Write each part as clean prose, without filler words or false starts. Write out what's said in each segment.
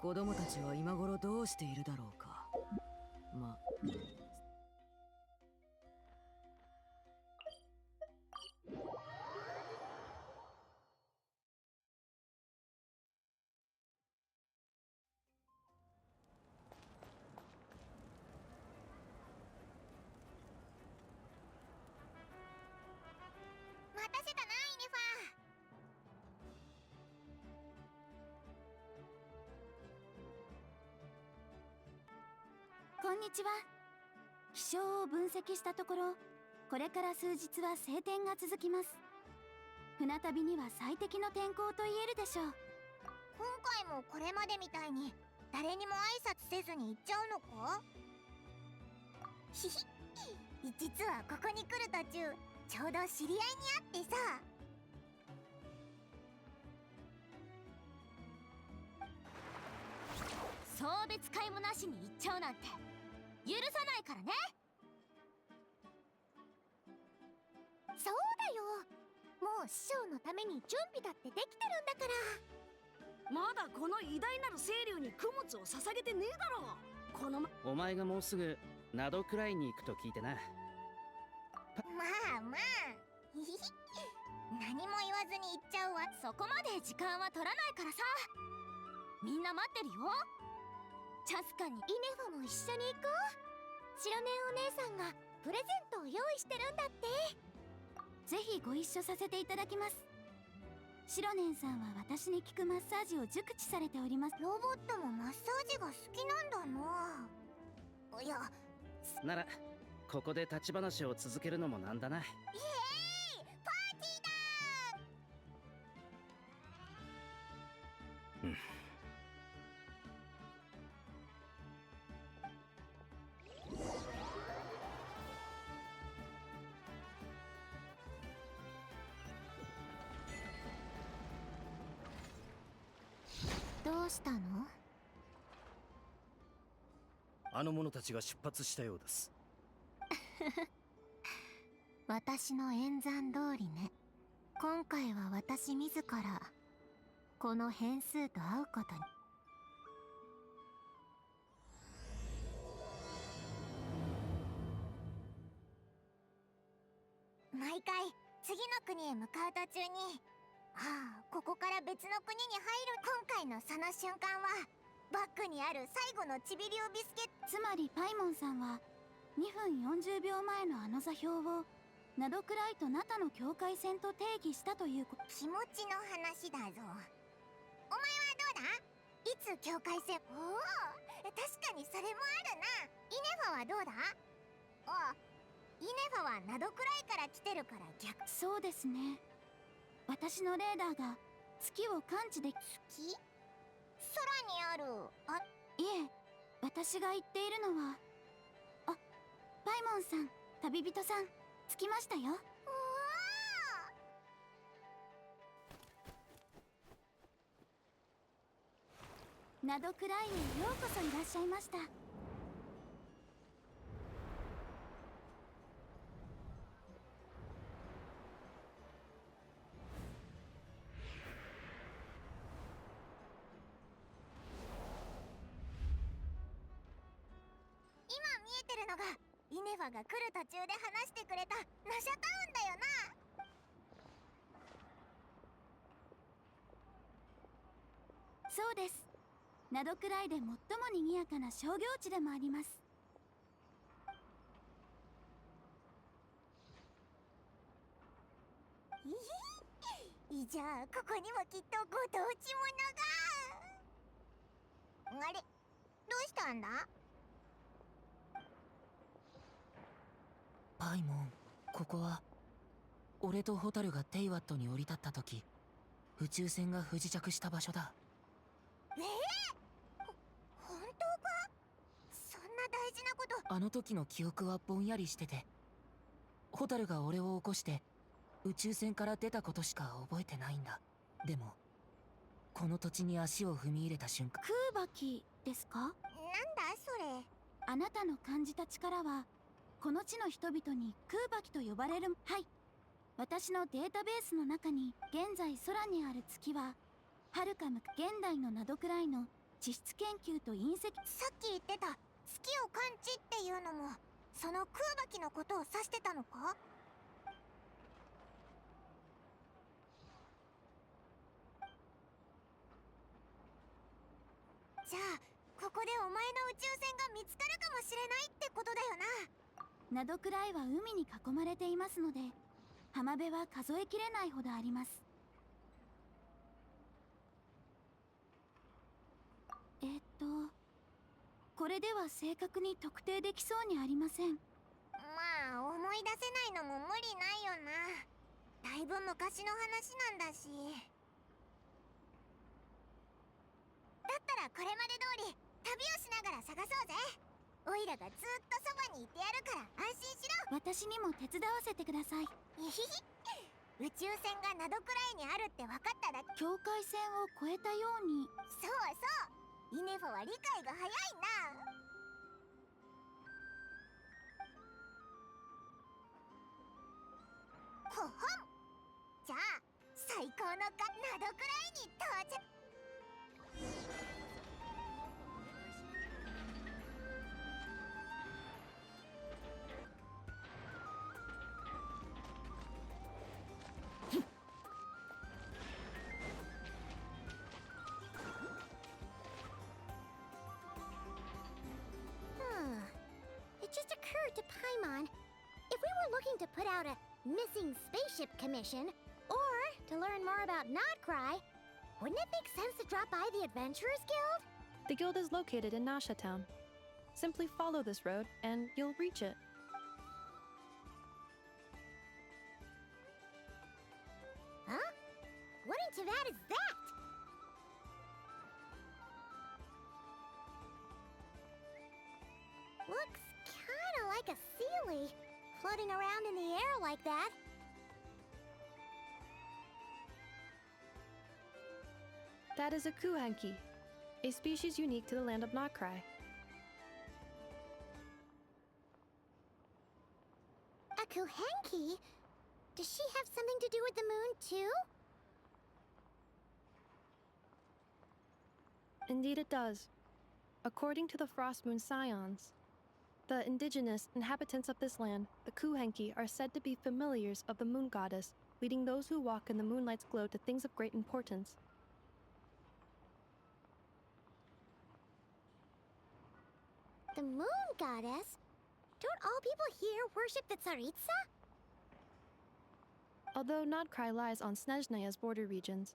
子供たちは今頃どうしているだろうか。ま待たせたな、イネファ。こんにちは。気象を分析したところ、これから数日は晴天が続きます。船旅には最適の天候と言えるでしょう。今回もこれまでみたいに誰にも挨拶せずに行っちゃうのか？ひひ実はここに来る途中ちょうど知り合いに会ってさ。送別会もなしに行っちゃうなんて許さないからね。そうだよ、もう師匠のために準備だってできてるんだから。まだこの偉大なる清流に供物を捧げてねえだろ。このお前がもうすぐナドくらいに行くと聞いてな。まあまあひひひ何も言わずに行っちゃうわ。そこまで時間は取らないからさ。みんな待ってるよ。チャスカにイネファも一緒に行こう。白根お姉さんがプレゼントを用意してるんだって。ぜひご一緒させていただきます。シロネンさんは私に効くマッサージを熟知されております。ロボットもマッサージが好きなんだな。いや、ならここで立ち話を続けるのもなんだな。イエーイ、パーティーだ。うん。どうしたの？あの者たちが出発したようです。私の演算通りね。今回は私自らこの変数と会うことに。毎回次の国へ向かう途中に、ここから別の国に入る。今回のその瞬間はバッグにある最後のチビリオビスケット。つまりパイモンさんは2分40秒前のあの座標をナドクライとナタの境界線と定義したということ。気持ちの話だぞ。お前はどうだ？いつ境界線？おお、確かにそれもあるな。イネファはどうだ？イネファはナドクライから来てるから逆。そうですね。私のレーダーが月を感知でき。月？空にある。いえ、私が言っているのは、パイモンさん、旅人さん、着きましたよ。ナドクライへようこそいらっしゃいました。今見えてるのがイネファが来る途中で話してくれたナシャタウンだよな。そうです。ナドクライで最も賑やかな商業地でもあります。じゃあここにもきっとご当地ものが。あれ、どうしたんだ？パイモン、ここは俺とホタルがテイワットに降り立った時、宇宙船が不時着した場所だ。本当か？そんな大事なこと。あの時の記憶はぼんやりしてて、ホタルが俺を起こして宇宙船から出たことしか覚えてないんだ。でもこの土地に足を踏み入れた瞬間。空気ですか？なんだそれ。あなたの感じた力はこの地の人々に空気と呼ばれる。はい、私のデータベースの中に現在空にある月ははるか現代のナドクライの地質研究と隕石。さっき言ってた月を感知っていうのもその空爆のことを指してたのか？じゃあここでお前の宇宙船が見つかるかもしれないってことだよな。ナドクライは海に囲まれていますので、浜辺は数えきれないほどあります。これでは正確に特定できそうにありません。まあ思い出せないのも無理ないよな。だいぶ昔の話なんだし。だったらこれまで通り旅をしながら探そうぜ。オイラがずっとそばにいてやるから安心しろ。私にも手伝わせてください。えひひ、宇宙船がナドクライにあるって分かっただけ。境界線を越えたように。そうそう、イネファは理解が早いな。ほほん、じゃあ最高のナドクライに到着。It just occurred to Paimon, if we were looking to put out a missing spaceship commission, or to learn more about Notcry, wouldn't it make sense to drop by the Adventurers Guild? The guild is located in Nasha Town. Simply follow this road and you'll reach it. Huh? What in Teyvat is that? Looks kinda like a Sealy, floating around in the air like that. That is a Kuhanki, a species unique to the land of Notcry. A Kuhenki? Does she have something to do with the moon, too? Indeed it does. According to the Frost Moon Scions, the indigenous inhabitants of this land, the Kuhenki, are said to be familiars of the moon goddess, leading those who walk in the moonlight's glow to things of great importance. The moon goddess? Don't all people here worship the Tsaritsa? Although Notcry lies on Snezhnaya's border regions,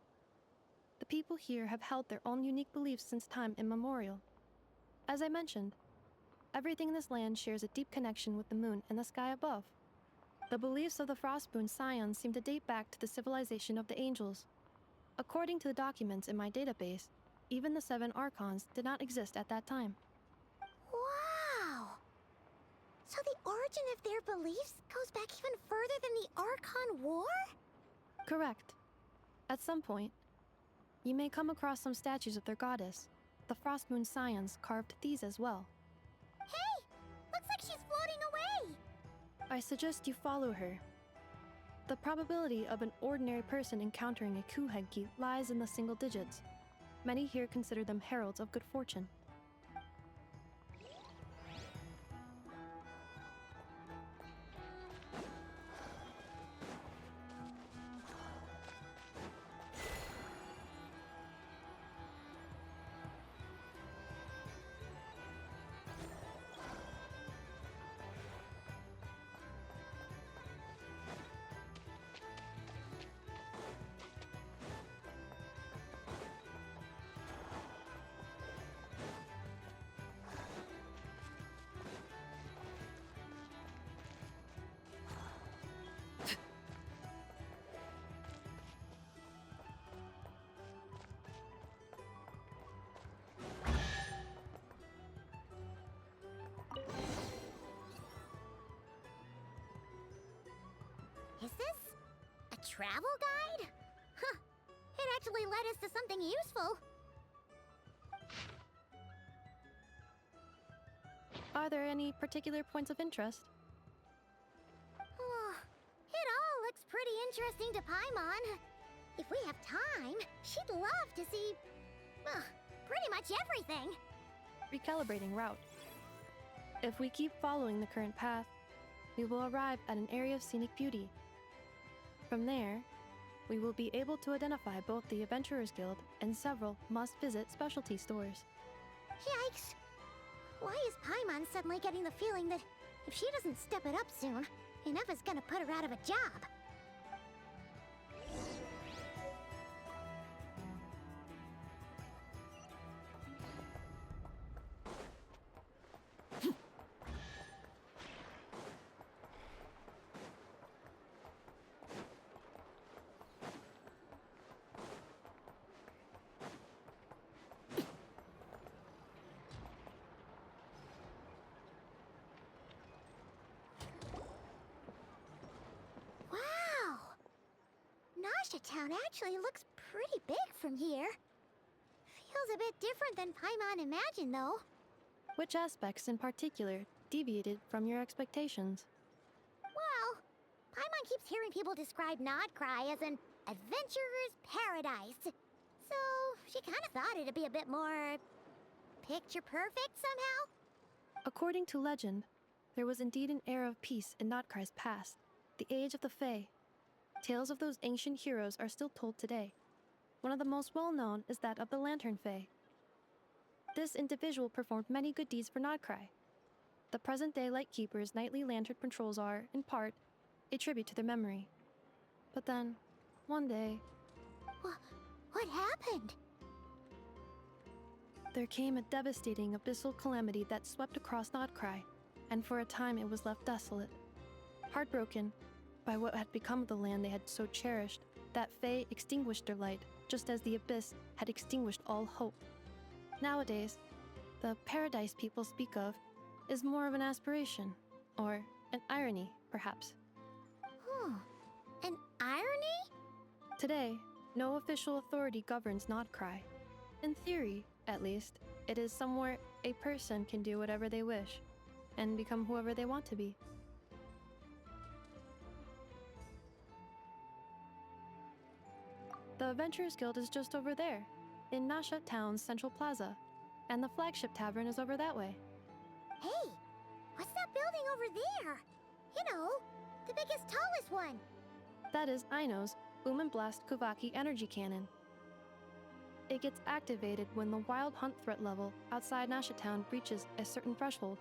the people here have held their own unique beliefs since time immemorial. As I mentioned, everything in this land shares a deep connection with the moon and the sky above. The beliefs of the Frostmoon Scions seem to date back to the civilization of the angels. According to the documents in my database, even the 7 Archons did not exist at that time. Wow! So the origin of their beliefs goes back even further than the Archon War? Correct. At some point, you may come across some statues of their goddess. The Frostmoon Scions carved these as well. Hey! Looks like she's floating away! I suggest you follow her. The probability of an ordinary person encountering a Kuhenki lies in the single digits. Many here consider them heralds of good fortune. Is this a travel guide? Huh. It actually led us to something useful. Are there any particular points of interest? Oh, it all looks pretty interesting to Paimon. If we have time, she'd love to see... pretty much everything. Recalibrating route. If we keep following the current path, we will arrive at an area of scenic beauty. From there, we will be able to identify both the Adventurers Guild and several must-visit specialty stores. Yikes. Why is Paimon suddenly getting the feeling that if she doesn't step it up soon, enough is gonna put her out of a job? Nasha Town actually looks pretty big from here. Feels a bit different than Paimon imagined, though. Which aspects in particular deviated from your expectations? Well, Paimon keeps hearing people describe Nodcry as an adventurer's paradise. So, she kind of thought it'd be a bit more picture perfect somehow. According to legend, there was indeed an era of peace in Notcry's past, the age of the Fae. Tales of those ancient heroes are still told today. One of the most well-known is that of the Lantern Fae. This individual performed many good deeds for Nodcry. The present-day Lightkeeper's nightly lantern patrols are, in part, a tribute to their memory. But then, one day, What happened? there came a devastating abyssal calamity that swept across Nodcry, and for a time it was left desolate. Heartbroken by what had become of the land they had so cherished, that Fae extinguished their light, just as the abyss had extinguished all hope. Nowadays, the paradise people speak of is more of an aspiration, or an irony, perhaps. An irony? Today, no official authority governs Nodcry. In theory, at least, it is somewhere a person can do whatever they wish, and become whoever they want to be. The Adventurers Guild is just over there, in Nasha Town's Central Plaza, and the flagship tavern is over that way. Hey, what's that building over there? You know, the biggest, tallest one. That is Aino's Boom and Blast Kuvaki energy cannon. It gets activated when the wild hunt threat level outside Nasha Town reaches a certain threshold.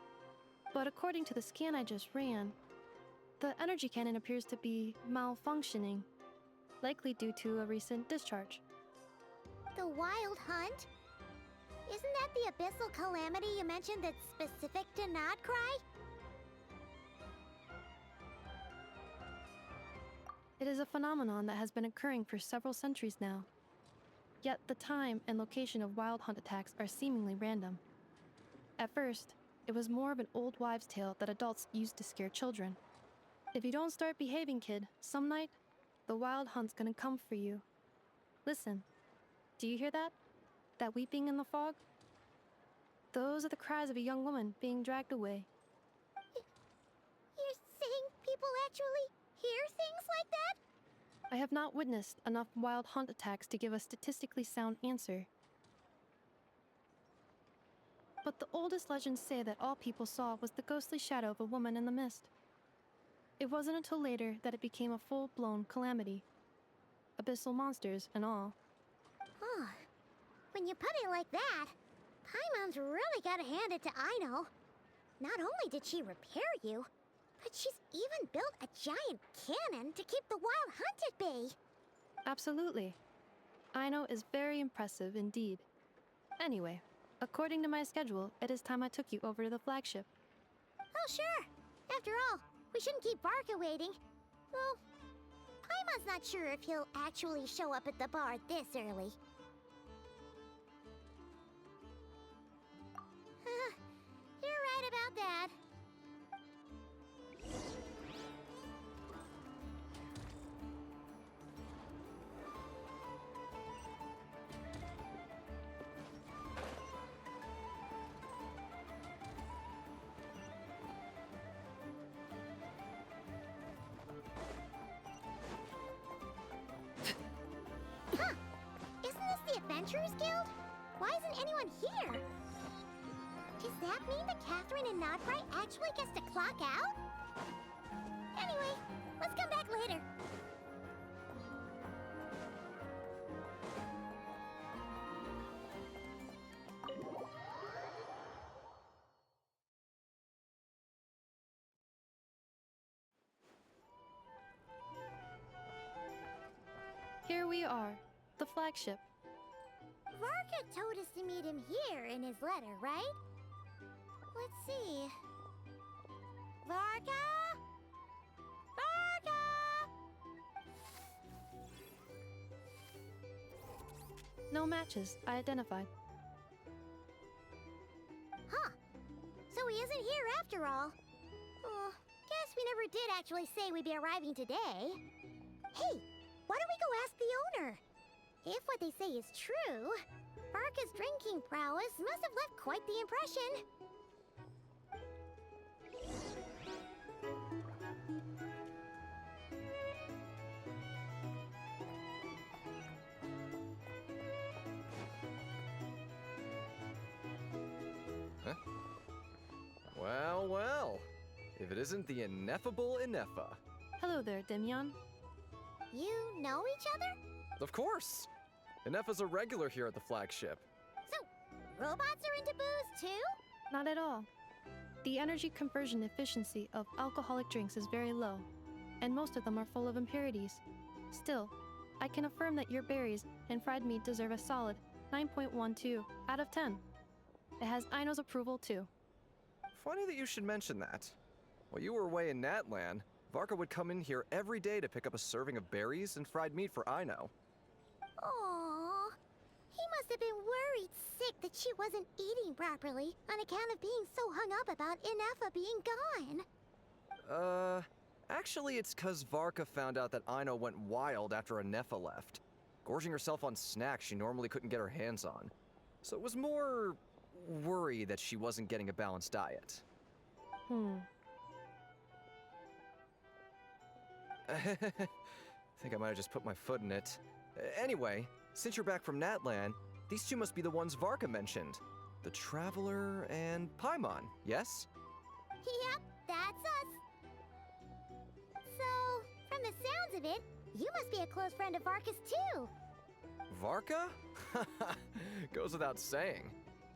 But according to the scan I just ran, the energy cannon appears to be malfunctioning, likely due to a recent discharge. The Wild Hunt? Isn't that the abyssal calamity you mentioned that's specific to Nodcry? It is a phenomenon that has been occurring for several centuries now. Yet the time and location of wild hunt attacks are seemingly random. At first, it was more of an old wives' tale that adults used to scare children. If you don't start behaving, kid, some night, the wild hunt's gonna come for you. Listen, do you hear that? That weeping in the fog? Those are the cries of a young woman being dragged away. You're saying people actually hear things like that? I have not witnessed enough wild hunt attacks to give a statistically sound answer. But the oldest legends say that all people saw was the ghostly shadow of a woman in the mist. It wasn't until later that it became a full-blown calamity. Abyssal monsters and all. Oh, when you put it like that, Paimon's really gotta hand it to Aino. Not only did she repair you, but she's even built a giant cannon to keep the wild hunt at bay. Absolutely. Aino is very impressive indeed. Anyway, according to my schedule, it is time I took you over to the flagship. Oh, sure. After all, we shouldn't keep Barca waiting. Well, Paimon's not sure if he'll actually show up at the bar this early. You're right about that. Huh. Isn't this the Adventurers Guild? Why isn't anyone here? Does that mean that Catherine and Nodbright actually gets to clock out? Anyway, let's come back later. Here we are, the flagship. Varka told us to meet him here in his letter, right? Let's see. Varka? Varka! No matches, I identified. Huh. So he isn't here after all. Oh, guess we never did actually say we'd be arriving today. Hey, why don't we go ask the owner? If what they say is true, Varka's drinking prowess must have left quite the impression. Well, well. If it isn't the ineffable Ineffa. Hello there, Demyon. You know each other? Of course! Ineffa's a regular here at the flagship. So, robots are into booze too? Not at all. The energy conversion efficiency of alcoholic drinks is very low, and most of them are full of impurities. Still, I can affirm that your berries and fried meat deserve a solid 9.12 out of 10. It has Aino's approval too. Funny that you should mention that. While you were away in Natlan, Varka would come in here every day to pick up a serving of berries and fried meat for Aino. Aww. He must have been worried sick that she wasn't eating properly on account of being so hung up about Ineffa being gone. Actually it's 'cause Varka found out that Aino went wild after Ineffa left, gorging herself on snacks she normally couldn't get her hands on. So it was more worry that she wasn't getting a balanced diet. Think I might have just put my foot in it. Anyway, since you're back from Natlan, these two must be the ones Varka mentioned. The Traveler and Paimon, yes? Yep, that's us. So, from the sounds of it, you must be a close friend of Varka's too. Varka? Goes without saying.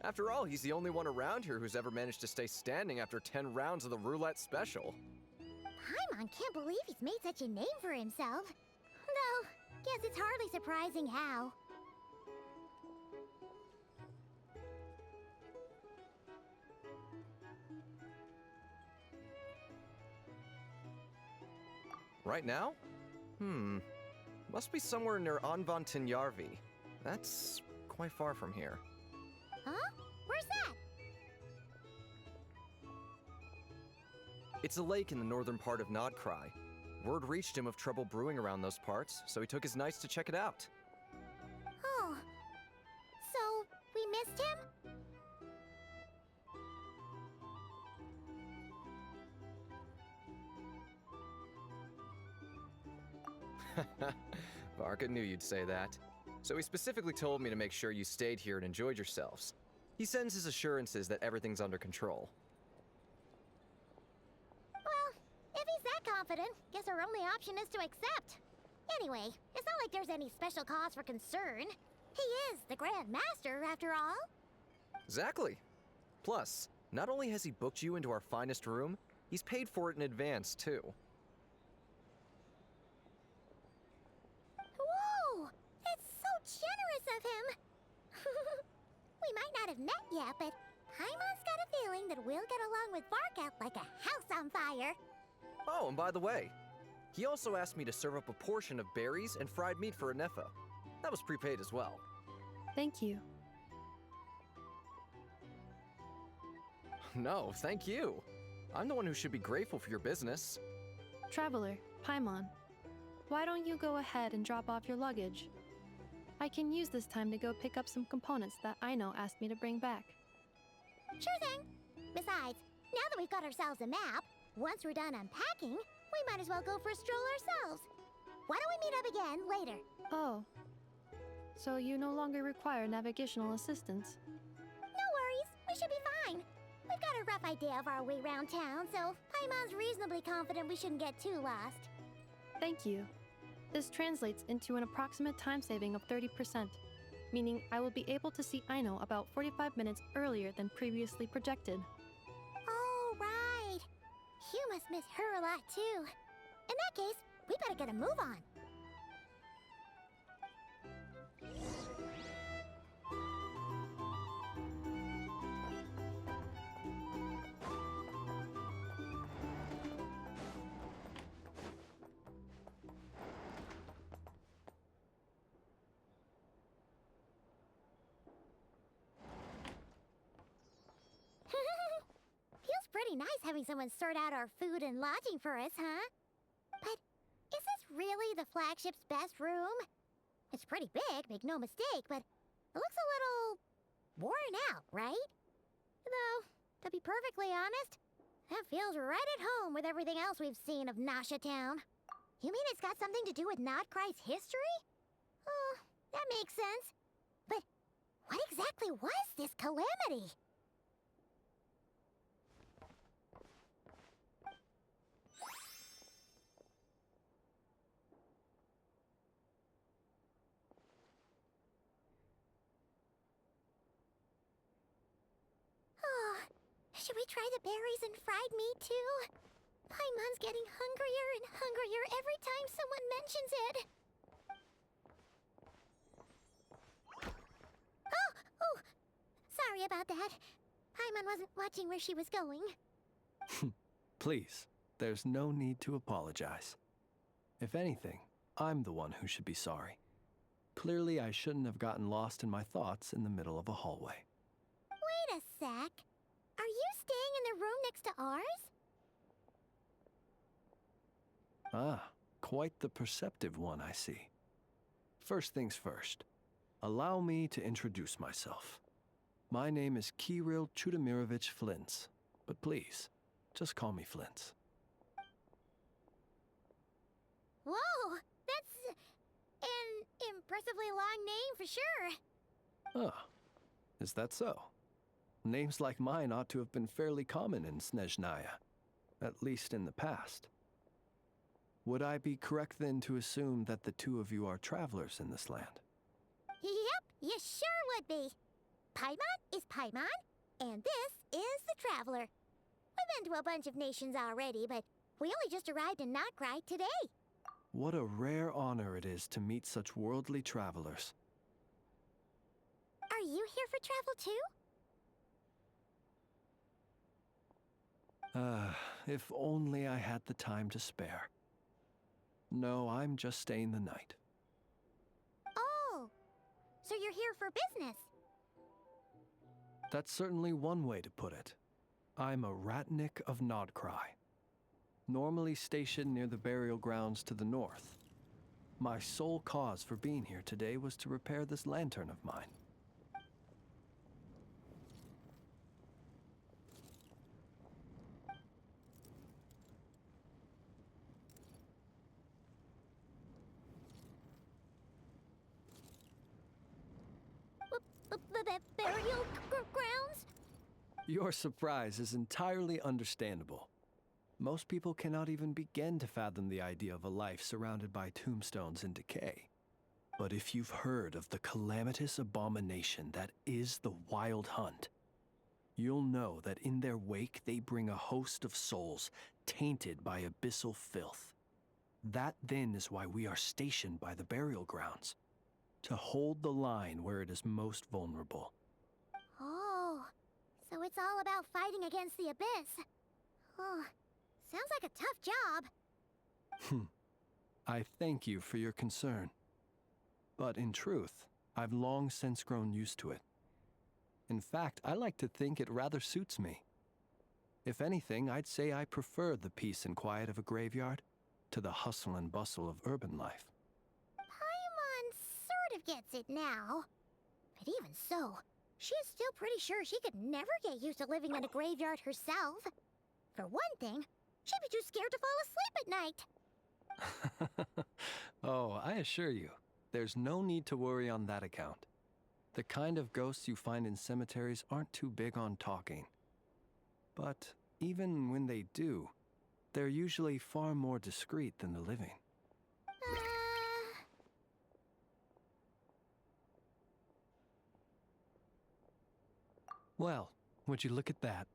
After all, he's the only one around here who's ever managed to stay standing after 10 rounds of the roulette special. Paimon can't believe he's made such a name for himself. Though, guess it's hardly surprising how. Right now? Must be somewhere near Anvan Tinyarvi. That's quite far from here. Huh? Where's that? It's a lake in the northern part of Nodcry. Word reached him of trouble brewing around those parts, so he took his knights to check it out. Oh. So, we missed him? Varka knew you'd say that. So he specifically told me to make sure you stayed here and enjoyed yourselves. He sends his assurances that everything's under control. Well, if he's that confident, guess our only option is to accept. Anyway, it's not like there's any special cause for concern. He is the Grand Master, after all. Exactly. Plus, not only has he booked you into our finest room, he's paid for it in advance, too. Whoa! It's so generous of him! We might not have met yet, but Paimon's got a feeling that we'll get along with Varka like a house on fire. Oh, and by the way, he also asked me to serve up a portion of berries and fried meat for Ineffa. That was prepaid as well. Thank you. No, thank you. I'm the one who should be grateful for your business. Traveler, Paimon, why don't you go ahead and drop off your luggage? I can use this time to go pick up some components that Aino asked me to bring back. Sure thing. Besides, now that we've got ourselves a map, once we're done unpacking, we might as well go for a stroll ourselves. Why don't we meet up again later? Oh, So you no longer require navigational assistance. No worries, we should be fine. We've got a rough idea of our way around town, so Paimon's reasonably confident we shouldn't get too lost. Thank you. This translates into an approximate time saving of 30%, meaning I will be able to see Aino about 45 minutes earlier than previously projected. Oh, right. You must miss her a lot, too. In that case, we better get a move on. Feels pretty nice having someone sort out our food and lodging for us, huh? But is this really the flagship's best room? It's pretty big, make no mistake, but it looks a little worn out, right? Though, to be perfectly honest, that feels right at home with everything else we've seen of Nasha Town. You mean it's got something to do with Nodcry's history? Oh, that makes sense. But what exactly was this calamity? Should we try the berries and fried meat too? Paimon's getting hungrier and hungrier every time someone mentions it. Oh, sorry about that. Paimon wasn't watching where she was going. Please, there's no need to apologize. If anything, I'm the one who should be sorry. Clearly, I shouldn't have gotten lost in my thoughts in the middle of a hallway. Wait a sec. Are you staying in the room next to ours? Ah, quite the perceptive one, I see. First things first, allow me to introduce myself. My name is Kirill Chudamirovich Flintz, but please, just call me Flintz. Whoa, that's an impressively long name for sure. Ah, is that so? Names like mine ought to have been fairly common in Snezhnaya, at least in the past. Would I be correct then to assume that the two of you are travelers in this land? Yep, you sure would be. Paimon is Paimon, and this is the Traveler. We've been to a bunch of nations already, but we only just arrived in Nodcry today. What a rare honor it is to meet such worldly travelers. Are you here for travel too? If only I had the time to spare. No, I'm just staying the night. Oh, so you're here for business? That's certainly one way to put it. I'm a Ratnik of Nodcry, normally stationed near the burial grounds to the north. My sole cause for being here today was to repair this lantern of mine. Burial grounds? Your surprise is entirely understandable. Most people cannot even begin to fathom the idea of a life surrounded by tombstones and decay. But if you've heard of the calamitous abomination that is the Wild Hunt, you'll know that in their wake they bring a host of souls tainted by abyssal filth. That then is why we are stationed by the burial grounds, to hold the line where it is most vulnerable. Oh, so it's all about fighting against the abyss. Oh, sounds like a tough job. I thank you for your concern. But in truth, I've long since grown used to it. In fact, I like to think it rather suits me. If anything, I'd say I prefer the peace and quiet of a graveyard to the hustle and bustle of urban life. Paimon sort of gets it now. But even so, she's still pretty sure she could never get used to living in a graveyard herself. For one thing, she'd be too scared to fall asleep at night. Oh, I assure you, There's no need to worry on that account. The kind of ghosts you find in cemeteries aren't too big on talking. But even when they do, they're usually far more discreet than the living. Well, would you look at that?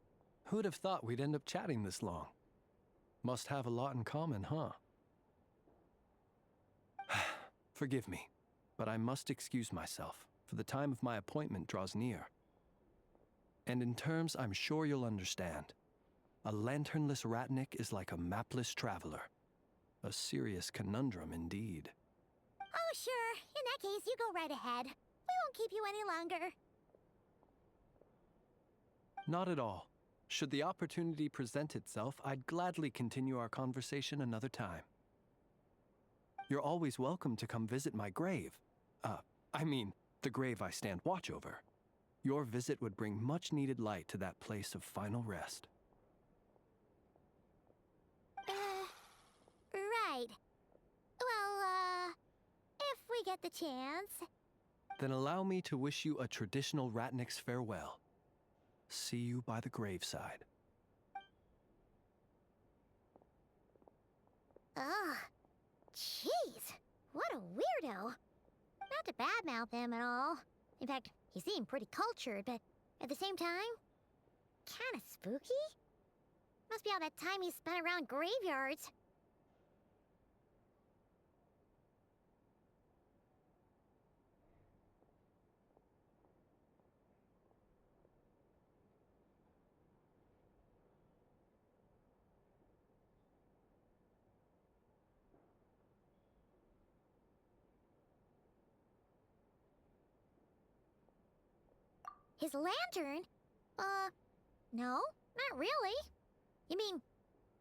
Who'd have thought we'd end up chatting this long? Must have a lot in common, huh? Forgive me, but I must excuse myself, for the time of my appointment draws near. And in terms I'm sure you'll understand, a lanternless ratnik is like a mapless traveler. A serious conundrum indeed. Oh, sure. In that case, you go right ahead. We won't keep you any longer. Not at all. Should the opportunity present itself, I'd gladly continue our conversation another time. You're always welcome to come visit my grave. I mean, the grave I stand watch over. Your visit would bring much-needed light to that place of final rest. Right. Well, if we get the chance. Then allow me to wish you a traditional ratnik's farewell. See you by the graveside. Ugh. Jeez. What a weirdo. Not to badmouth him at all. In fact, he seemed pretty cultured, but at the same time, kinda spooky? Must be all that time he spent around graveyards. His lantern? No, not really. You mean,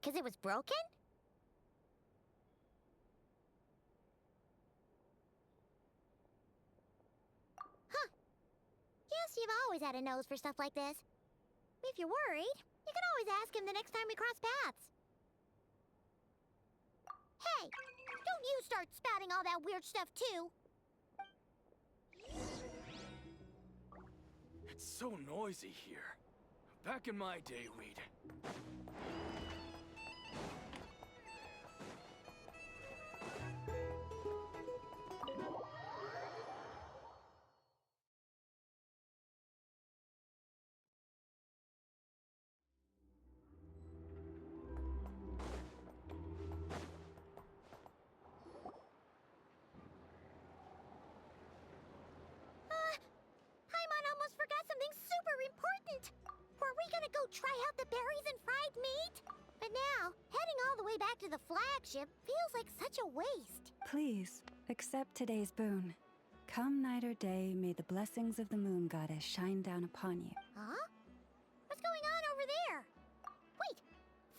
'cause it was broken? Huh. Guess you've always had a nose for stuff like this. If you're worried, you can always ask him the next time we cross paths. Hey, don't you start spouting all that weird stuff too. It's so noisy here. Back in my day, we'd... Paimon almost forgot something super important. Were we gonna go try out the berries and fried meat? But now, heading all the way back to the flagship feels like such a waste. Please, accept today's boon. Come night or day, may the blessings of the moon goddess shine down upon you. Huh? What's going on over there? Wait,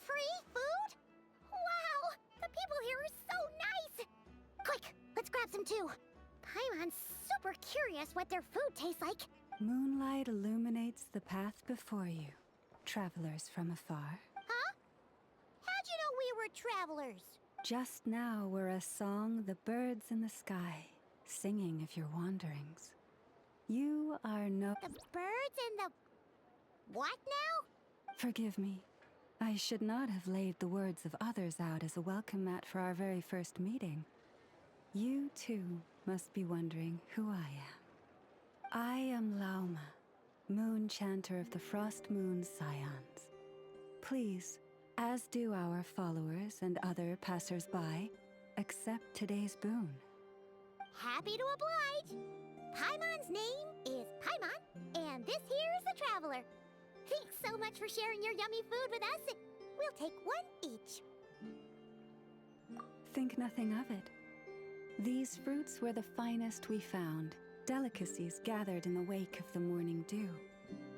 free food? Wow, the people here are so nice! Quick, let's grab some too. Paimon's super curious what their food tastes like. Moonlight illuminates the path before you, travelers from afar. Huh? How'd you know we were travelers? Just now were a song the birds in the sky, singing of your wanderings. You are no... The birds and the... what now? Forgive me. I should not have laid the words of others out as a welcome mat for our very first meeting. You, too, must be wondering who I am. I am Lauma, moon chanter of the Frost Moon's scions. Please, as do our followers and other passers-by, accept today's boon. Happy to oblige. Paimon's name is Paimon, and this here is the Traveler. Thanks so much for sharing your yummy food with us. We'll take one each. Think nothing of it. These fruits were the finest we found, delicacies gathered in the wake of the morning dew.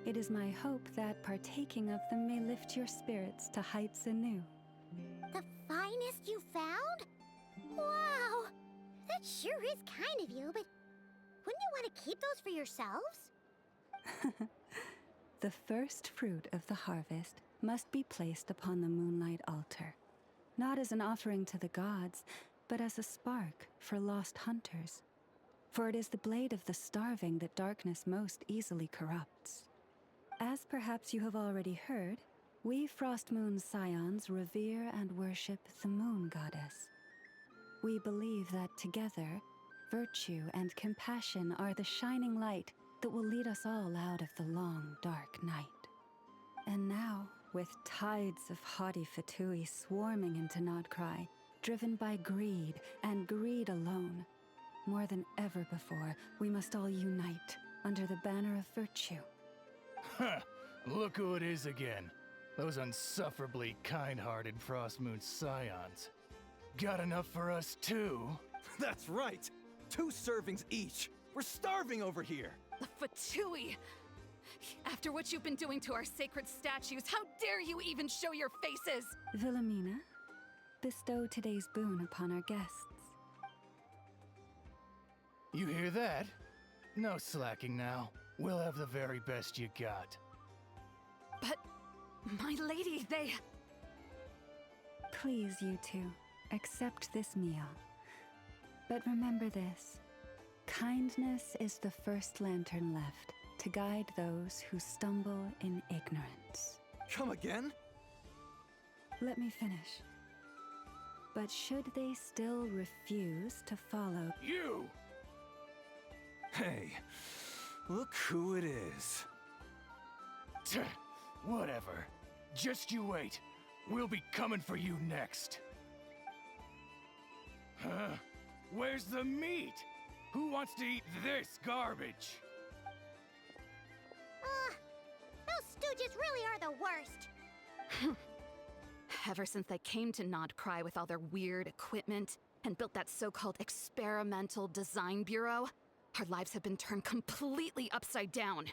It is my hope that partaking of them may lift your spirits to heights anew. The finest you found? Wow! That sure is kind of you, but wouldn't you want to keep those for yourselves? The first fruit of the harvest must be placed upon the moonlight altar, not as an offering to the gods, but as a spark for lost hunters. for it is the blade of the starving that darkness most easily corrupts. As perhaps you have already heard, we Frostmoon Scions revere and worship the Moon Goddess. We believe that together, virtue and compassion are the shining light that will lead us all out of the long, dark night. And now, with tides of haughty Fatui swarming into Nodcry, driven by greed and greed alone, more than ever before, we must all unite under the banner of virtue. Huh! Look who it is again. Those unsufferably kind-hearted Frostmoon Scions. Got enough for us too? That's right! 2 servings each! We're starving over here! The Fatui! After what you've been doing to our sacred statues, how dare you even show your faces? Wilhelmina, bestow today's boon upon our guests. You hear that? No slacking now. We'll have the very best you got. But, my lady, they... Please, you two, accept this meal. But remember this. Kindness is the first lantern left to guide those who stumble in ignorance. Come again? Let me finish. But should they still refuse to follow... You! Hey, look who it is. Whatever. Just you wait. We'll be coming for you next. Huh? Where's the meat? Who wants to eat this garbage? Those stooges really are the worst. Ever since they came to Nodcry with all their weird equipment and built that so-called experimental design bureau, our lives have been turned completely upside down.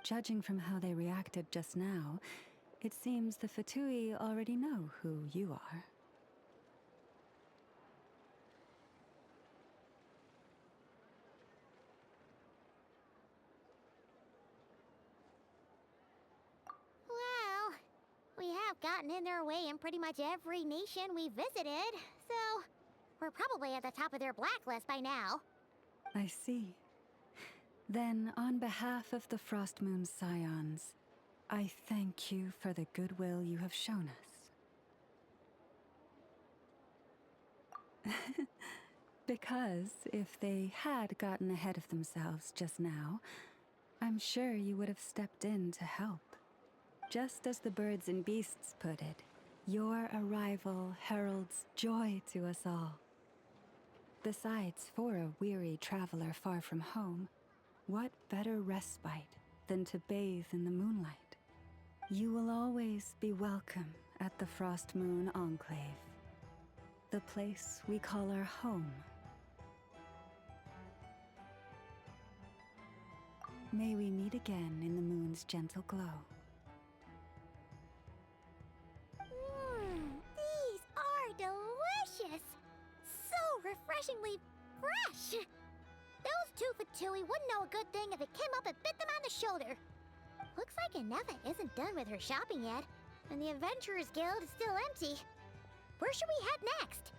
Judging from how they reacted just now, it seems the Fatui already know who you are. Well, we have gotten in their way in pretty much every nation we visited, so we're probably at the top of their blacklist by now. I see. Then, on behalf of the Frostmoon Scions, I thank you for the goodwill you have shown us. Because if they had gotten ahead of themselves just now, I'm sure you would have stepped in to help. Just as the birds and beasts put it, your arrival heralds joy to us all. Besides, for a weary traveler far from home, what better respite than to bathe in the moonlight? You will always be welcome at the Frostmoon Enclave, the place we call our home. May we meet again in the moon's gentle glow. These are delicious! So refreshingly fresh! Those 2 Fatui wouldn't know a good thing if it came up and bit them on the shoulder. Looks like Anefa isn't done with her shopping yet, and the Adventurers Guild is still empty. Where should we head next?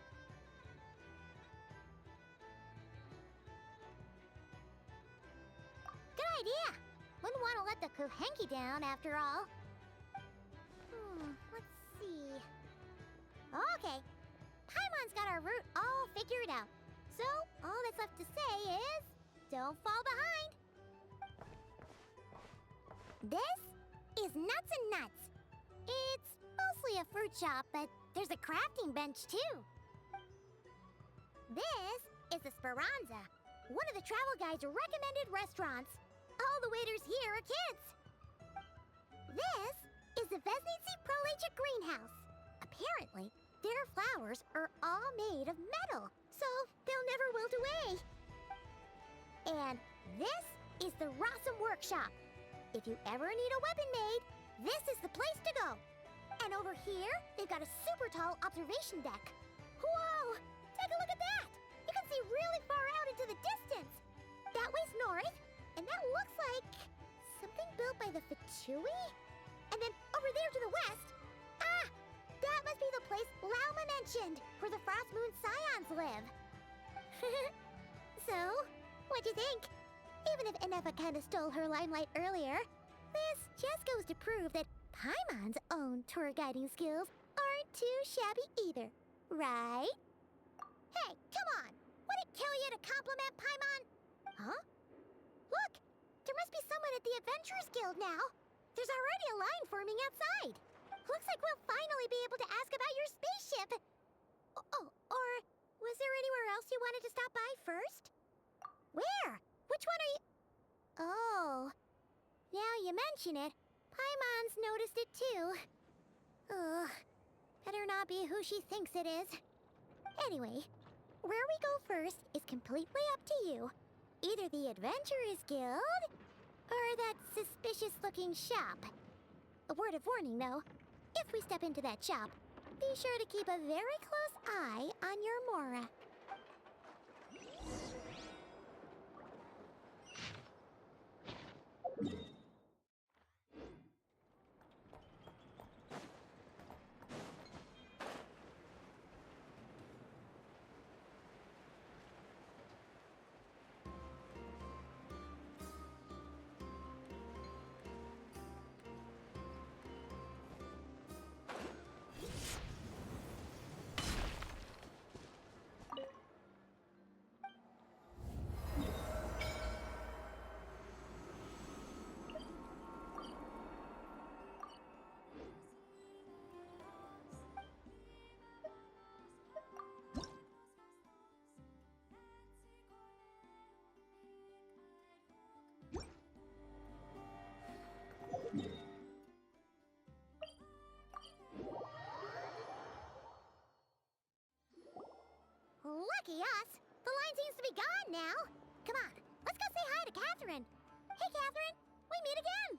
Good idea! Wouldn't want to let the Kuhenki down after all. Let's see... Okay, Paimon's got our route all figured out. So, all that's left to say is, don't fall behind. This is Nuts and Nuts. It's mostly a fruit shop, but there's a crafting bench too. This is the Speranza, one of the travel guide's recommended restaurants. All the waiters here are kids. This is the Vesnici Prolegia greenhouse. Apparently, their flowers are all made of metal, so they'll never wilt away. And this is the Rossum Workshop. If you ever need a weapon made, this is the place to go. And over here, they've got a super tall observation deck. Whoa! Take a look at that! You can see really far out into the distance. That way's north, and that looks like something built by the Fatui? And then over there to the west, that must be the place Lauma mentioned, where the Frostmoon Scions live. So, What'd you think? Even if Enefa kinda stole her limelight earlier, this just goes to prove that Paimon's own tour guiding skills aren't too shabby either, right? Hey, come on! Would it kill you to compliment Paimon? Huh? Look! There must be someone at the Adventurers Guild now! There's already a line forming outside! Looks like we'll finally be able to ask about your spaceship! Oh, or was there anywhere else you wanted to stop by first? Where? Which one are you... Oh. Now you mention it, Paimon's noticed it too. Ugh. Better not be who she thinks it is. Anyway, where we go first is completely up to you. Either the Adventurers Guild, or that suspicious-looking shop. A word of warning, though. If we step into that shop, be sure to keep a very close eye on your Mora. Lucky us! The line seems to be gone now! Come on, let's go say hi to Catherine! Hey, Catherine! We meet again!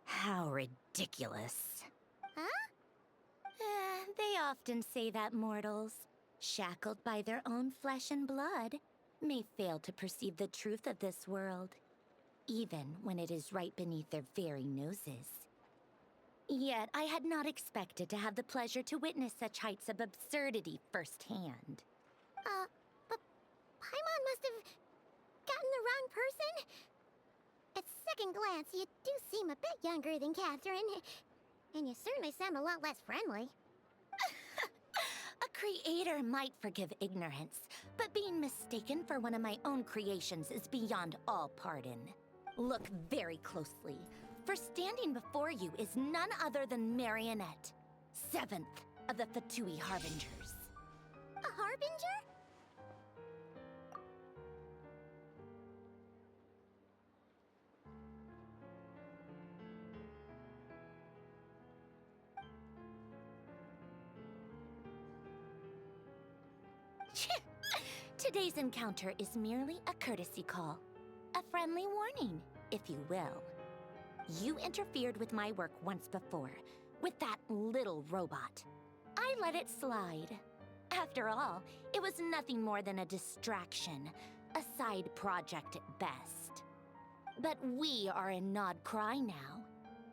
How ridiculous. Huh? They often say that mortals, shackled by their own flesh and blood, may fail to perceive the truth of this world, even when it is right beneath their very noses. Yet I had not expected to have the pleasure to witness such heights of absurdity firsthand. But Paimon must have gotten the wrong person? At second glance, you do seem a bit younger than Catherine, and you certainly sound a lot less friendly. A creator might forgive ignorance, but being mistaken for one of my own creations is beyond all pardon. Look very closely, for standing before you is none other than Marionette, 7th of the Fatui Harbingers. A Harbinger? Today's encounter is merely a courtesy call. A friendly warning, if you will. You interfered with my work once before, with that little robot. I let it slide. After all, it was nothing more than a distraction, a side project at best. But we are in Nod Cry now,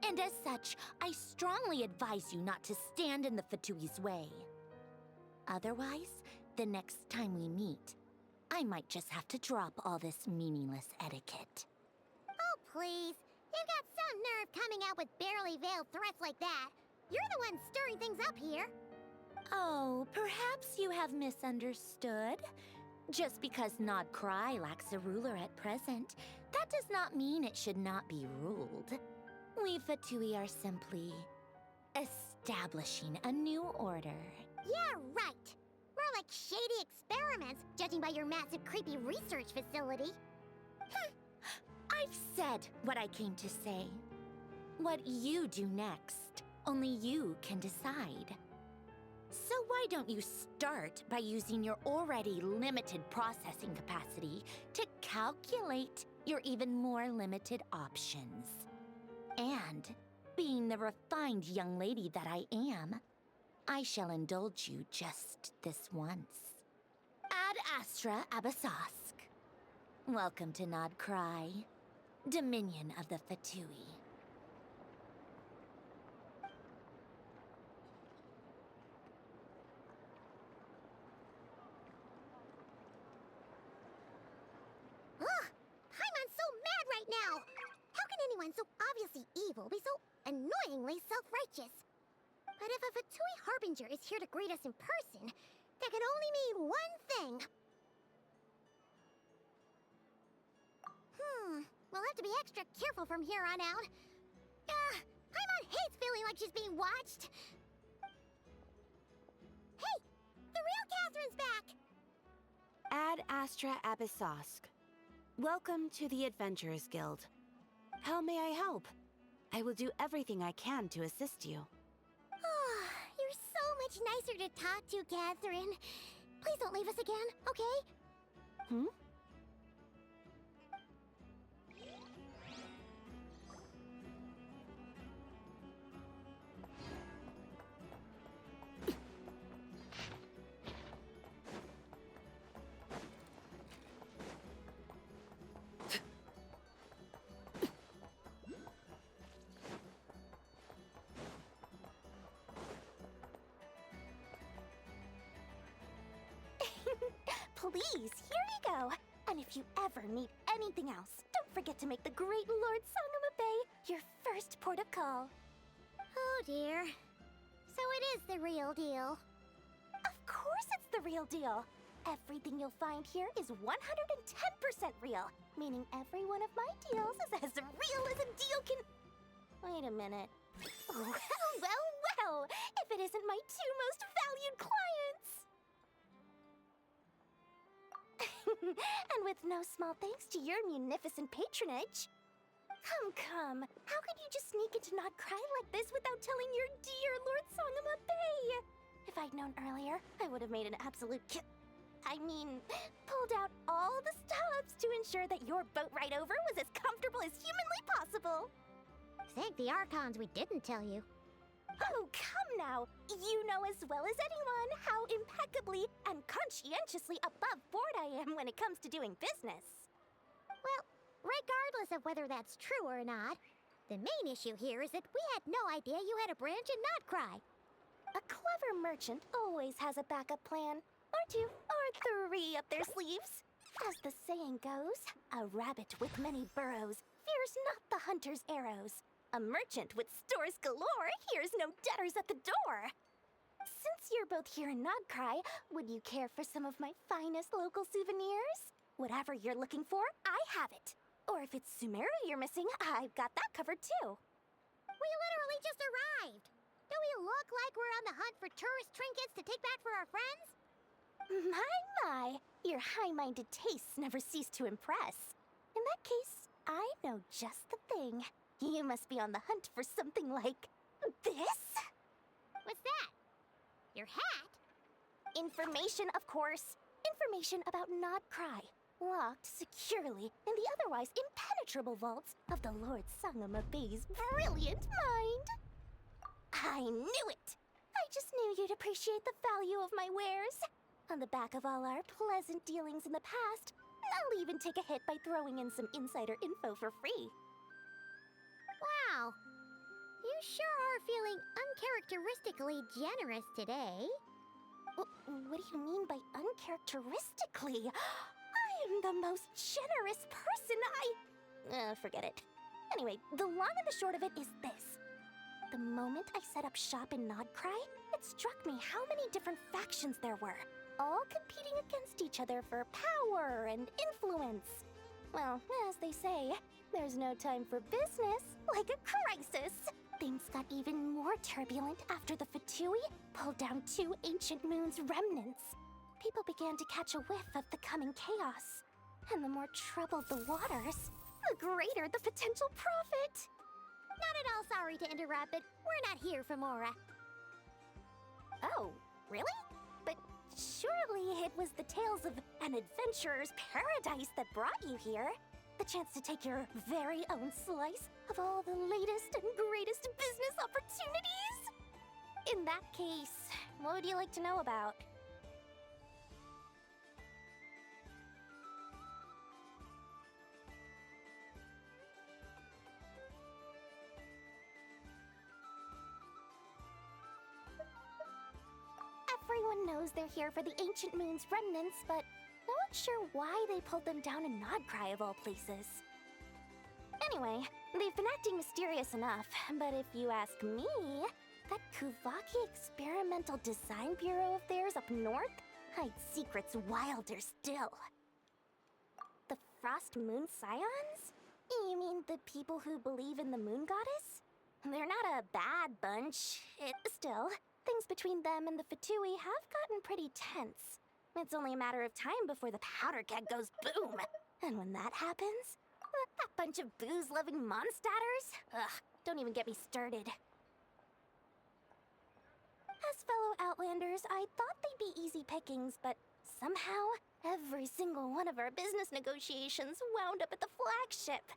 and as such, I strongly advise you not to stand in the Fatui's way. Otherwise, the next time we meet, I might just have to drop all this meaningless etiquette. Oh, please. You've got some nerve coming out with barely veiled threats like that. You're the one stirring things up here. Oh, perhaps you have misunderstood. Just because Nod Cry lacks a ruler at present, that does not mean it should not be ruled. We Fatui are simply establishing a new order. Yeah, right. More like shady experiments, judging by your massive, creepy research facility. I've said what I came to say. What you do next, only you can decide. So why don't you start by using your already limited processing capacity to calculate your even more limited options? And, being the refined young lady that I am, I shall indulge you just this once. Ad Astra Abasask. Welcome to Nod Cry, Dominion of the Fatui. anyone so obviously evil be so annoyingly self-righteous? But if a Fatui Harbinger is here to greet us in person, that can only mean one thing. We'll have to be extra careful from here on out. Paimon hates feeling like she's being watched. Hey! The real Catherine's back! Ad Astra Abyssosk. Welcome to the Adventurers Guild. How may I help? I will do everything I can to assist you. You're so much nicer to talk to, Catherine. Please don't leave us again, okay? Hmm? Please, here you go. And if you ever need anything else, don't forget to make the great Lord Sangama Bay your first port of call. Oh dear. So it is the real deal. Of course it's the real deal. Everything you'll find here is 110% real, meaning every one of my deals is as real as a deal can... Wait a minute. Well, if it isn't my two most valued clients! And with no small thanks to your munificent patronage. Come. How could you just sneak into Not Cry like this without telling your dear Lord Sangama Bay? If I'd known earlier, I would have made an absolute pulled out all the stops to ensure that your boat ride over was as comfortable as humanly possible. Thank the Archons we didn't tell you. Oh, come now! You know as well as anyone how impeccably and conscientiously above board I am when it comes to doing business. Well, regardless of whether that's true or not, the main issue here is that we had no idea you had a branch in Notcry. A clever merchant always has a backup plan. Or two, or three up their sleeves. As the saying goes, a rabbit with many burrows fears not the hunter's arrows. A merchant with stores galore hears no debtors at the door. Since you're both here in Nodcry, would you care for some of my finest local souvenirs? Whatever you're looking for, I have it. Or if it's Sumeru you're missing, I've got that covered too. We literally just arrived. Do we look like we're on the hunt for tourist trinkets to take back for our friends? My, your high-minded tastes never cease to impress. In that case, I know just the thing. You must be on the hunt for something like this? What's that? Your hat? Information, of course. Information about Nodcry, locked securely in the otherwise impenetrable vaults of the Lord Sangama Bay's brilliant mind. I knew it! I just knew you'd appreciate the value of my wares. On the back of all our pleasant dealings in the past, I'll even take a hit by throwing in some insider info for free. Wow. You sure are feeling uncharacteristically generous today. What do you mean by uncharacteristically? I am the most generous person forget it. Anyway, the long and the short of it is this. The moment I set up shop in Nodcry, it struck me how many different factions there were, all competing against each other for power and influence. Well, as they say, there's no time for business like a crisis. Things got even more turbulent after the Fatui pulled down 2 ancient moon's remnants. People began to catch a whiff of the coming chaos. And the more troubled the waters, the greater the potential profit. Not at all sorry to interrupt, but we're not here for Mora. Oh, really? But surely it was the tales of an adventurer's paradise that brought you here. The chance to take your very own slice of all the latest and greatest business opportunities? In that case, what would you like to know about? Everyone knows they're here for the Ancient Moon's remnants, but no one's sure why they pulled them down in Nodcry of all places. Anyway, they've been acting mysterious enough, but if you ask me, that Kuvaki Experimental Design Bureau of theirs up north hides secrets wilder still. The Frost Moon Scions? You mean the people who believe in the moon goddess? They're not a bad bunch. Still, things between them and the Fatui have gotten pretty tense. It's only a matter of time before the powder keg goes boom. And when that happens, that bunch of booze-loving monstatters? Ugh, don't even get me started. As fellow Outlanders, I thought they'd be easy pickings, but somehow, every single one of our business negotiations wound up at the flagship.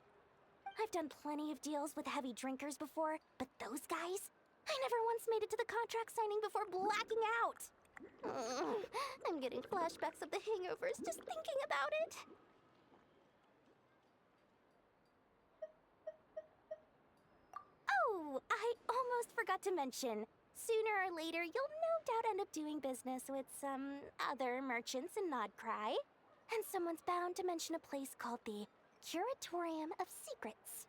I've done plenty of deals with heavy drinkers before, but those guys? I never once made it to the contract signing before blacking out. I'm getting flashbacks of the hangovers just thinking about it. Oh, I almost forgot to mention. Sooner or later, you'll no doubt end up doing business with some other merchants in Nodcry. And someone's bound to mention a place called the Curatorium of Secrets.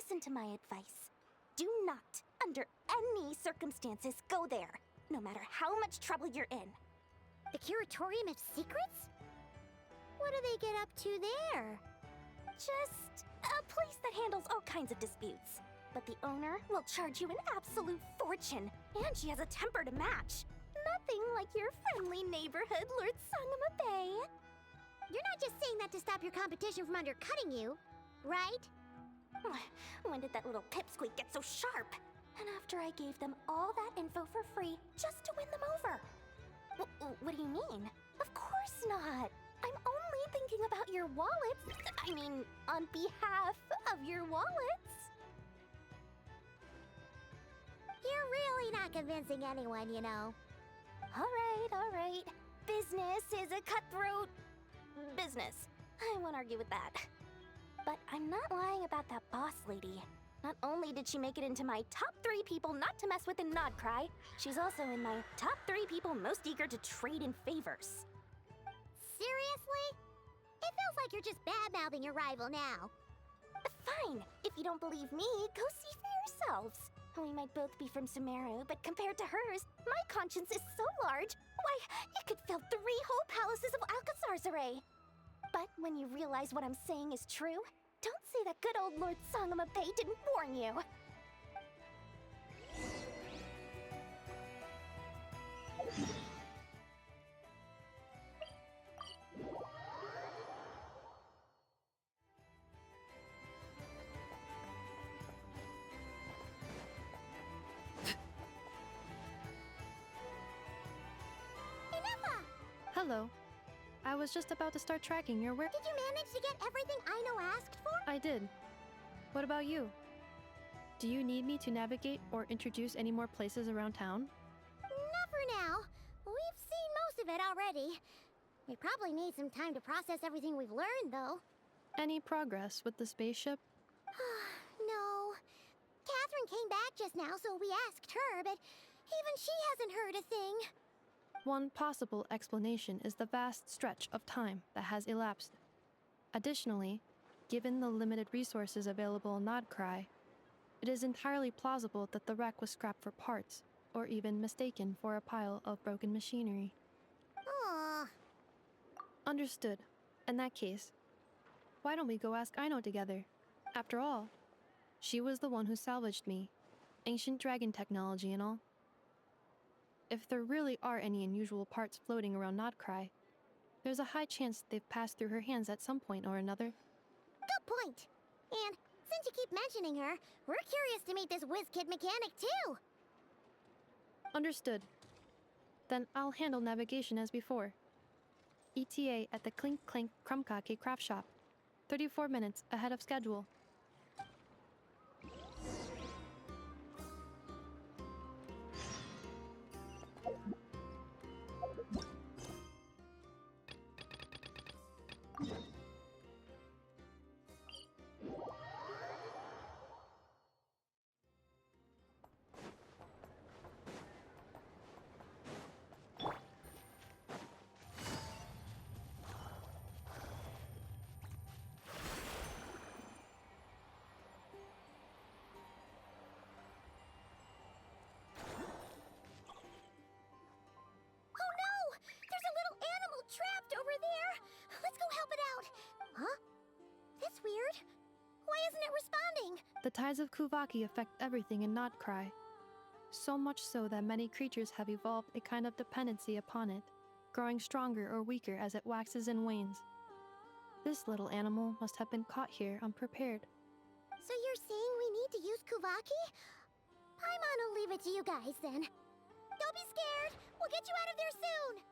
Listen to my advice. Do not, under any circumstances, go there, no matter how much trouble you're in. The Curatorium of Secrets? What do they get up to there? Just a place that handles all kinds of disputes. But the owner will charge you an absolute fortune, and she has a temper to match. Nothing like your friendly neighborhood Lord Sangama Bay. You're not just saying that to stop your competition from undercutting you, right? When did that little pipsqueak get so sharp? And after I gave them all that info for free just to win them over. What do you mean? Of course not. I'm only thinking about your wallets. I mean, on behalf of your wallets. You're really not convincing anyone, you know. All right. Business is a cutthroat business. I won't argue with that. But I'm not lying about that boss lady. Not only did she make it into my top 3 people not to mess with in Nodcry, she's also in my top 3 people most eager to trade in favors. Seriously? It feels like you're just bad-mouthing your rival now. Fine. If you don't believe me, go see for yourselves. We might both be from Sumeru, but compared to hers, my conscience is so large, why, you could fill 3 whole palaces of Alcazar's array. But when you realize what I'm saying is true, don't say that good old Lord Sangama Bay didn't warn you. Hello. I was just about to start tracking your work. Did you manage to get everything Aino asked for? I did. What about you? Do you need me to navigate or introduce any more places around town? Not for now. We've seen most of it already. We probably need some time to process everything we've learned, though. Any progress with the spaceship? No. Catherine came back just now, so we asked her, but even she hasn't heard a thing. One possible explanation is the vast stretch of time that has elapsed. Additionally, given the limited resources available in Nodcry, it is entirely plausible that the wreck was scrapped for parts, or even mistaken for a pile of broken machinery. Aww. Understood. In that case, why don't we go ask Aino together? After all, she was the one who salvaged me. Ancient dragon technology and all. If there really are any unusual parts floating around Nodcry, there's a high chance they've passed through her hands at some point or another. Good point. And since you keep mentioning her, we're curious to meet this whiz-kid mechanic too. Understood. Then I'll handle navigation as before. ETA at the Clink Clank Krumkake craft shop. 34 minutes ahead of schedule. moving! The tides of Kuvaki affect everything in Nodcry. So much so that many creatures have evolved a kind of dependency upon it, growing stronger or weaker as it waxes and wanes. This little animal must have been caught here unprepared. So you're saying we need to use Kuvaki? Paimon will leave it to you guys then. Don't be scared! We'll get you out of there soon!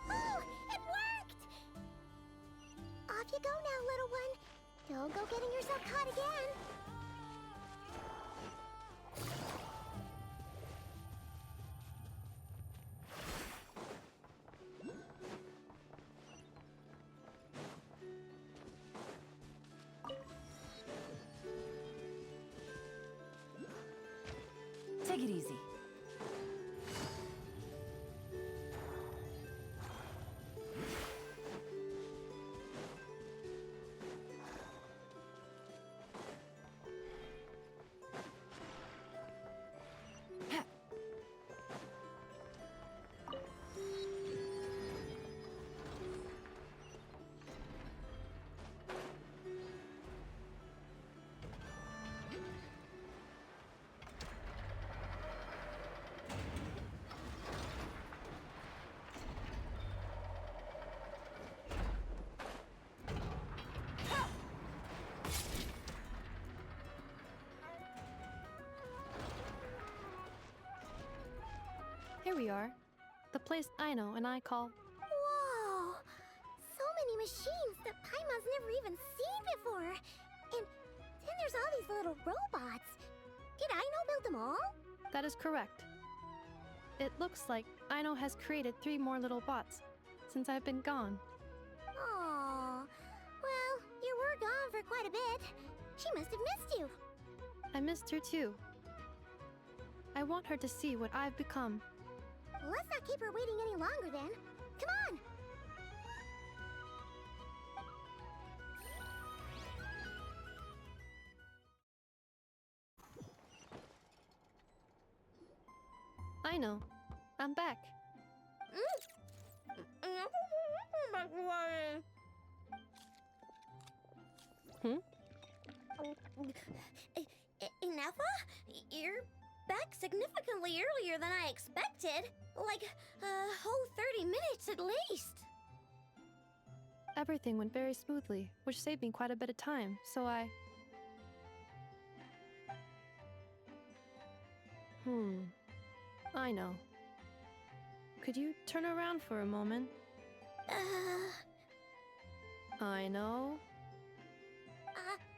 Oh, it worked! Off you go now, little one. Don't go getting yourself caught again. Take it easy. Here we are. The place Aino and I call... Whoa! So many machines that Paimon's never even seen before. And then there's all these little robots. Did Aino build them all? That is correct. It looks like Aino has created 3 more little bots since I've been gone. Aww. Well, you were gone for quite a bit. She must have missed you. I missed her too. I want her to see what I've become. Let's not keep her waiting any longer then. Come on! Aino, I'm back. Hmm? Ineffa? You're back significantly earlier than I expected. Like a whole 30 minutes at least. Everything went very smoothly, which saved me quite a bit of time, so I know. Could you turn around for a moment? I know.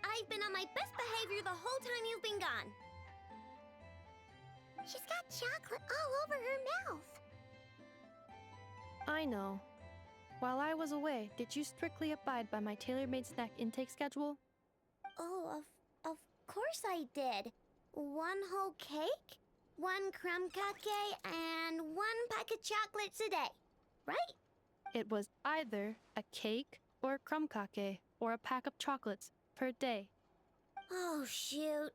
I've been on my best behavior the whole time you've been gone. She's got chocolate all over her mouth. I know. While I was away, did you strictly abide by my tailor-made snack intake schedule? Oh, of course I did. 1 whole cake, 1 crumb cake, and 1 pack of chocolates a day, right? It was either a cake or a crumb cake or a pack of chocolates per day. Oh, shoot.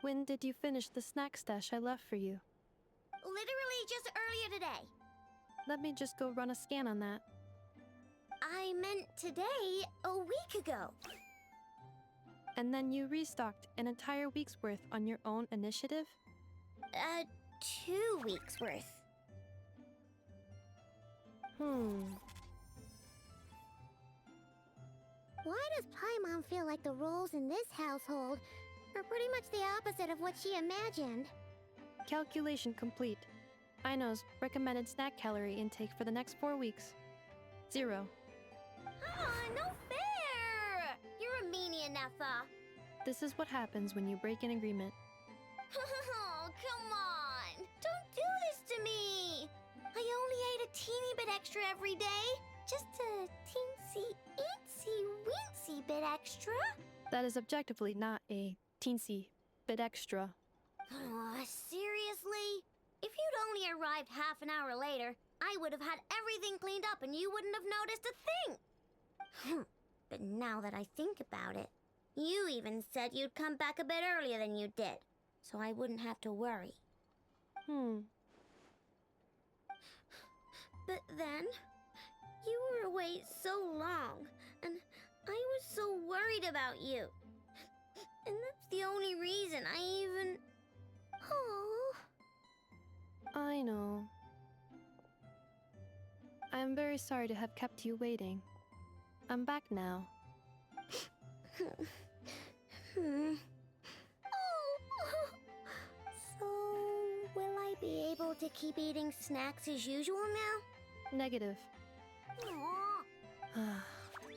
When did you finish the snack stash I left for you? Literally just earlier today. Let me just go run a scan on that. I meant today, a week ago. And then you restocked an entire week's worth on your own initiative? 2 weeks worth. Why does Paimon feel like the roles in this household are pretty much the opposite of what she imagined? Calculation complete. Aino's recommended snack calorie intake for the next 4 weeks. 0. No fair! You're a meanie, Ineffa. This is what happens when you break an agreement. Oh, come on! Don't do this to me! I only ate a teeny bit extra every day. Just a teensy-incy-wincy bit extra. That is objectively not a teensy bit extra. Seriously? If you'd only arrived half an hour later, I would have had everything cleaned up and you wouldn't have noticed a thing. But now that I think about it, you even said you'd come back a bit earlier than you did, so I wouldn't have to worry. But then, you were away so long, and I was so worried about you. And that's the only reason I even... Oh. I know. I'm very sorry to have kept you waiting. I'm back now. So, will I be able to keep eating snacks as usual now? Negative.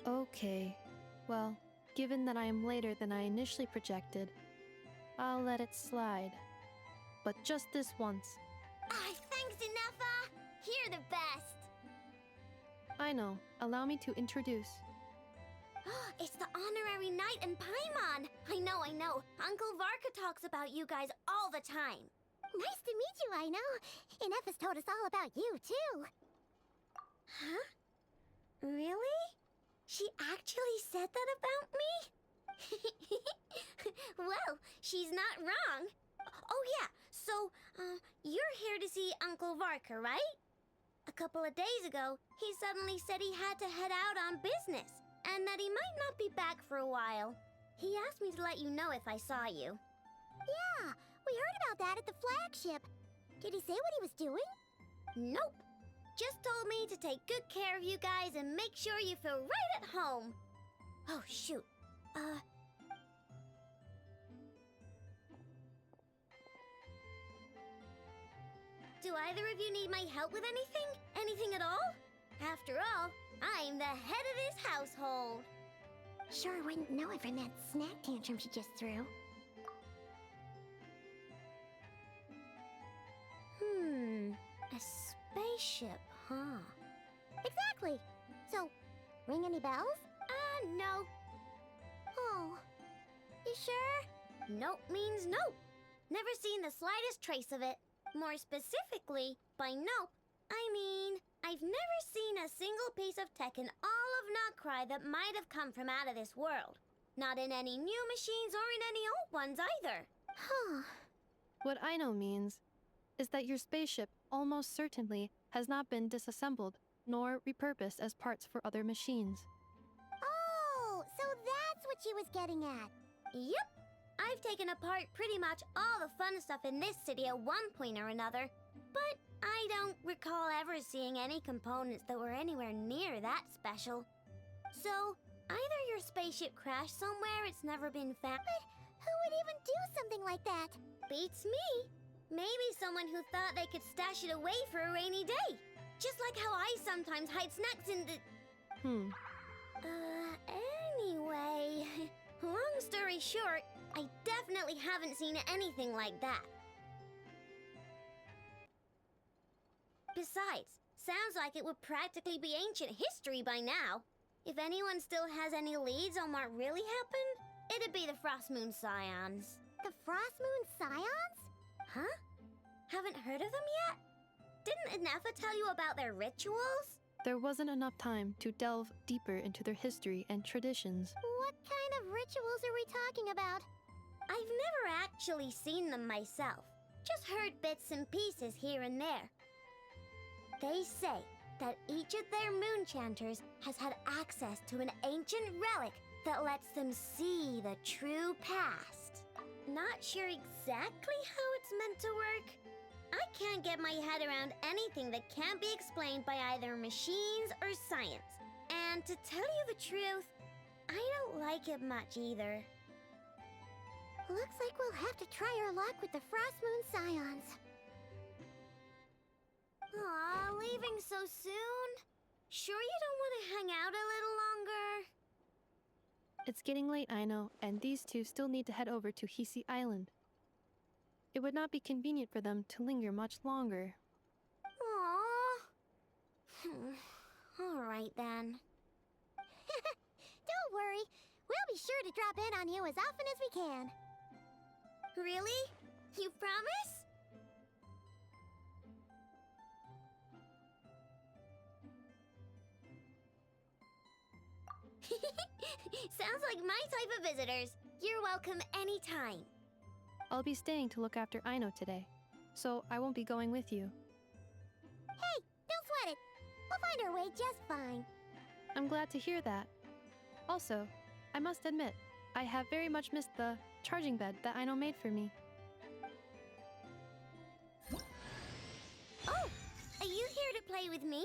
Okay. Well, given that I am later than I initially projected, I'll let it slide. But just this once. Thanks, Inefa! You're the best! I know. Allow me to introduce. It's the honorary knight and Paimon! I know. Uncle Varka talks about you guys all the time. Nice to meet you, I know. Inefa's told us all about you, too. Huh? Really? She actually said that about me? Well, she's not wrong. Oh yeah, so, you're here to see Uncle Varka, right? A couple of days ago, he suddenly said he had to head out on business, and that he might not be back for a while. He asked me to let you know if I saw you. Yeah, we heard about that at the flagship. Did he say what he was doing? Nope. Just told me to take good care of you guys and make sure you feel right at home. Oh, shoot. Do either of you need my help with anything? Anything at all? After all, I'm the head of this household. Sure wouldn't know it from that snack tantrum she just threw. A spaceship, huh? Exactly. So, ring any bells? No. Oh, you sure? Nope means nope. Never seen the slightest trace of it. More specifically, by nope, I mean, I've never seen a single piece of tech in all of Notcry that might have come from out of this world. Not in any new machines or in any old ones either. Huh. What I know means is that your spaceship almost certainly has not been disassembled nor repurposed as parts for other machines. Oh, so that's what she was getting at. Yep. I've taken apart pretty much all the fun stuff in this city at one point or another, but I don't recall ever seeing any components that were anywhere near that special. So, either your spaceship crashed somewhere it's never been found. But who would even do something like that? Beats me. Maybe someone who thought they could stash it away for a rainy day. Just like how I sometimes hide snacks in the... Anyway, long story short, I definitely haven't seen anything like that. Besides, sounds like it would practically be ancient history by now. If anyone still has any leads on what really happened, it'd be the Frost Moon Scions. The Frost Moon Scions? Huh? Haven't heard of them yet? Didn't Inefa tell you about their rituals? There wasn't enough time to delve deeper into their history and traditions. What kind of rituals are we talking about? I've never actually seen them myself. Just heard bits and pieces here and there. They say that each of their moonchanters has had access to an ancient relic that lets them see the true past. Not sure exactly how it's meant to work. I can't get my head around anything that can't be explained by either machines or science. And to tell you the truth, I don't like it much either. Looks like we'll have to try our luck with the Frost Moon Scions. Aw, leaving so soon? Sure you don't want to hang out a little longer? It's getting late, I know, and these two still need to head over to Hisi Island. It would not be convenient for them to linger much longer. Aww. All right then. Don't worry. We'll be sure to drop in on you as often as we can. Really? You promise? Sounds like my type of visitors. You're welcome anytime. I'll be staying to look after Aino today, so I won't be going with you. Hey, don't sweat it. We'll find our way just fine. I'm glad to hear that. Also, I must admit, I have very much missed the charging bed that Aino made for me. Oh, are you here to play with me?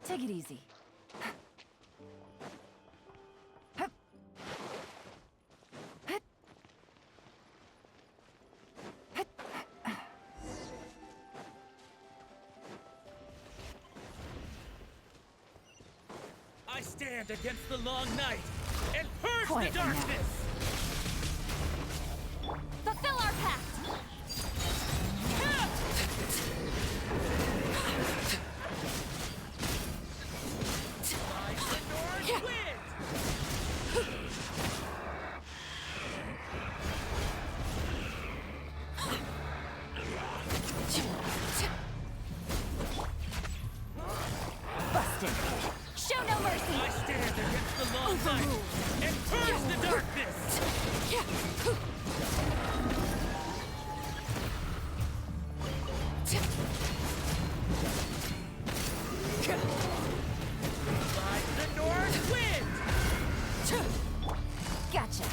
Take it easy. I stand against the long night and purge Quiet the now. darkness! Fulfill our pact! Busted! Show no mercy! I stand against the long night and purge the darkness! Ride the north wind! Gotcha!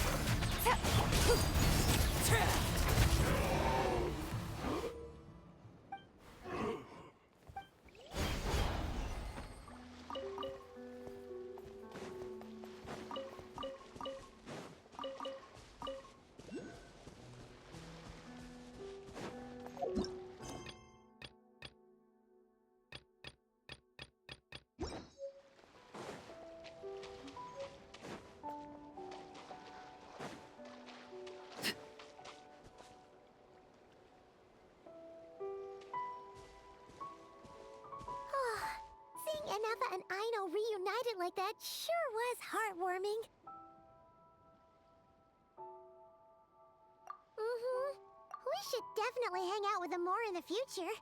Seeing Anafa and Aino reunited like that sure was heartwarming. We should definitely hang out with them more in the future.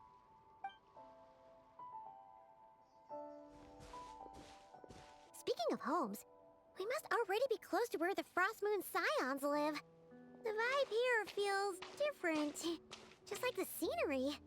Speaking of homes, we must already be close to where the Frost Moon Scions live. The vibe here feels different, just like the scenery.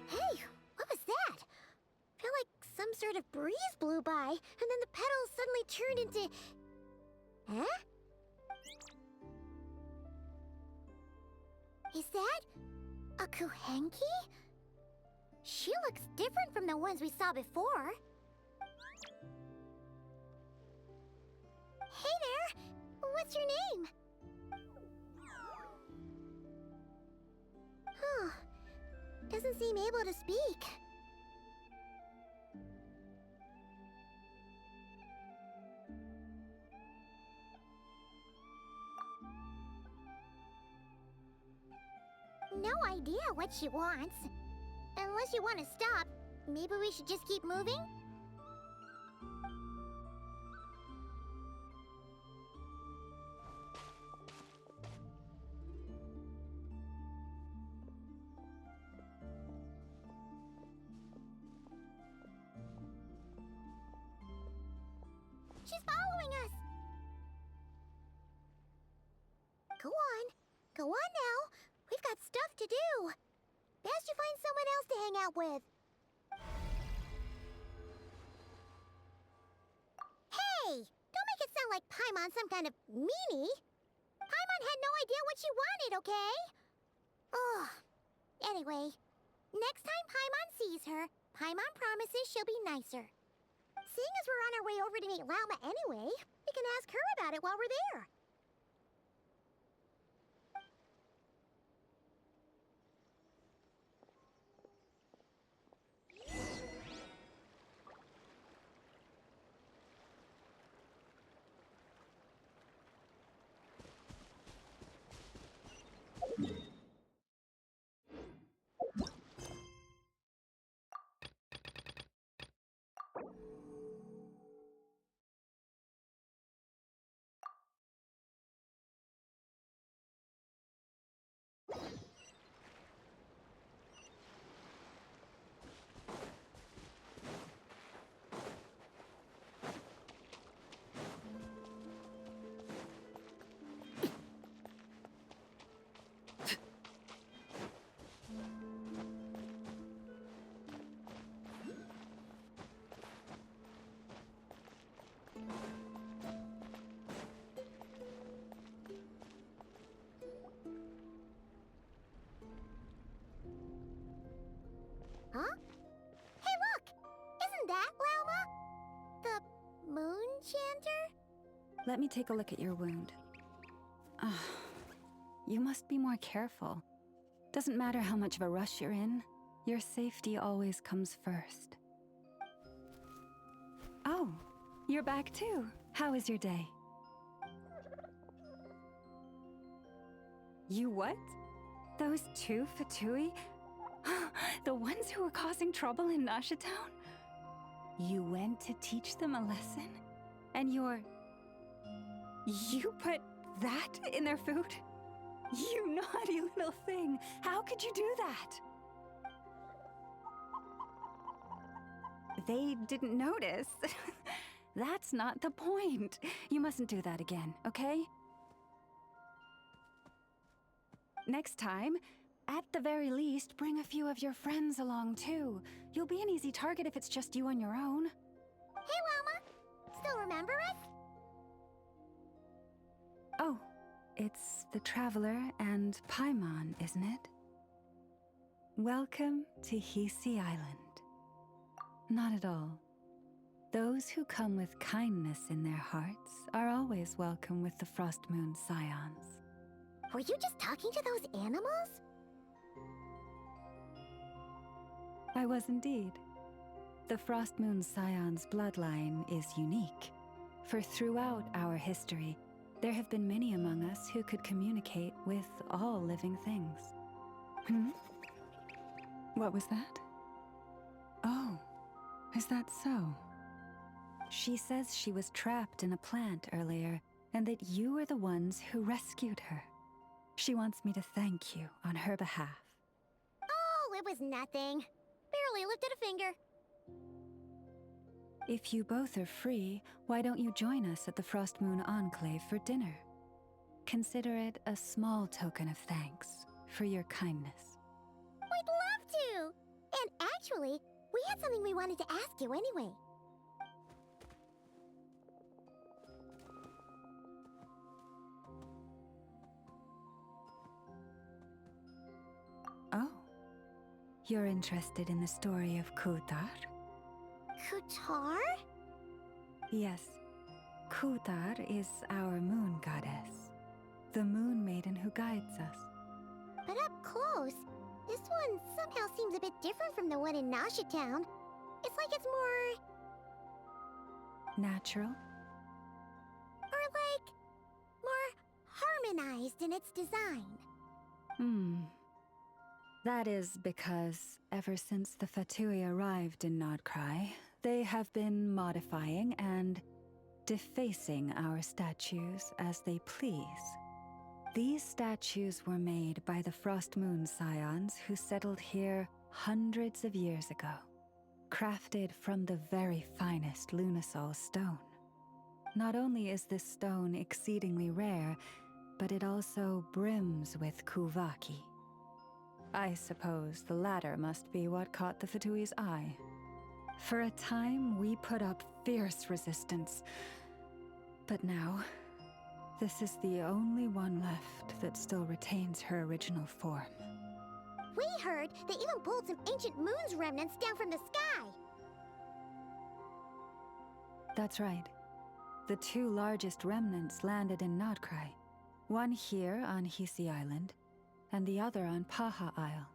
Hey, what was that? I feel like some sort of breeze blew by, and then the petals suddenly turned into... Huh? Is that a Kuhenki? She looks different from the ones we saw before. Hey there! What's your name? Huh. Doesn't seem able to speak. No idea what she wants. Unless you want to stop, maybe we should just keep moving? following us. Go on. Go on now. We've got stuff to do. Best you find someone else to hang out with. Hey! Don't make it sound like Paimon's some kind of meanie. Paimon had no idea what she wanted, okay? Ugh. Anyway, next time Paimon sees her, Paimon promises she'll be nicer. Seeing as we're on our way over to meet Lauma anyway, we can ask her about it while we're there. Huh? Hey, look! Isn't that Lauma? The moon chanter? Let me take a look at your wound. You must be more careful. Doesn't matter how much of a rush you're in, your safety always comes first. Oh, you're back too. How was your day? You what? Those two Fatui? The ones who were causing trouble in Nasha Town? You went to teach them a lesson? And you put that in their food? You naughty little thing! How could you do that? They didn't notice. That's not the point. You mustn't do that again, okay? Next time, at the very least, bring a few of your friends along too. You'll be an easy target if it's just you on your own. Hey, Lauma! Still remember us? Oh, it's the Traveler and Paimon, isn't it? Welcome to Hisi Island. Not at all. Those who come with kindness in their hearts are always welcome with the Frost Moon Scions. Were you just talking to those animals? I was indeed. The Frost Moon Scion's bloodline is unique, for throughout our history, there have been many among us who could communicate with all living things. What was that? Oh, is that so? She says she was trapped in a plant earlier, and that you are the ones who rescued her. She wants me to thank you on her behalf. Oh, it was nothing. Barely lifted a finger. If you both are free, why don't you join us at the Frost Moon Enclave for dinner? Consider it a small token of thanks for your kindness. We'd love to! And actually, we had something we wanted to ask you anyway. Oh. You're interested in the story of Kutar? Kutar? Yes. Kutar is our moon goddess. The moon maiden who guides us. But up close, this one somehow seems a bit different from the one in Nasha Town. It's like it's more... natural? Or like... more harmonized in its design. That is because, ever since the Fatui arrived in Nodcry, they have been modifying and defacing our statues as they please. These statues were made by the Frost Moon Scions who settled here hundreds of years ago, crafted from the very finest Lunasol stone. Not only is this stone exceedingly rare, but it also brims with Kuvaki. I suppose the latter must be what caught the Fatui's eye. For a time, we put up fierce resistance. But now, this is the only one left that still retains her original form. We heard they even pulled some ancient moon's remnants down from the sky. That's right. The two largest remnants landed in Nodcry. One here on Hisi Island, and the other on Paha Isle.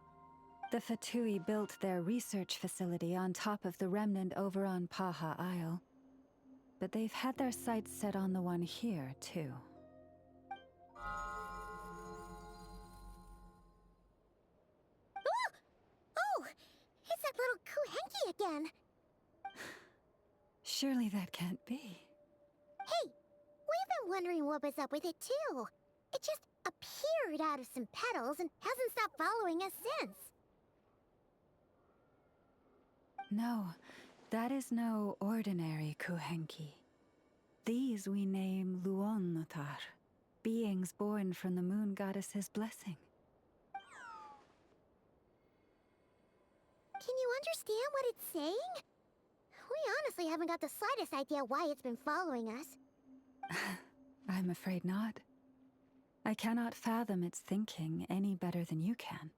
The Fatui built their research facility on top of the remnant over on Paha Isle. But they've had their sights set on the one here, too. Oh! It's that little Kuhenki again! Surely that can't be. Hey! We've been wondering what was up with it, too. It just appeared out of some petals and hasn't stopped following us since. No, that is no ordinary Kuhenki. These we name Luonnotar, beings born from the moon goddess's blessing. Can you understand what it's saying? We honestly haven't got the slightest idea why it's been following us. I'm afraid not. I cannot fathom its thinking any better than you can.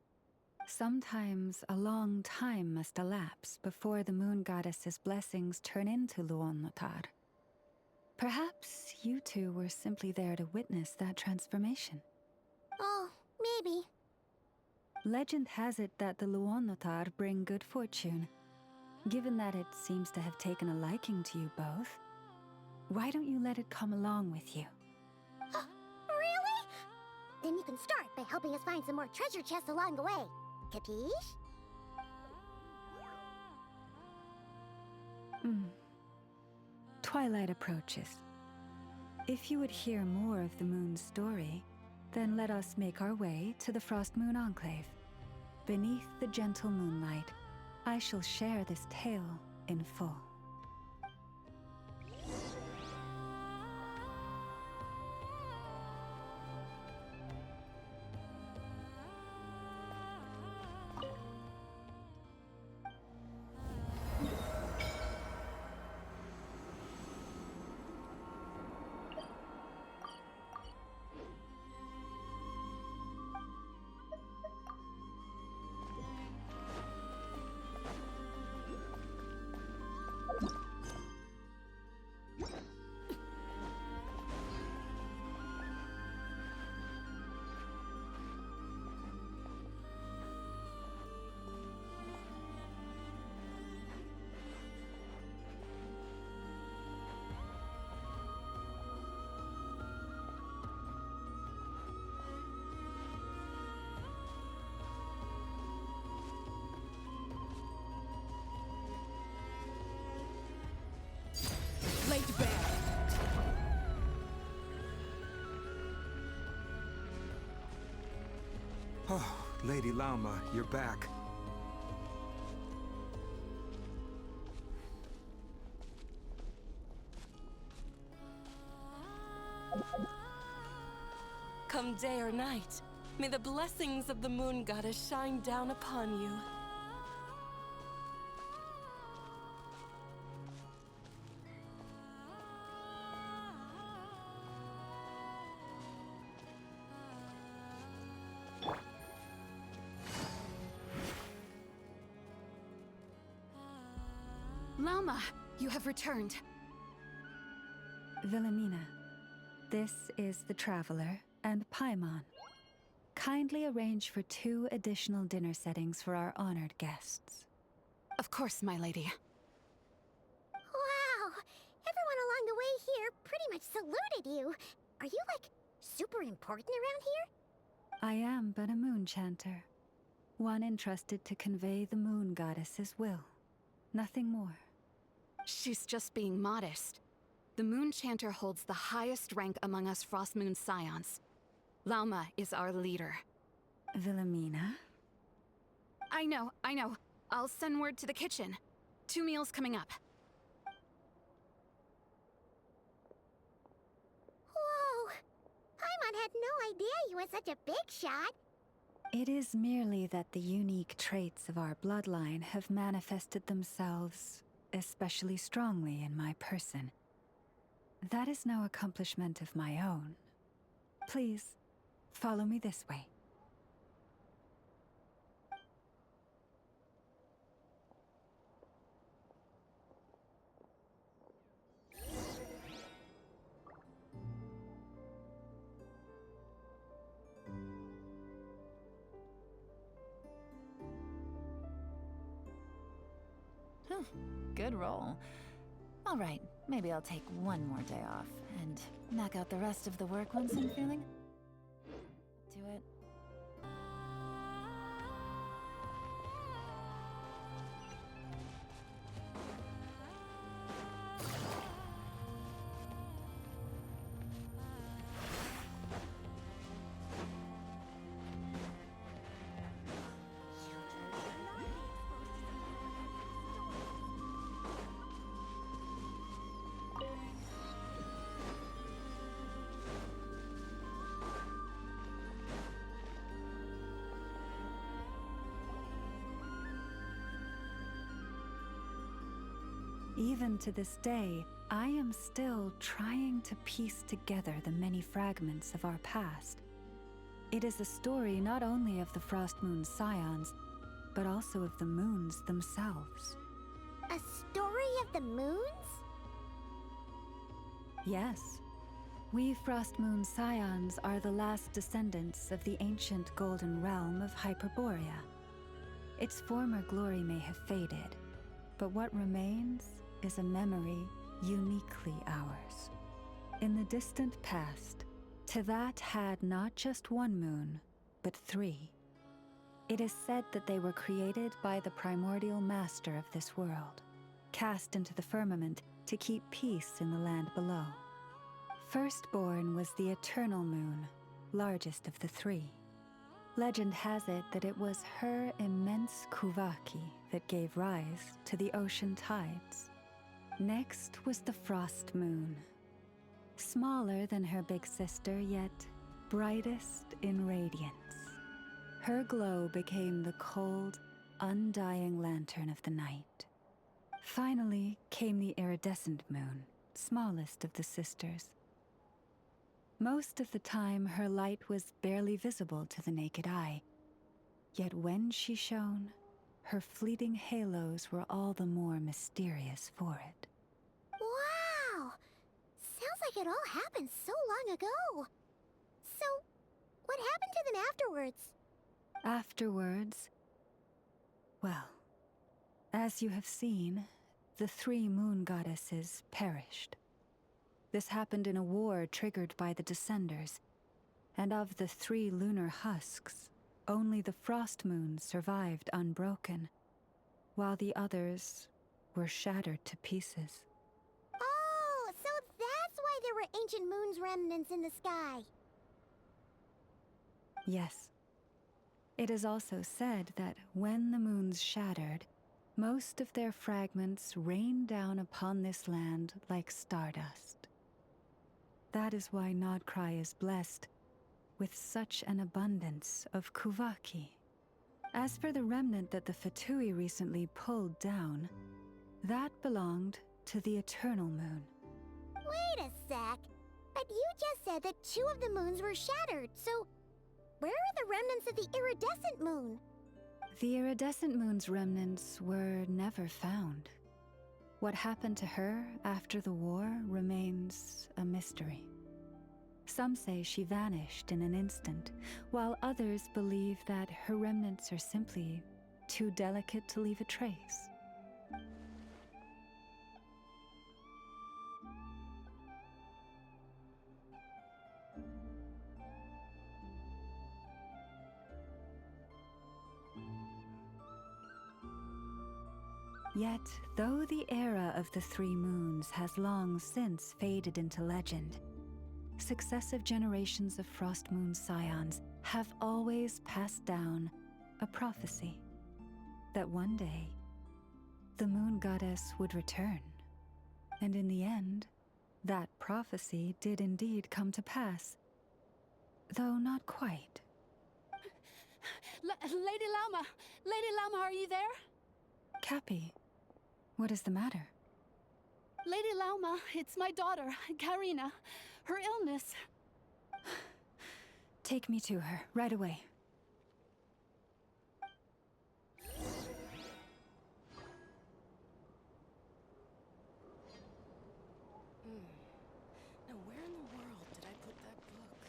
Sometimes a long time must elapse before the moon goddess's blessings turn into Luonnotar. Perhaps you two were simply there to witness that transformation. Oh, maybe. Legend has it that the Luonnotar bring good fortune. Given that it seems to have taken a liking to you both, why don't you let it come along with you? Really? Then you can start by helping us find some more treasure chests along the way. Capiche? Twilight approaches. If you would hear more of the moon's story, then let us make our way to the Frost Moon Enclave. Beneath the gentle moonlight, I shall share this tale in full. Laid bare. Oh, Lady Lauma, you're back. Come day or night, may the blessings of the moon goddess shine down upon you. Lauma, you have returned. Wilhelmina, this is the Traveler and Paimon. Kindly arrange for 2 additional dinner settings for our honored guests. Of course, my lady. Wow! Everyone along the way here pretty much saluted you. Are you, like, super important around here? I am but a moon chanter, one entrusted to convey the moon goddess's will. Nothing more. She's just being modest. The Moon Chanter holds the highest rank among us Frost Moon Scions. Lauma is our leader. Wilhelmina? I know. I'll send word to the kitchen. 2 meals coming up. Paimon had no idea you were such a big shot. It is merely that the unique traits of our bloodline have manifested themselves especially strongly in my person. That is no accomplishment of my own. Please, follow me this way. Good roll. All right, maybe I'll take one more day off and knock out the rest of the work once I'm feeling to it. Even to this day, I am still trying to piece together the many fragments of our past. It is a story not only of the Frost Moon Scions, but also of the moons themselves. A story of the moons? Yes. We Frost Moon Scions are the last descendants of the ancient golden realm of Hyperborea. Its former glory may have faded, but what remains is a memory uniquely ours. In the distant past, Tevat had not just one moon, but 3. It is said that they were created by the primordial master of this world, cast into the firmament to keep peace in the land below. Firstborn was the eternal moon, largest of the 3. Legend has it that it was her immense Kuvaki that gave rise to the ocean tides. Next was the Frost Moon. Smaller than her big sister, yet brightest in radiance. Her glow became the cold, undying lantern of the night. Finally came the iridescent moon, smallest of the sisters. Most of the time, her light was barely visible to the naked eye. Yet when she shone, her fleeting halos were all the more mysterious for it. Wow! Sounds like it all happened so long ago. So, what happened to them afterwards? Afterwards, well, as you have seen, the 3 moon goddesses perished. This happened in a war triggered by the Descenders, and of the 3 lunar husks, only the Frost Moons survived unbroken, while the others were shattered to pieces. Oh, so that's why there were ancient moon's remnants in the sky. Yes. It is also said that when the moons shattered, most of their fragments rained down upon this land like stardust. That is why Nodcry is blessed with such an abundance of Kuvaki. As for the remnant that the Fatui recently pulled down, that belonged to the Eternal Moon. Wait a sec. But you just said that 2 of the moons were shattered, so where are the remnants of the iridescent moon? The iridescent moon's remnants were never found. What happened to her after the war remains a mystery. Some say she vanished in an instant, while others believe that her remnants are simply too delicate to leave a trace. Yet, though the era of the 3 moons has long since faded into legend, successive generations of Frost Moon Scions have always passed down a prophecy that one day the moon goddess would return. And in the end, that prophecy did indeed come to pass. though not quite. Lady Lauma! Lady Lauma, are you there? Cappy, what is the matter? Lady Lauma, it's my daughter, Karina. Her illness. Take me to her, right away. Now where in the world did I put that book?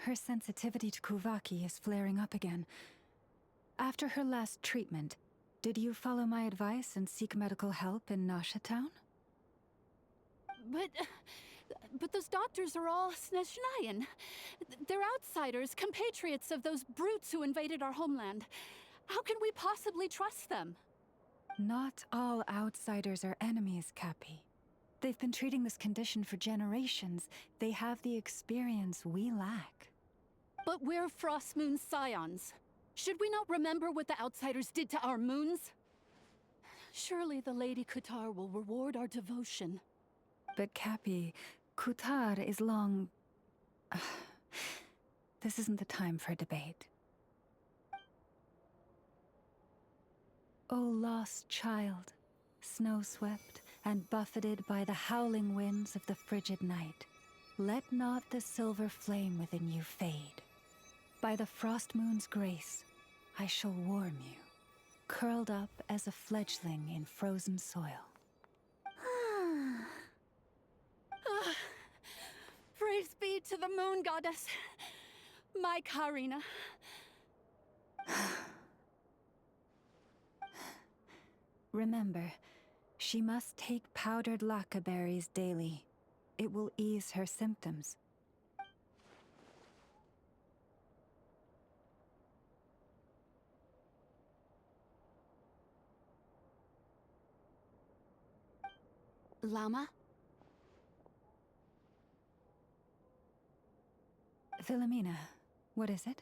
Her sensitivity to Kuvaki is flaring up again. After her last treatment, did you follow my advice and seek medical help in Nasha Town? But those doctors are all Snezhnayan. They're outsiders, compatriots of those brutes who invaded our homeland. How can we possibly trust them? Not all outsiders are enemies, Cappy. They've been treating this condition for generations. They have the experience we lack. But we're Frostmoon scions. Should we not remember what the outsiders did to our moons? Surely the Lady Kutar will reward our devotion. But Cappy, Kutar is long... This isn't the time for a debate. O lost child, snow-swept and buffeted by the howling winds of the frigid night, let not the silver flame within you fade. By the frost moon's grace, I shall warm you, curled up as a fledgling in frozen soil. Praise be to the moon goddess, my Karina. Remember, she must take powdered laka berries daily. It will ease her symptoms. Llama? Philomena, what is it?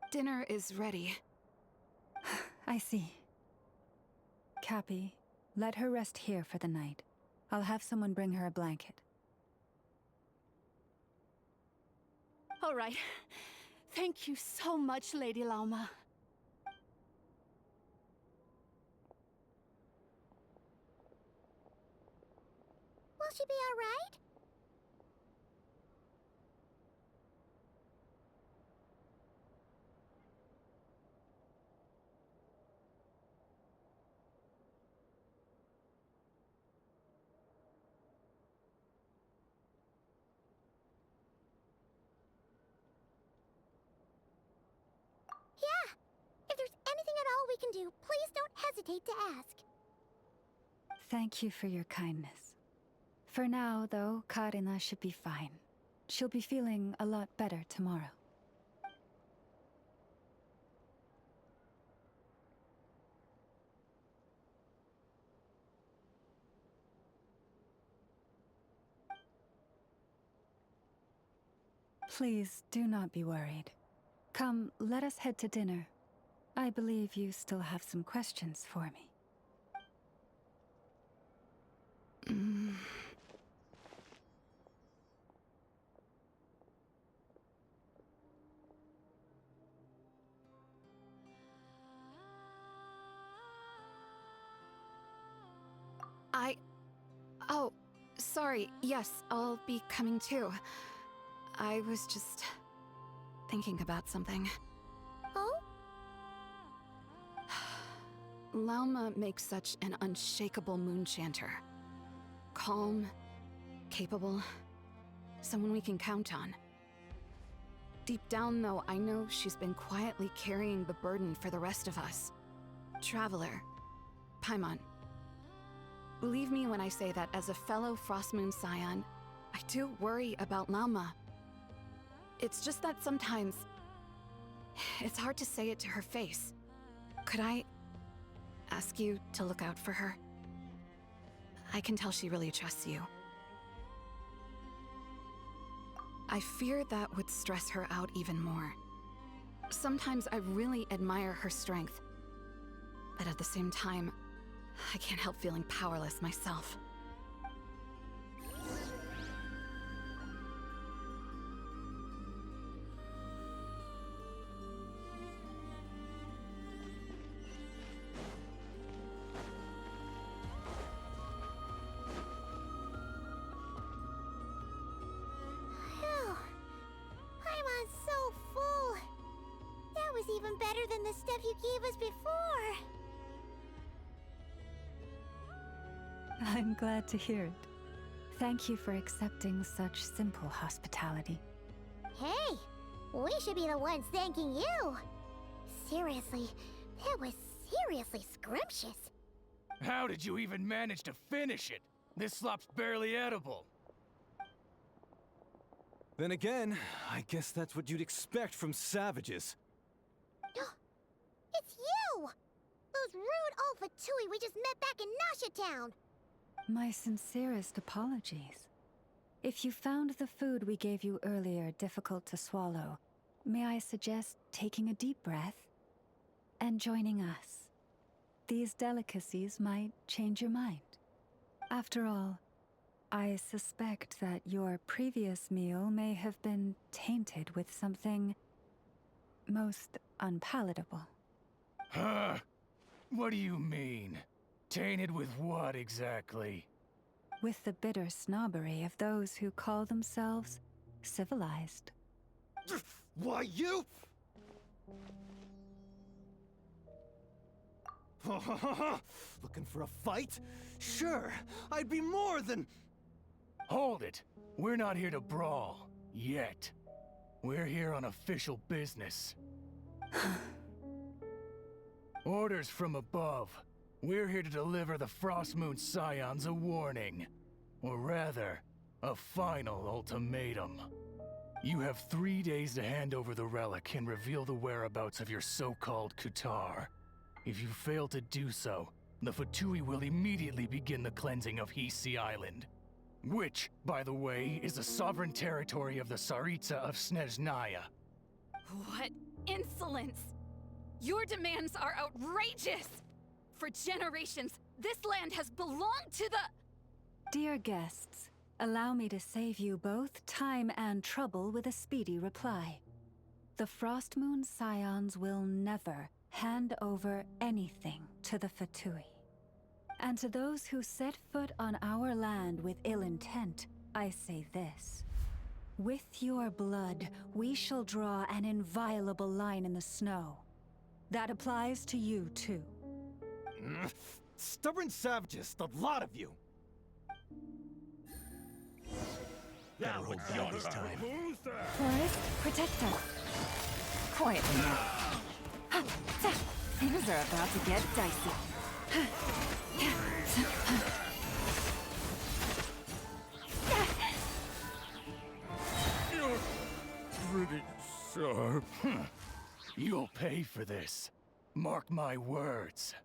Dinner is ready. I see. Cappy, let her rest here for the night. I'll have someone bring her a blanket. All right. Thank you so much, Lady Lauma. Will she be all right? Yeah! If there's anything at all we can do, please don't hesitate to ask. Thank you for your kindness. For now, though, Karina should be fine. She'll be feeling a lot better tomorrow. Please do not be worried. Come, let us head to dinner. I believe you still have some questions for me. Oh, sorry. Yes, I'll be coming too. I was just thinking about something. Oh? Lauma makes such an unshakable moon chanter. Calm, capable, someone we can count on. Deep down, though, I know she's been quietly carrying the burden for the rest of us. Traveler, Paimon. Believe me when I say that as a fellow Frostmoon scion, I do worry about Lauma. It's just that sometimes it's hard to say it to her face. Could I ask you to look out for her? I can tell she really trusts you. I fear that would stress her out even more. Sometimes I really admire her strength, but at the same time, I can't help feeling powerless myself. Phew. Paimon's so full. That was even better than the stuff you gave us before. I'm glad to hear it. Thank you for accepting such simple hospitality. Hey, we should be the ones thanking you. Seriously, that was seriously scrumptious. How did you even manage to finish it? This slop's barely edible. Then again, I guess that's what you'd expect from savages. It's you! Those rude Alphatui we just met back in Nasha Town! My sincerest apologies. If you found the food we gave you earlier difficult to swallow, may I suggest taking a deep breath and joining us? These delicacies might change your mind. After all, I suspect that your previous meal may have been tainted with something most unpalatable. Huh? What do you mean? Tainted with what exactly? With the bitter snobbery of those who call themselves civilized. Why, you? Looking for a fight? Sure, I'd be more than... Hold it! We're not here to brawl. Yet. We're here on official business. Orders from above. We're here to deliver the Frostmoon Scions a warning. Or rather, a final ultimatum. You have 3 days to hand over the relic and reveal the whereabouts of your so-called Kutar. If you fail to do so, the Fatui will immediately begin the cleansing of Hisi Island. Which, by the way, is the sovereign territory of the Tsaritsa of Snezhnaya. What insolence! Your demands are outrageous! For generations, this land has belonged to the... Dear guests, allow me to save you both time and trouble with a speedy reply. The Frostmoon Scions will never hand over anything to the Fatui. And to those who set foot on our land with ill intent, I say this. With your blood, we shall draw an inviolable line in the snow. That applies to you, too. Stubborn savages, the lot of you! Better hold down this time. Forest, protect us. Quietly now. Things are about to get dicey. You're pretty sharp. You'll pay for this. Mark my words.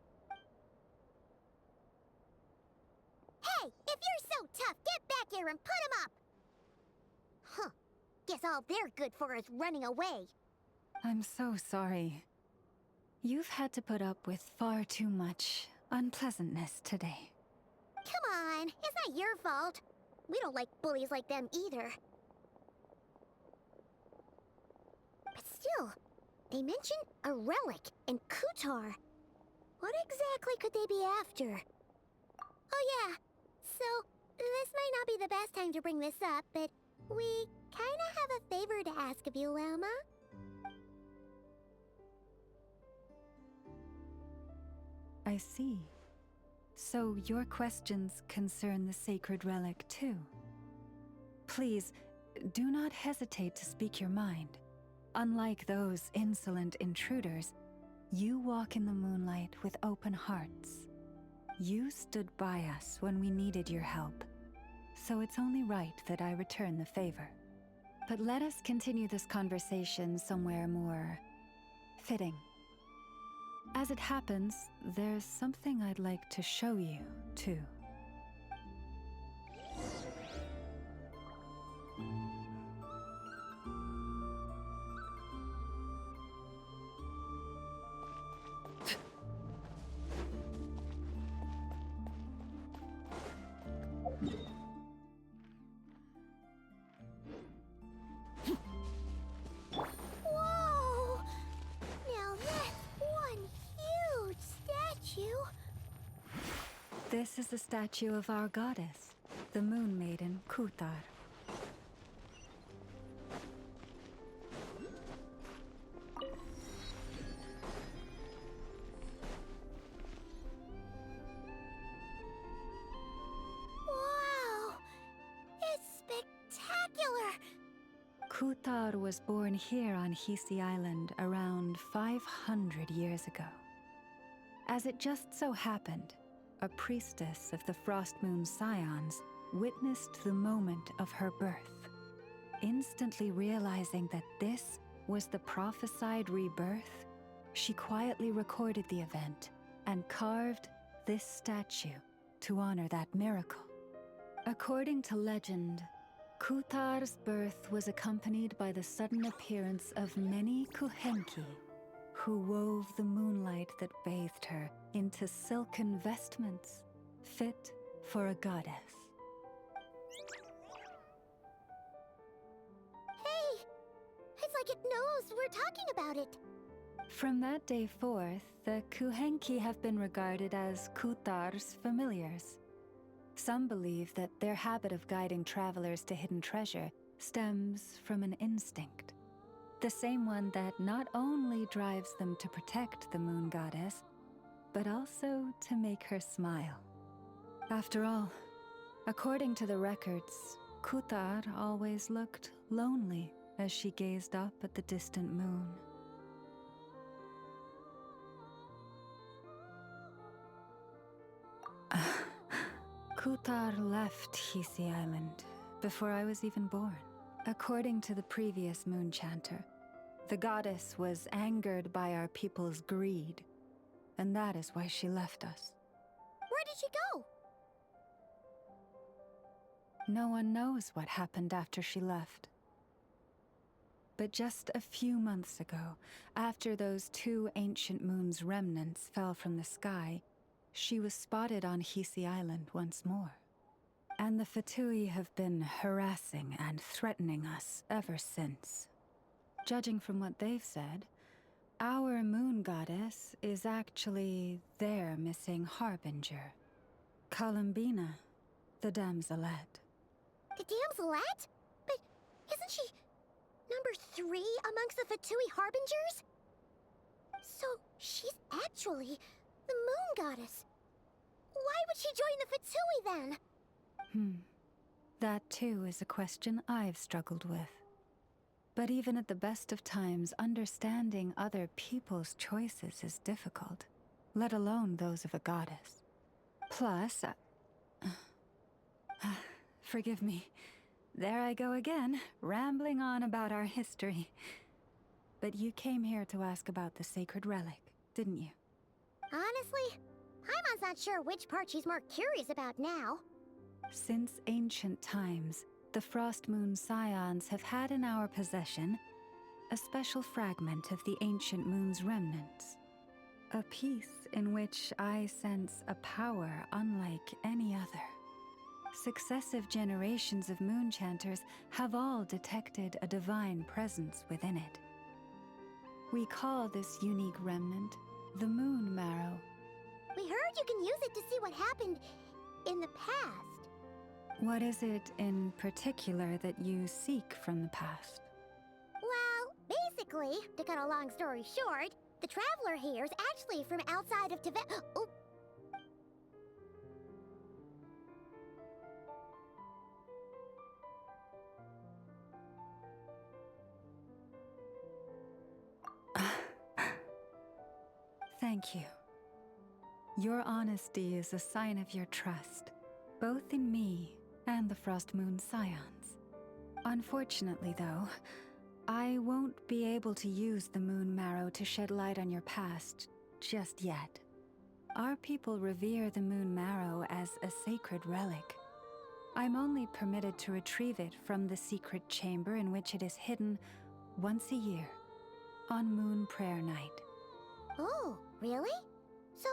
Hey, if you're so tough, get back here and put him up! Huh. Guess all they're good for is running away. I'm so sorry. You've had to put up with far too much unpleasantness today. Come on, it's not your fault. We don't like bullies like them either. But still, they mention a relic and Kutar. What exactly could they be after? Oh yeah, so this might not be the best time to bring this up, but we kinda have a favor to ask of you, Lama. I see. So your questions concern the sacred relic too. Please, do not hesitate to speak your mind. Unlike those insolent intruders, you walk in the moonlight with open hearts. You stood by us when we needed your help, so it's only right that I return the favor. But let us continue this conversation somewhere more fitting. As it happens, there's something I'd like to show you, too. This is a statue of our goddess, the Moon Maiden Kuthar. Wow! It's spectacular! Kuthar was born here on Hisi Island around 500 years ago. As it just so happened, a priestess of the Frost Moon Scions witnessed the moment of her birth. Instantly realizing that this was the prophesied rebirth, she quietly recorded the event and carved this statue to honor that miracle. According to legend, Kuthar's birth was accompanied by the sudden appearance of many Kuhenki, who wove the moonlight that bathed her into silken vestments fit for a goddess. Hey! It's like it knows we're talking about it. From that day forth, the Kuhenki have been regarded as Kuthar's familiars. Some believe that their habit of guiding travelers to hidden treasure stems from an instinct. The same one that not only drives them to protect the moon goddess, but also to make her smile. After all, according to the records, Kuthar always looked lonely as she gazed up at the distant moon. Kuthar left Hisi Island before I was even born. According to the previous moon chanter, the goddess was angered by our people's greed, and that is why she left us. Where did she go? No one knows what happened after she left. But just a few months ago, after those 2 ancient moon's remnants fell from the sky, she was spotted on Hisi Island once more. And the Fatui have been harassing and threatening us ever since. Judging from what they've said, our moon goddess is actually their missing harbinger, Columbina, the damselette. The damselette? But isn't she number 3 amongst the Fatui harbingers? So she's actually the moon goddess. Why would she join the Fatui then? That too is a question I've struggled with. But even at the best of times, understanding other people's choices is difficult, let alone those of a goddess. Plus, forgive me, there I go again, rambling on about our history. But you came here to ask about the sacred relic, didn't you? Honestly, Paimon's not sure which part she's more curious about now. Since ancient times, the Frost Moon Scions have had in our possession a special fragment of the ancient moon's remnants. A piece in which I sense a power unlike any other. Successive generations of moon chanters have all detected a divine presence within it. We call this unique remnant the Moon Marrow. We heard you can use it to see what happened in the past. What is it in particular that you seek from the past? Well, basically, to cut a long story short, the traveler here is actually from outside of Tibet. Oh. Thank you. Your honesty is a sign of your trust, both in me and the Frost Moon Scions. Unfortunately, though, I won't be able to use the Moon Marrow to shed light on your past just yet. Our people revere the Moon Marrow as a sacred relic. I'm only permitted to retrieve it from the secret chamber in which it is hidden once a year, on Moon Prayer Night. Oh, really? So,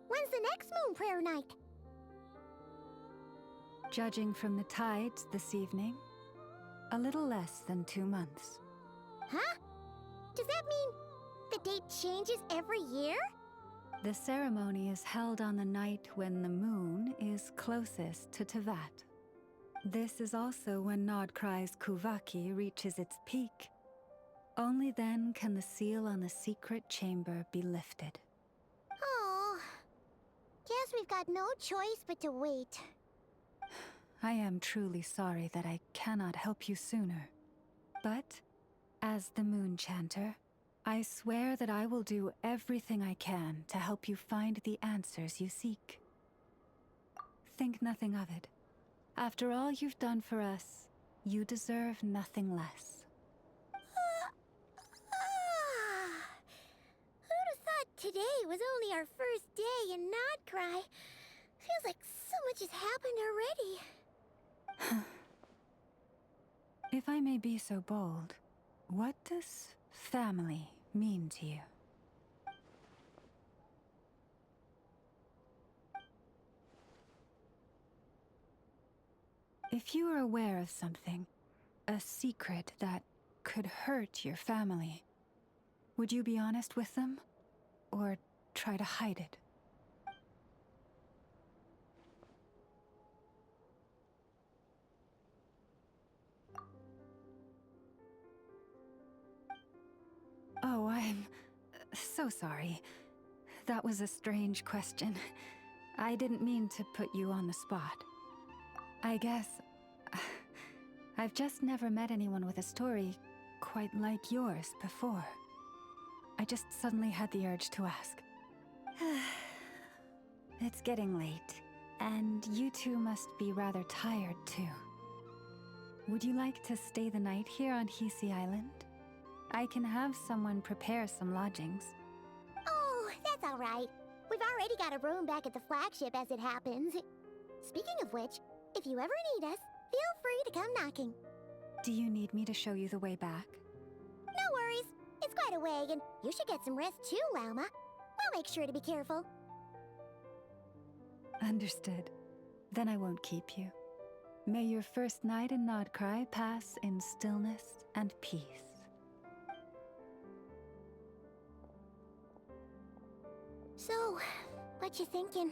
when's the next Moon Prayer Night? Judging from the tides this evening, a little less than 2 months. Huh? Does that mean the date changes every year? The ceremony is held on the night when the moon is closest to Tevat. This is also when Nodcry's Kuvaki reaches its peak. Only then can the seal on the secret chamber be lifted. Oh, guess we've got no choice but to wait. I am truly sorry that I cannot help you sooner. But, as the Moon Chanter, I swear that I will do everything I can to help you find the answers you seek. Think nothing of it. After all you've done for us, you deserve nothing less. Who'd have thought today was only our first day in Nodcry? Feels like so much has happened already. If I may be so bold, what does family mean to you? If you are aware of something, a secret that could hurt your family, would you be honest with them? Or try to hide it? Oh, I'm so sorry. That was a strange question. I didn't mean to put you on the spot. I guess I've just never met anyone with a story quite like yours before. I just suddenly had the urge to ask. It's getting late, and you two must be rather tired too. Would you like to stay the night here on Hisi Island? I can have someone prepare some lodgings. Oh, that's all right. We've already got a room back at the flagship as it happens. Speaking of which, if you ever need us, feel free to come knocking. Do you need me to show you the way back? No worries. It's quite a way, and you should get some rest too, Lauma. We'll make sure to be careful. Understood. Then I won't keep you. May your first night in Nodcry pass in stillness and peace. So, what you thinking?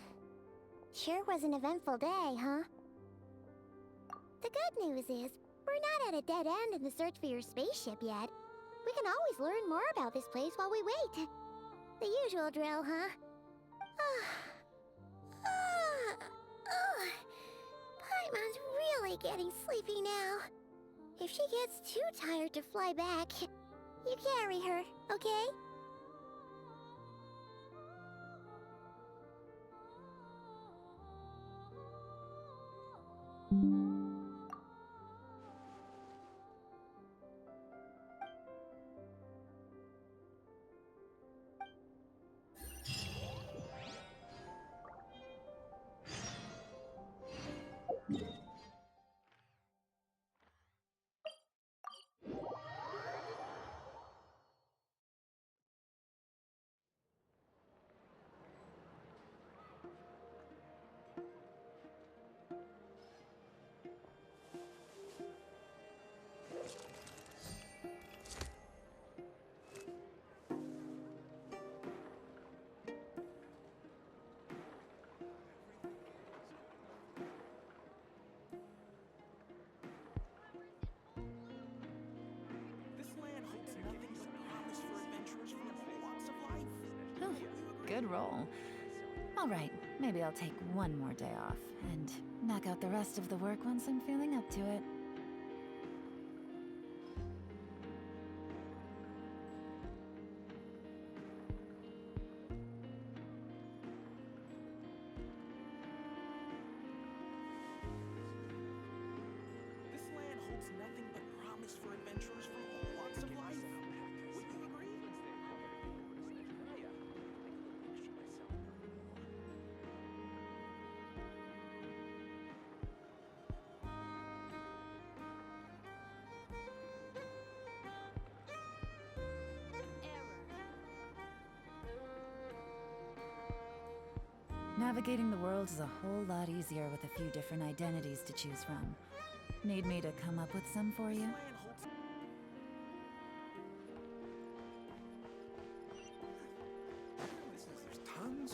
Sure was an eventful day, huh? The good news is, we're not at a dead end in the search for your spaceship yet. We can always learn more about this place while we wait. The usual drill, huh? Paimon's really getting sleepy now. If she gets too tired to fly back, you carry her, okay? Good roll. All right, maybe I'll take one more day off and knock out the rest of the work once I'm feeling up to it. This land holds nothing but promise for adventurers from all walks of life. Would you agree? Navigating the world is a whole lot easier with a few different identities to choose from. Need me to come up with some for you? There's tons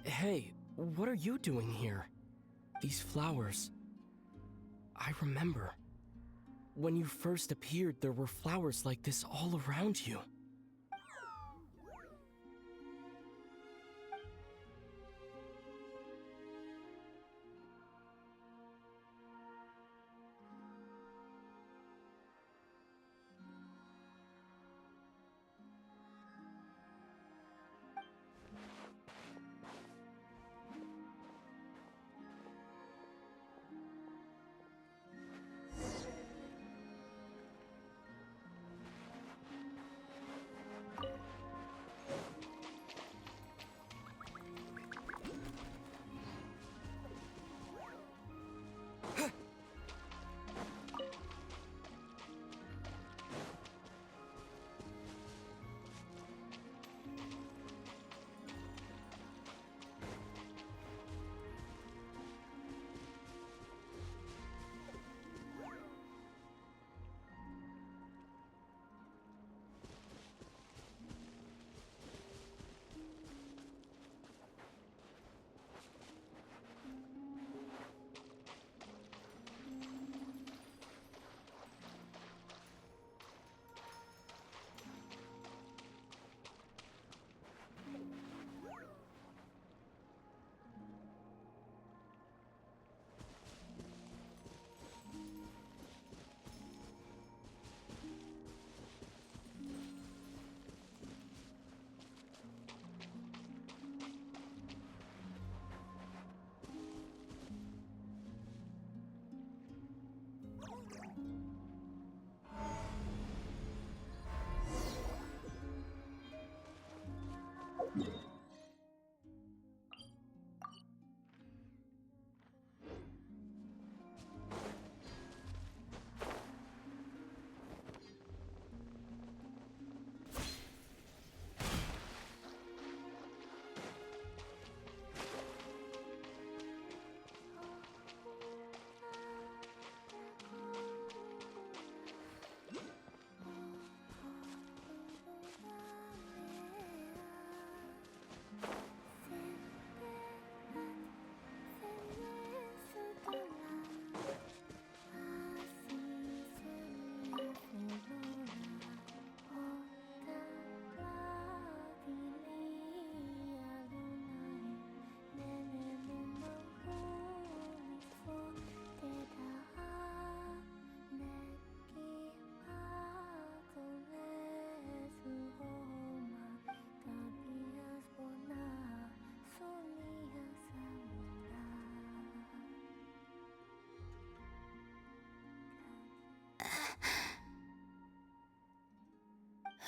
Hey, what are you doing here? These flowers. I remember. When you first appeared, there were flowers like this all around you.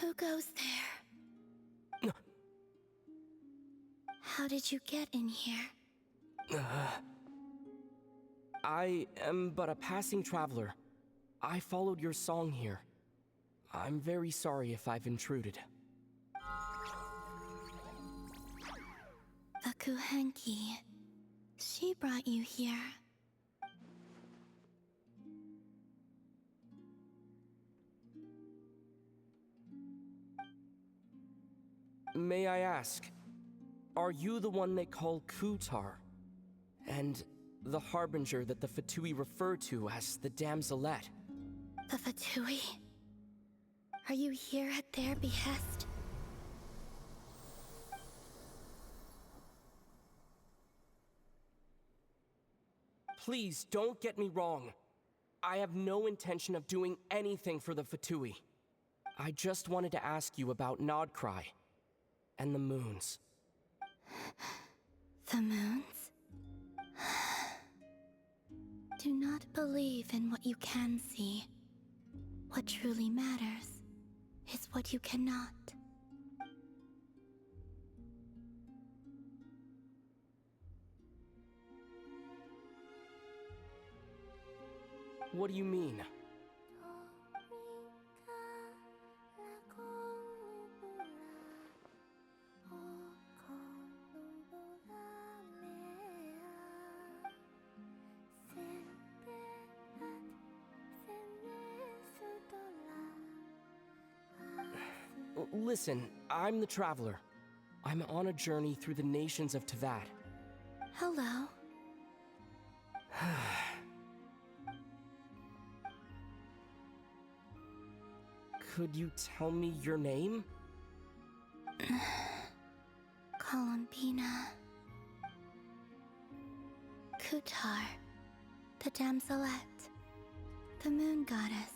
Who goes there? How did you get in here? I am but a passing traveler. I followed your song here. I'm very sorry if I've intruded. Akuhenki. She brought you here. May I ask, are you the one they call Kutar? And the harbinger that the Fatui refer to as the Damselette? The Fatui? Are you here at their behest? Please, don't get me wrong. I have no intention of doing anything for the Fatui. I just wanted to ask you about Nodcry and the moons. The moons? Do not believe in what you can see. What truly matters is what you cannot. What do you mean? Listen, I'm the traveler. I'm on a journey through the nations of Teyvat. Hello. Could you tell me your name? Columbina. Kutar. The damselette. The moon goddess.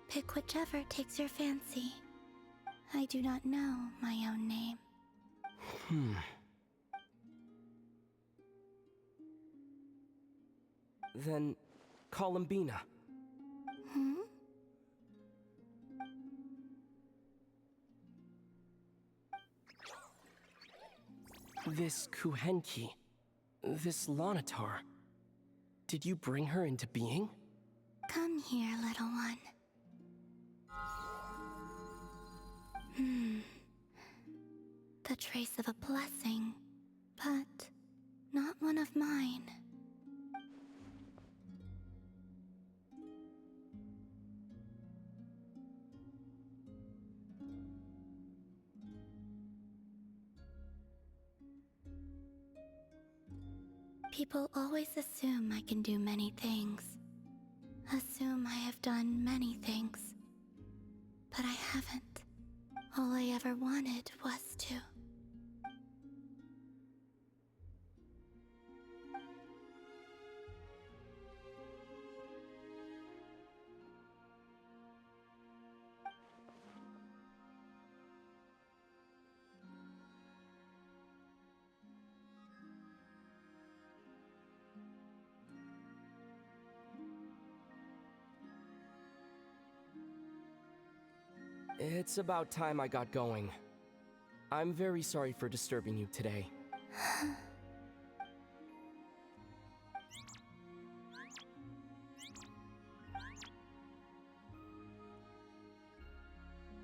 Pick whichever takes your fancy. I do not know my own name. Then, Columbina. This Kuhenki, this Lanatar, did you bring her into being? Come here, little one. The trace of a blessing, but not one of mine. People always assume I can do many things. Assume I have done many things. But I haven't. All I ever wanted was to. It's about time I got going. I'm very sorry for disturbing you today.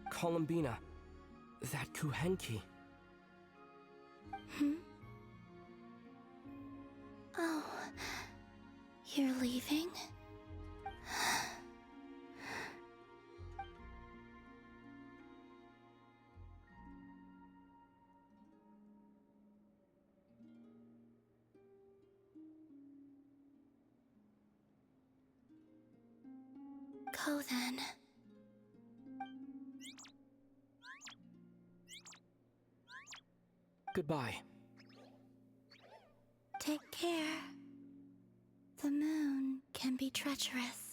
Columbina, that Kuhenki. Oh, you're leaving? Go then. Goodbye. Take care. The moon can be treacherous.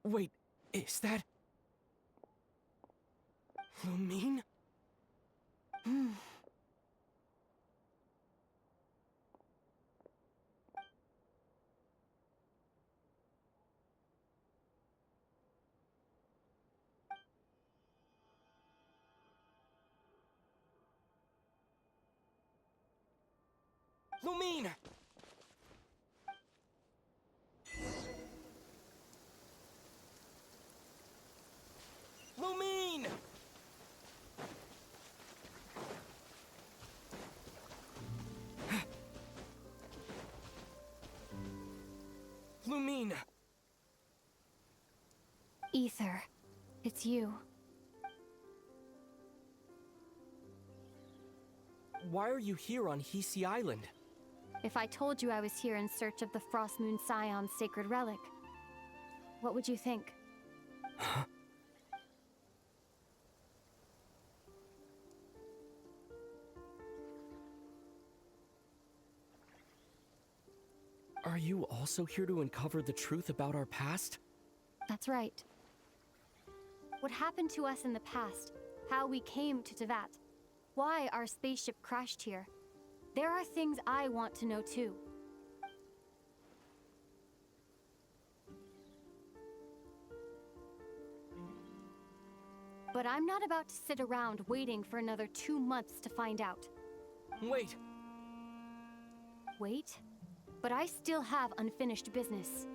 Wait, is that... Lumine? Lumine! Lumine! Lumine! Ether, it's you. Why are you here on Hisi Island? If I told you I was here in search of the Frost Moon Scion's sacred relic, what would you think? Are you also here to uncover the truth about our past? That's right. What happened to us in the past, how we came to Tevat, why our spaceship crashed here. There are things I want to know too. But I'm not about to sit around waiting for another 2 months to find out. Wait! Wait? But I still have unfinished business.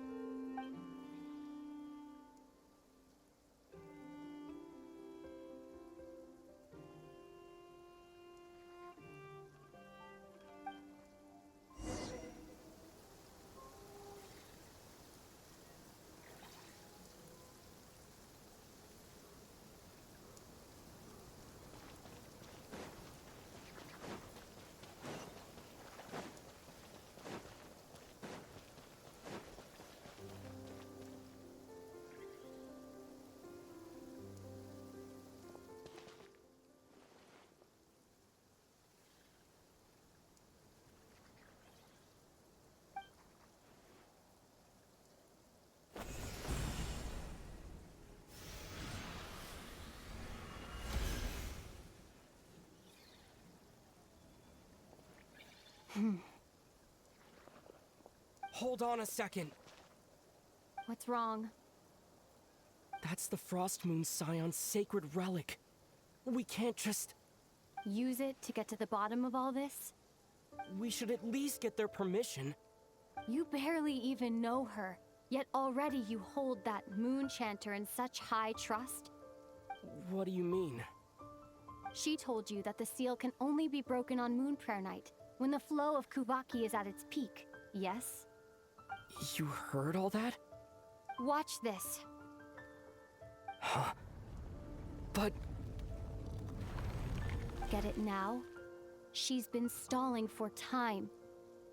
Hold on a second. What's wrong? That's the Frost Moon Scion's sacred relic. We can't just... Use it to get to the bottom of all this? We should at least get their permission. You barely even know her, yet already you hold that moon chanter in such high trust? What do you mean? She told you that the seal can only be broken on Moon Prayer Night, when the flow of Kuvaki is at its peak, yes? You heard all that? Watch this. Huh? But... Get it now? She's been stalling for time.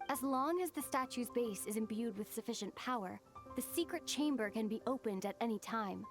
As long as the statue's base is imbued with sufficient power, the secret chamber can be opened at any time.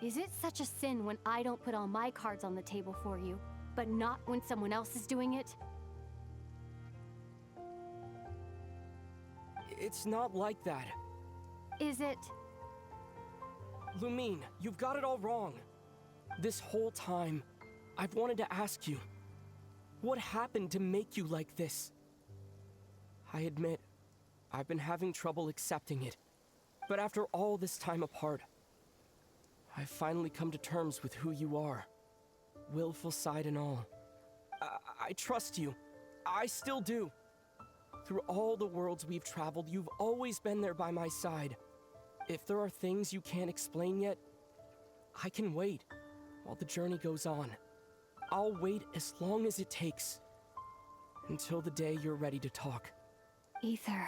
Is it such a sin when I don't put all my cards on the table for you, but not when someone else is doing it? It's not like that. Is it? Lumine, you've got it all wrong. This whole time, I've wanted to ask you, what happened to make you like this? I admit, I've been having trouble accepting it. But after all this time apart, I've finally come to terms with who you are. Willful side and all. I trust you. I still do. Through all the worlds we've traveled, you've always been there by my side. If there are things you can't explain yet, I can wait while the journey goes on. I'll wait as long as it takes. Until the day you're ready to talk. Ether.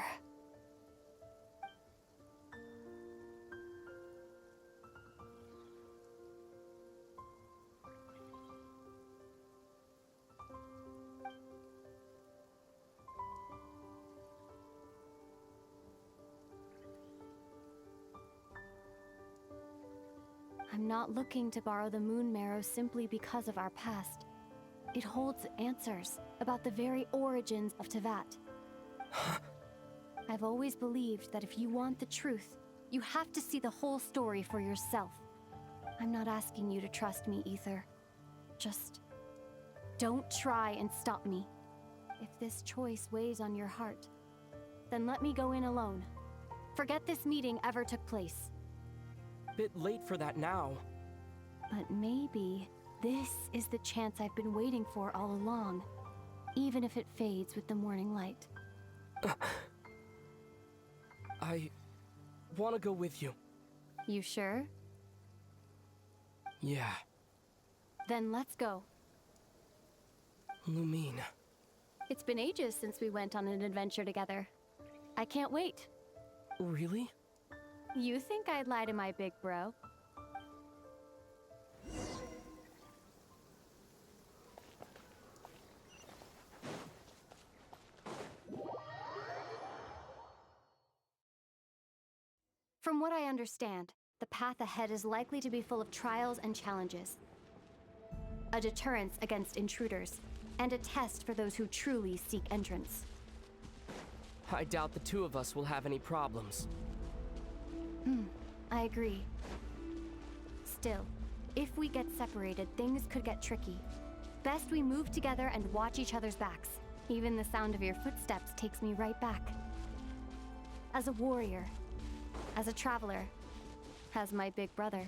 I'm not looking to borrow the Moon Marrow simply because of our past. It holds answers about the very origins of Tevat. I've always believed that if you want the truth, you have to see the whole story for yourself. I'm not asking you to trust me, Ether. Just don't try and stop me. If this choice weighs on your heart, then let me go in alone. Forget this meeting ever took place. Bit late for that now. But maybe this is the chance I've been waiting for all along, even if it fades with the morning light. I want to go with you. You sure? Yeah. Then let's go. Lumine. It's been ages since we went on an adventure together. I can't wait. Really? You think I'd lie to my big bro? From what I understand, the path ahead is likely to be full of trials and challenges. A deterrence against intruders, and a test for those who truly seek entrance. I doubt the two of us will have any problems. I agree. Still, if we get separated, things could get tricky. Best we move together and watch each other's backs. Even the sound of your footsteps takes me right back. As a warrior, as a traveler, as my big brother.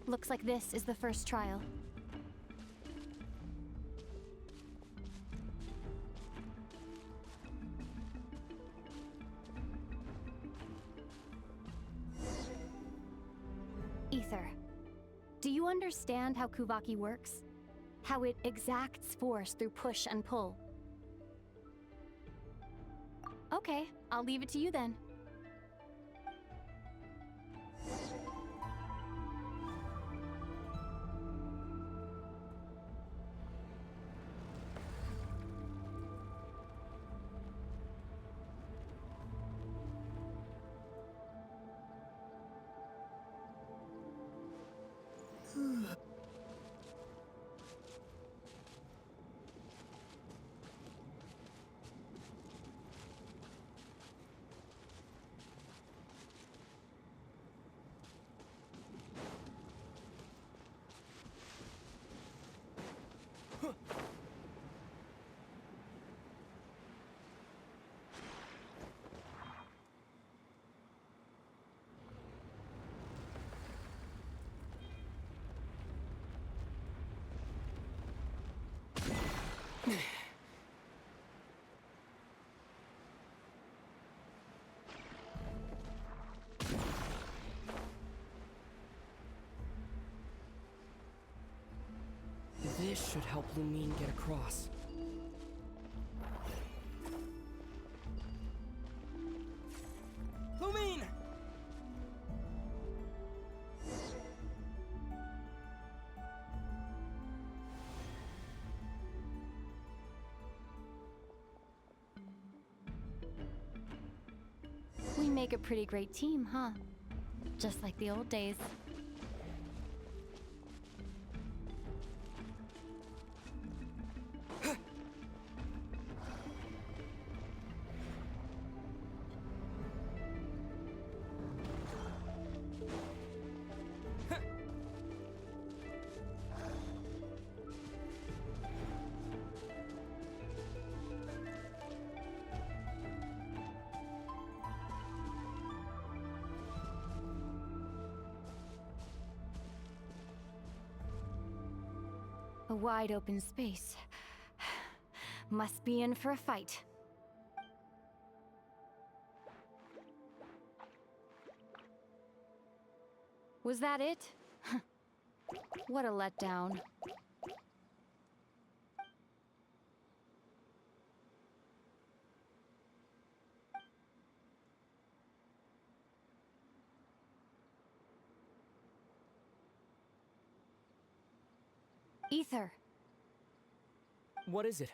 Looks like this is the first trial. Ether, do you understand how Kuvaki works? How it exacts force through push and pull? Okay, I'll leave it to you then. This should help Lumine get across. Lumine! We make a pretty great team, huh? Just like the old days. A wide open space. Must be in for a fight. Was that it? What a letdown. Ether. What is it?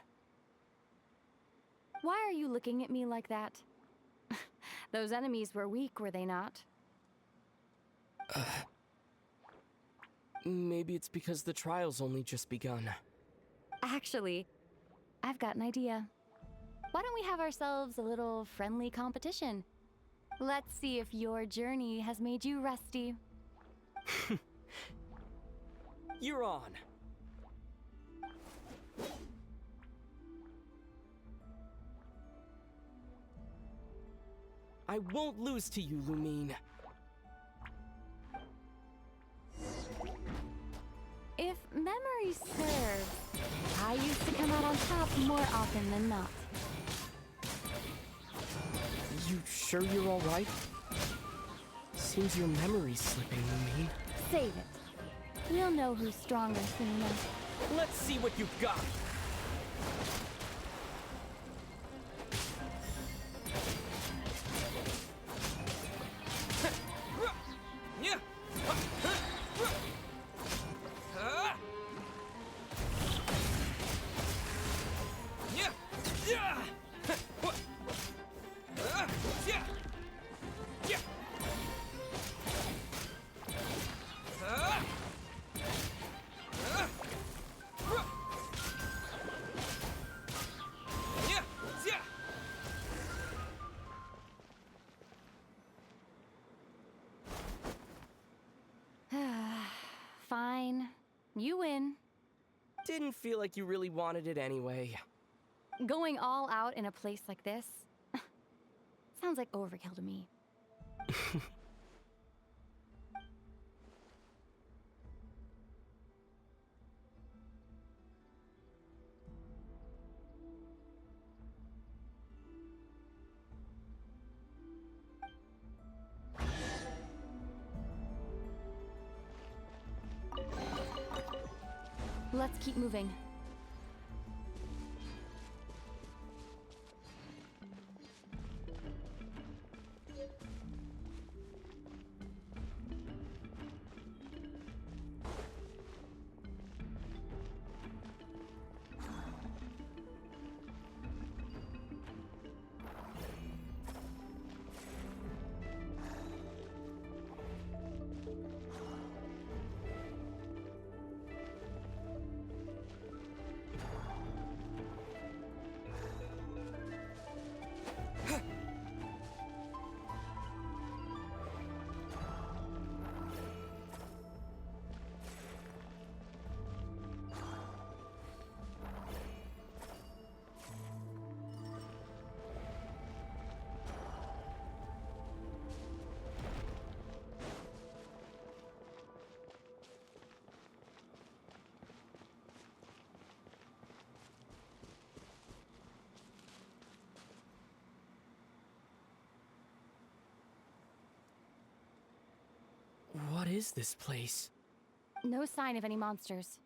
Why are you looking at me like that? Those enemies were weak, were they not? Maybe it's because the trial's only just begun. Actually, I've got an idea. Why don't we have ourselves a little friendly competition? Let's see if your journey has made you rusty. You're on. I won't lose to you, Lumine. If memory serves, I used to come out on top more often than not. You sure you're all right? Seems your memory's slipping, Lumine. Save it. We'll know who's stronger soon enough. Let's see what you've got. didn't feel like you really wanted it anyway. Going all out in a place like this sounds like overkill to me. Let's keep moving. What is this place? No sign of any monsters.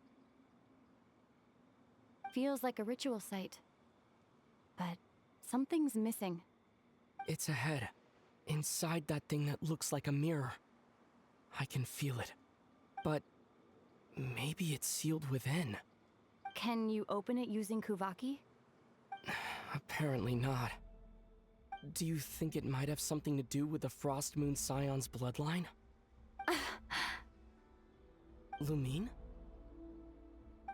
Feels like a ritual site. But something's missing. It's ahead. Inside that thing that looks like a mirror. I can feel it. But maybe it's sealed within. Can you open it using Kuvaki? Apparently not. Do you think it might have something to do with the Frost Moon Scion's bloodline? Lumine?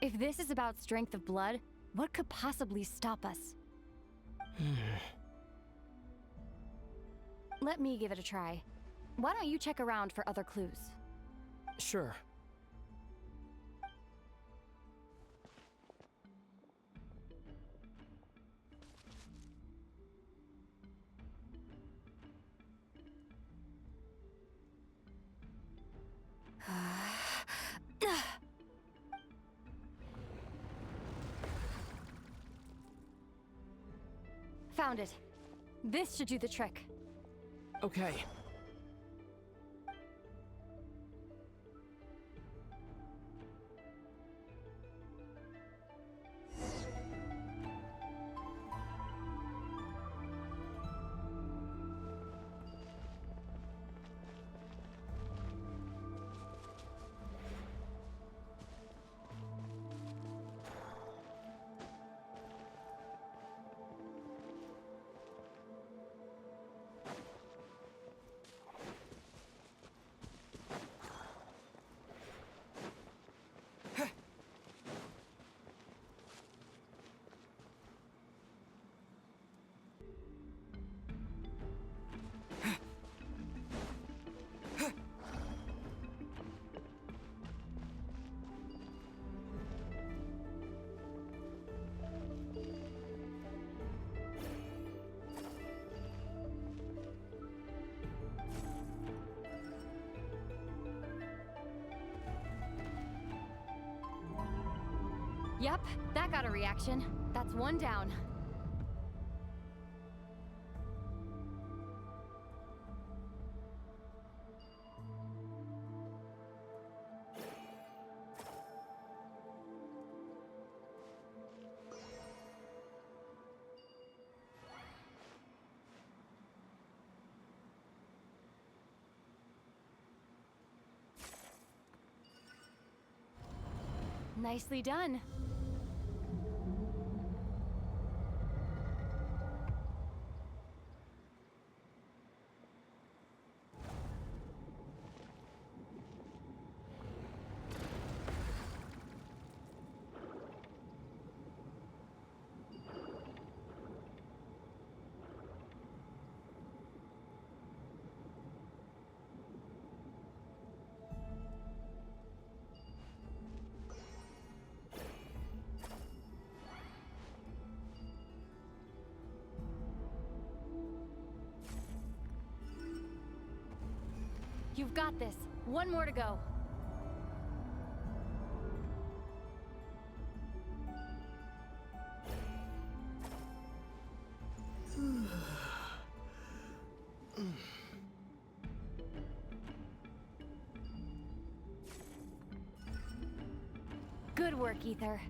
If this is about strength of blood, what could possibly stop us? Let me give it a try. Why don't you check around for other clues? Sure. Found it. This should do the trick. Okay. Yep, that got a reaction. That's one down. Nicely done. You've got this. One more to go. Good work, Ether.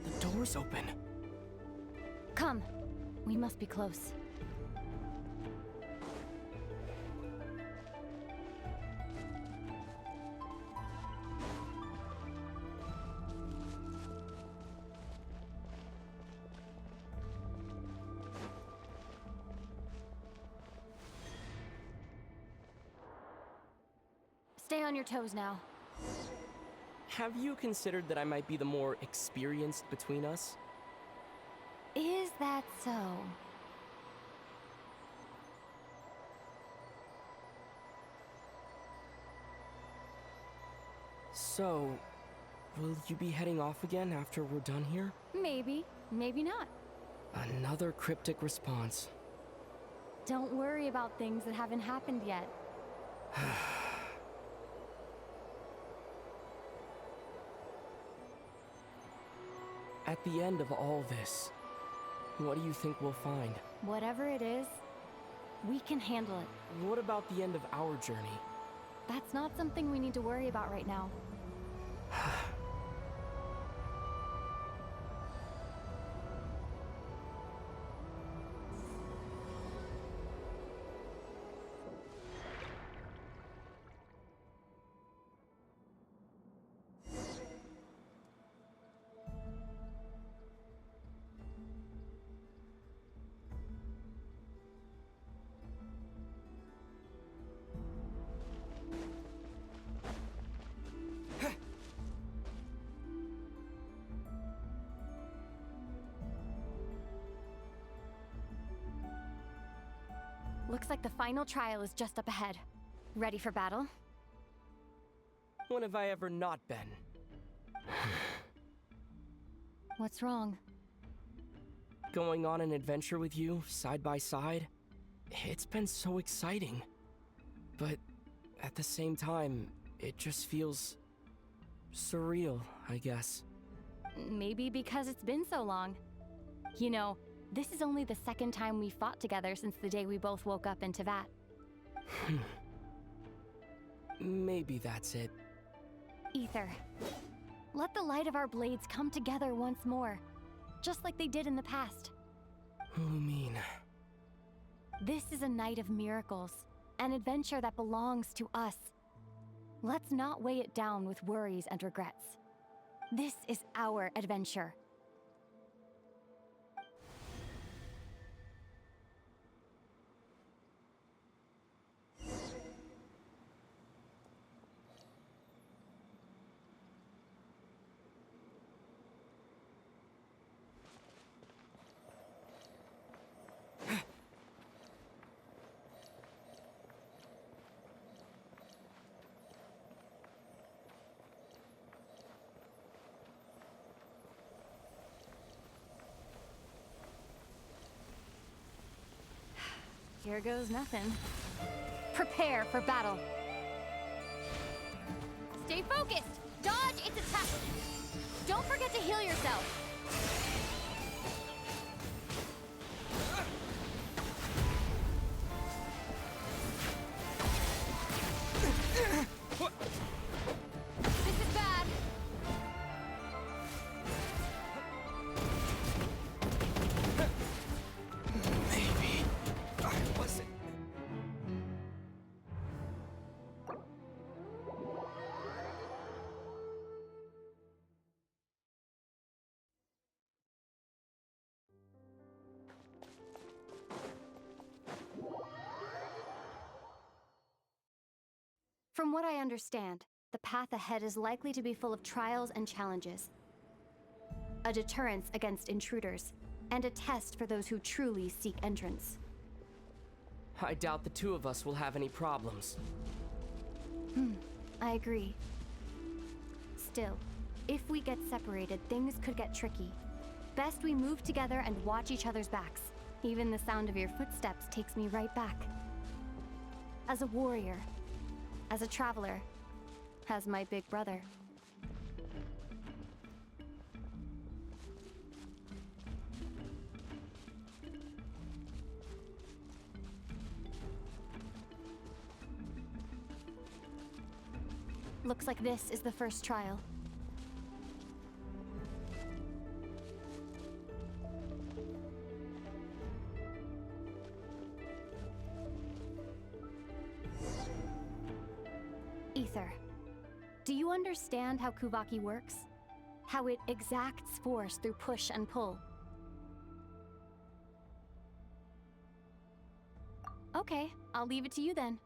The door's open. Come. We must be close. Stay on your toes now. Have you considered that I might be the more experienced between us? Is that so? So, will you be heading off again after we're done here? Maybe, maybe not. Another cryptic response. Don't worry about things that haven't happened yet. At the end of all this, what do you think we'll find? Whatever it is, we can handle it. What about the end of our journey? That's not something we need to worry about right now. Looks like the final trial is just up ahead. Ready for battle? When have I ever not been? What's wrong? Going on an adventure with you, side by side, it's been so exciting. But at the same time, it just feels surreal, I guess. Maybe because it's been so long. You know, this is only the second time we fought together since the day we both woke up in Tevat. Maybe that's it. Ether, let the light of our blades come together once more, just like they did in the past. Lumine. This is a night of miracles, an adventure that belongs to us. Let's not weigh it down with worries and regrets. This is our adventure. Here goes nothing. Prepare for battle. Stay focused! Dodge its attack! Don't forget to heal yourself! This is bad! Maybe I wasn't. From what I understand, the path ahead is likely to be full of trials and challenges. A deterrence against intruders, and a test for those who truly seek entrance. I doubt the two of us will have any problems. I agree. Still, if we get separated, things could get tricky. Best we move together and watch each other's backs. Even the sound of your footsteps takes me right back. As a warrior, as a traveler, as my big brother. Looks like this is the first trial. Ether, do you understand how Kuvaki works? How it exacts force through push and pull? Okay, I'll leave it to you then.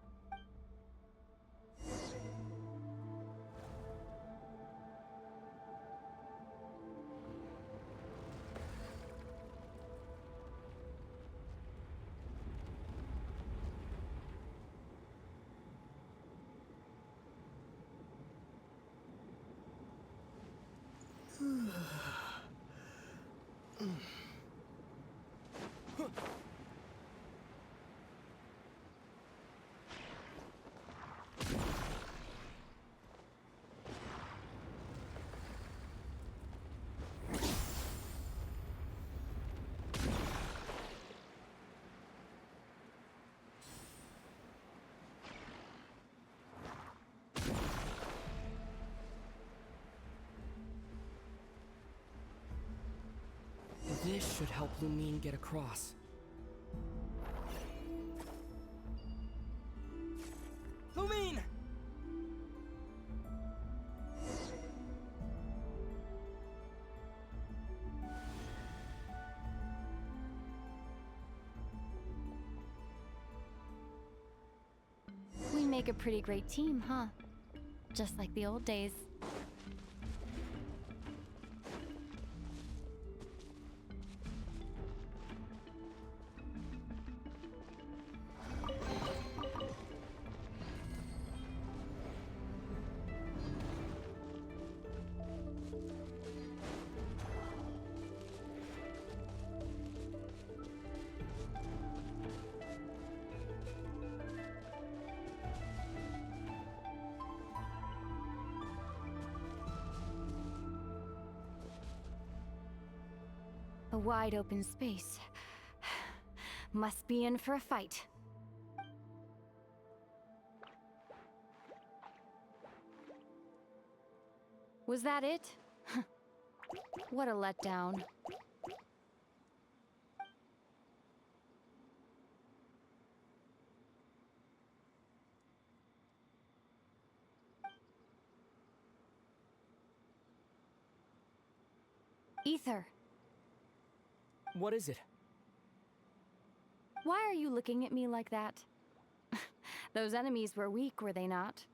This should help Lumine get across. Lumine! We make a pretty great team, huh? Just like the old days. A wide open space. Must be in for a fight. Was that it? What a letdown. Ether. What is it? Why are you looking at me like that? Those enemies were weak, were they not?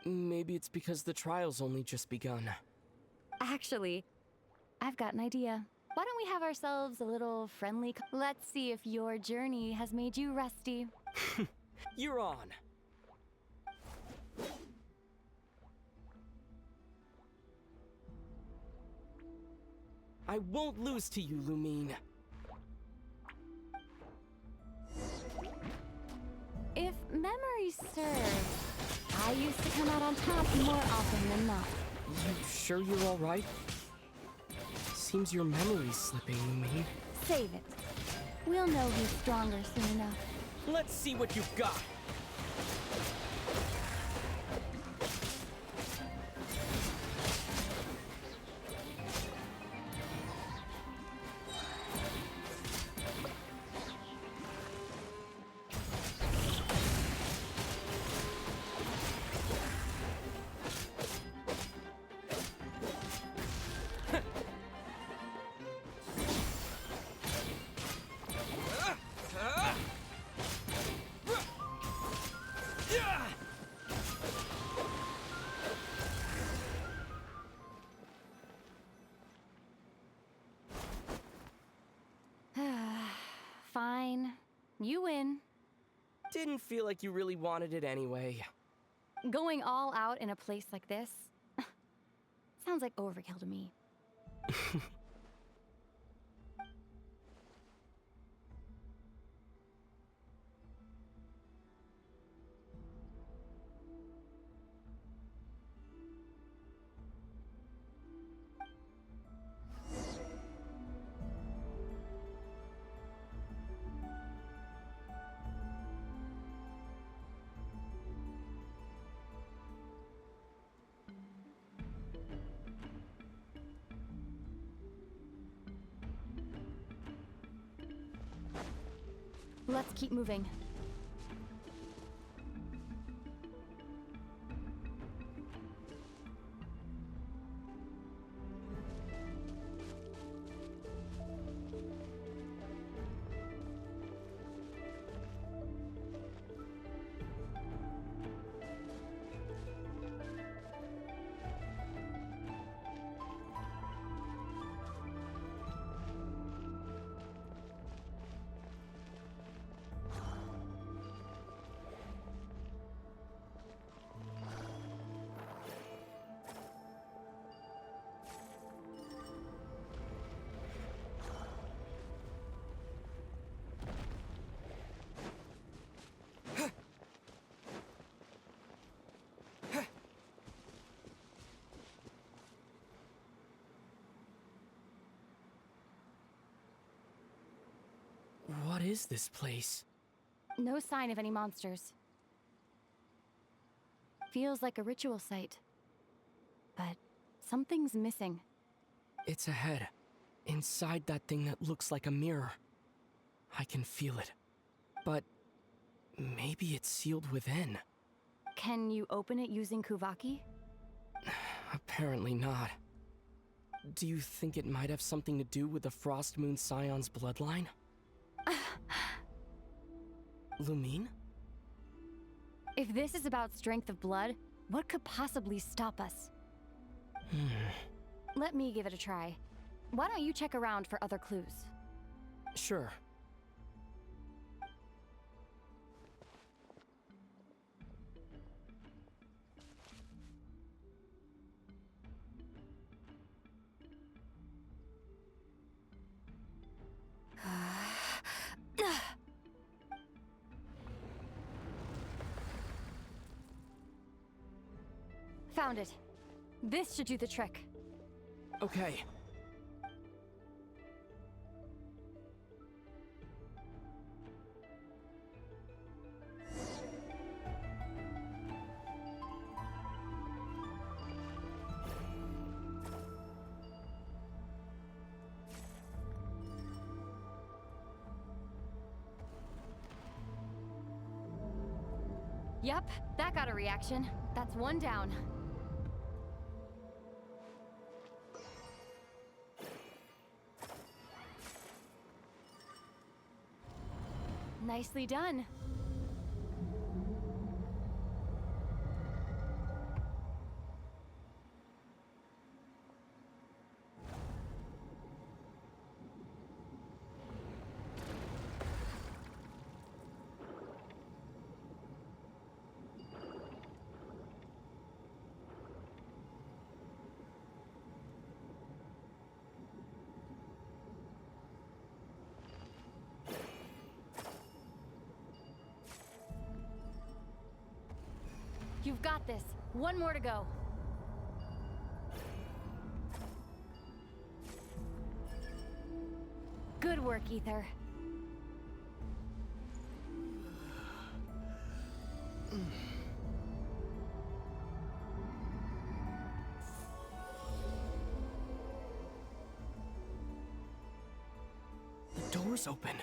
Maybe it's because the trial's only just begun. Actually, I've got an idea. Why don't we have ourselves a little friendly... Let's see if your journey has made you rusty. You're on. I won't lose to you, Lumine. If memory serves, I used to come out on top more often than not. You sure you're all right? Seems your memory's slipping, Lumine. Save it. We'll know who's stronger soon enough. Let's see what you've got. Fine. You win. Didn't feel like you really wanted it anyway. Going all out in a place like this sounds like overkill to me. Let's keep moving. What is this place? No sign of any monsters. Feels like a ritual site. But something's missing. It's ahead. Inside that thing that looks like a mirror. I can feel it. But maybe it's sealed within. Can you open it using Kuvaki? Apparently not. Do you think it might have something to do with the Frost Moon Scion's bloodline? Lumine? If this is about strength of blood, what could possibly stop us? Let me give it a try. Why don't you check around for other clues? Sure. Found it. This should do the trick. Okay. Yep, that got a reaction. That's one down. Nicely done. You've got this. One more to go. Good work, Ether. The door's open.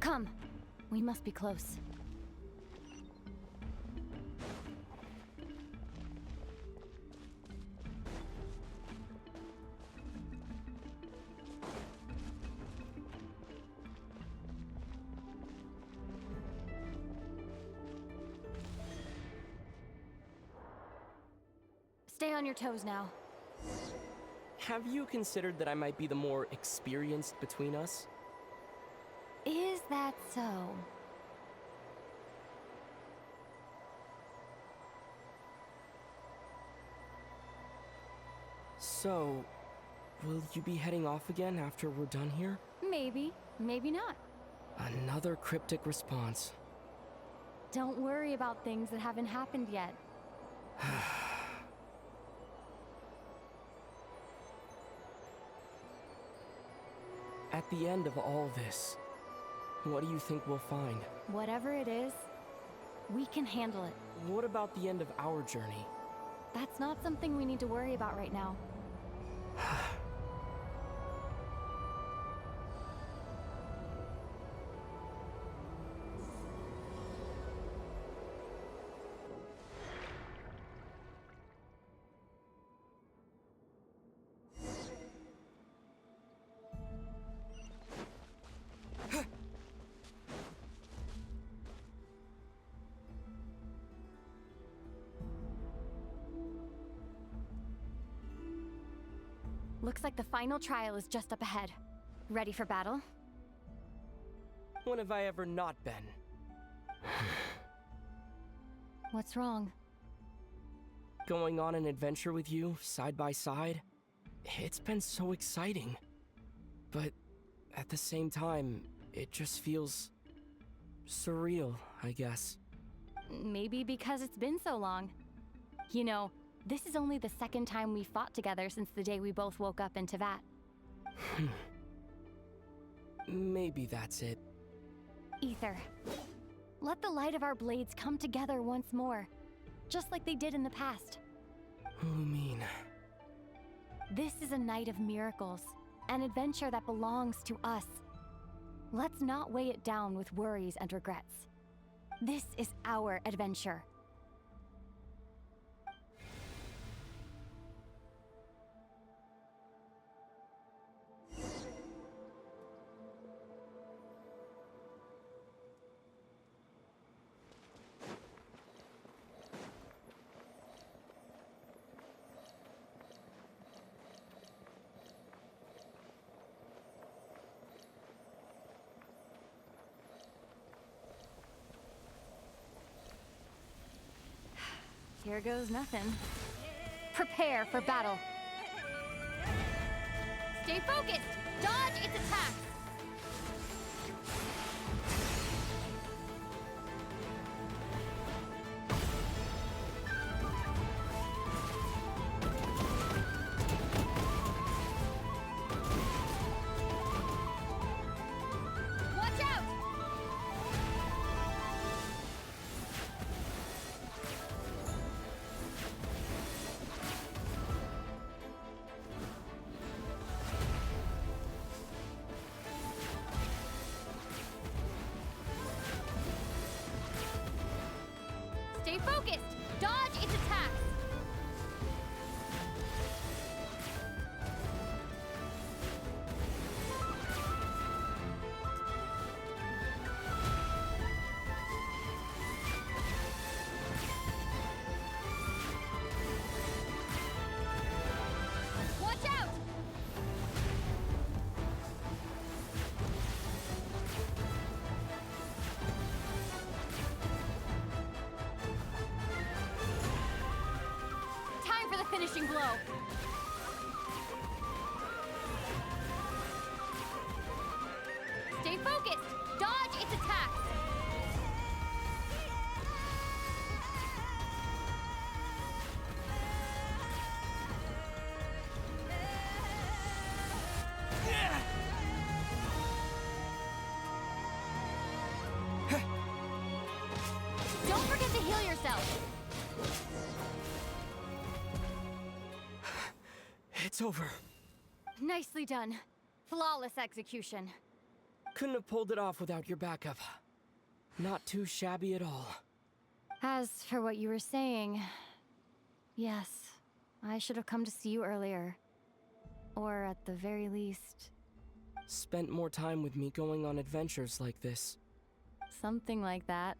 Come. We must be close. Stay on your toes now. Have you considered that I might be the more experienced between us? Is that so? So, will you be heading off again after we're done here? Maybe, maybe not. Another cryptic response. Don't worry about things that haven't happened yet. At the end of all this, what do you think we'll find? Whatever it is, we can handle it. What about the end of our journey? That's not something we need to worry about right now. Looks like the final trial is just up ahead. Ready for battle? When have I ever not been? What's wrong? Going on an adventure with you, side by side, it's been so exciting. But at the same time, it just feels surreal, I guess. Maybe because it's been so long. You know, this is only the second time we fought together since the day we both woke up in Tevat. Maybe that's it. Ether, let the light of our blades come together once more, just like they did in the past. Lumine. This is a night of miracles, an adventure that belongs to us. Let's not weigh it down with worries and regrets. This is our adventure. Here goes nothing. Prepare for battle. Stay focused! Dodge its attacks! Watch out! Stay focused! Dodge its attacks! Watch out! Time for the finishing blow. Stay focused! Dodge its attacks! Don't forget to heal yourself! It's over. Nicely done. Flawless execution. Couldn't have pulled it off without your backup. Not too shabby at all. As for what you were saying, yes, I should have come to see you earlier. Or at the very least... Spent more time with me going on adventures like this. something like that.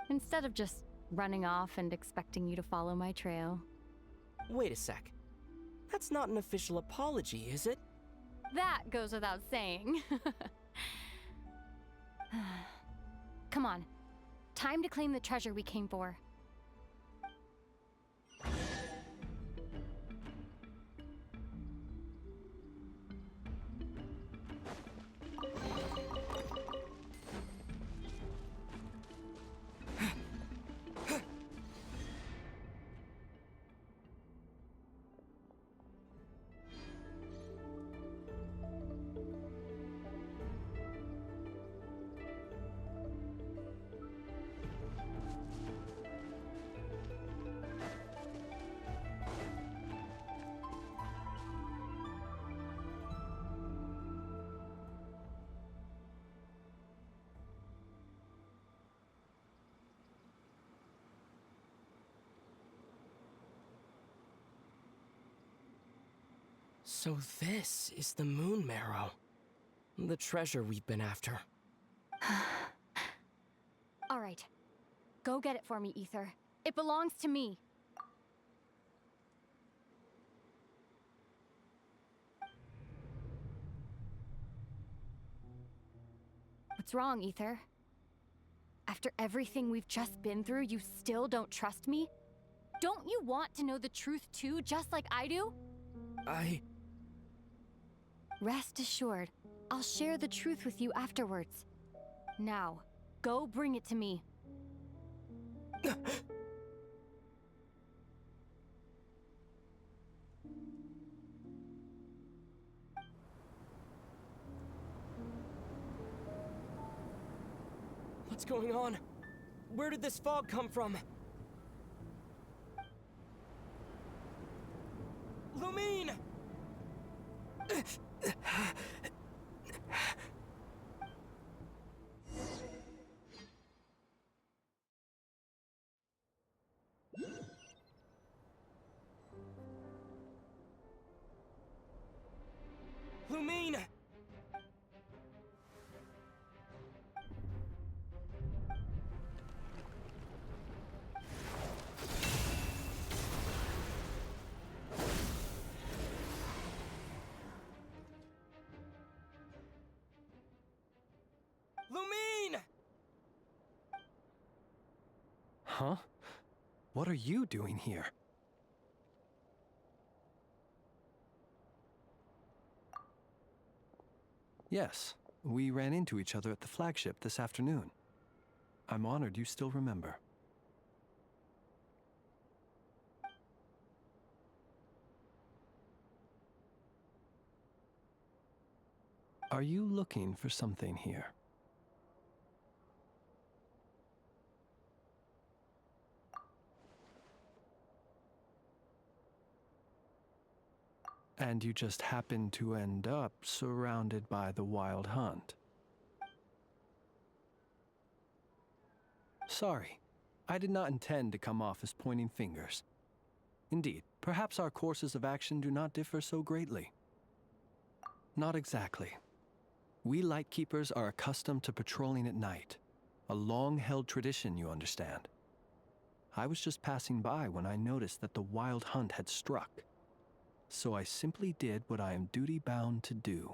Instead of just running off and expecting you to follow my trail. Wait a sec. That's not an official apology, is it? That goes without saying. Come on. Time to claim the treasure we came for. So this is the moon marrow. The treasure we've been after. All right. Go get it for me, Ether. It belongs to me. What's wrong, Ether? After everything we've just been through, you still don't trust me? Don't you want to know the truth too, just like I do? Rest assured, I'll share the truth with you afterwards. Now, go bring it to me. What's going on? Where did this fog come from? Lumine! Lumine! Lumine! Huh? What are you doing here? Yes, we ran into each other at the flagship this afternoon. I'm honored you still remember. Are you looking for something here? And you just happened to end up surrounded by the Wild Hunt. Sorry, I did not intend to come off as pointing fingers. Indeed, perhaps our courses of action do not differ so greatly. Not exactly. We Lightkeepers are accustomed to patrolling at night. A long-held tradition, you understand. I was just passing by when I noticed that the Wild Hunt had struck. So I simply did what I am duty-bound to do.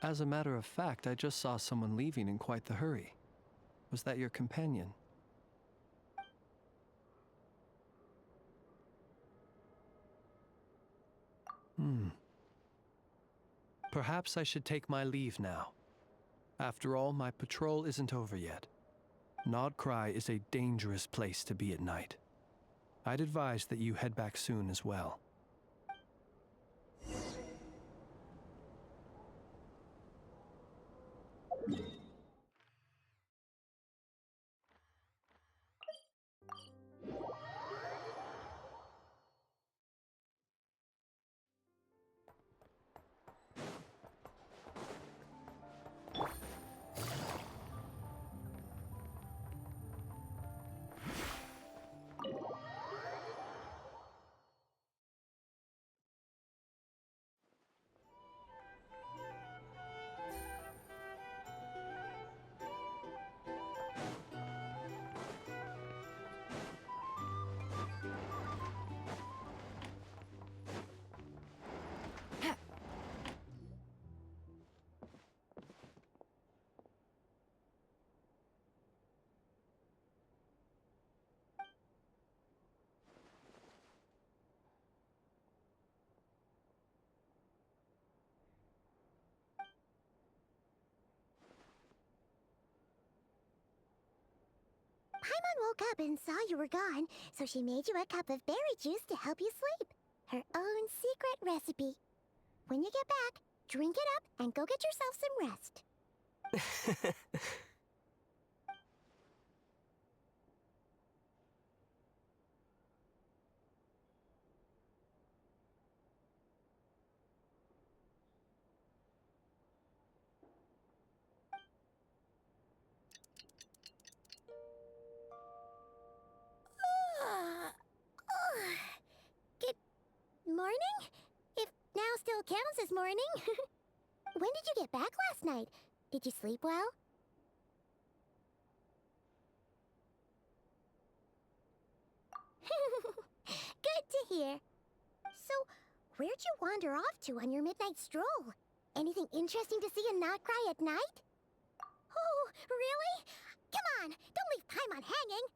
As a matter of fact, I just saw someone leaving in quite the hurry. Was that your companion? Perhaps I should take my leave now. After all, my patrol isn't over yet. Nodcry is a dangerous place to be at night. I'd advise that you head back soon as well. Paimon woke up and saw you were gone, so she made you a cup of berry juice to help you sleep. Her own secret recipe. When you get back, drink it up and go get yourself some rest. Good morning? If now still still counts this morning. When did you get back last night? Did you sleep well? Good to hear. So, where'd you wander off to on your midnight stroll? Anything interesting to see in Notcry at night? Oh, really? Come on, don't leave Paimon hanging.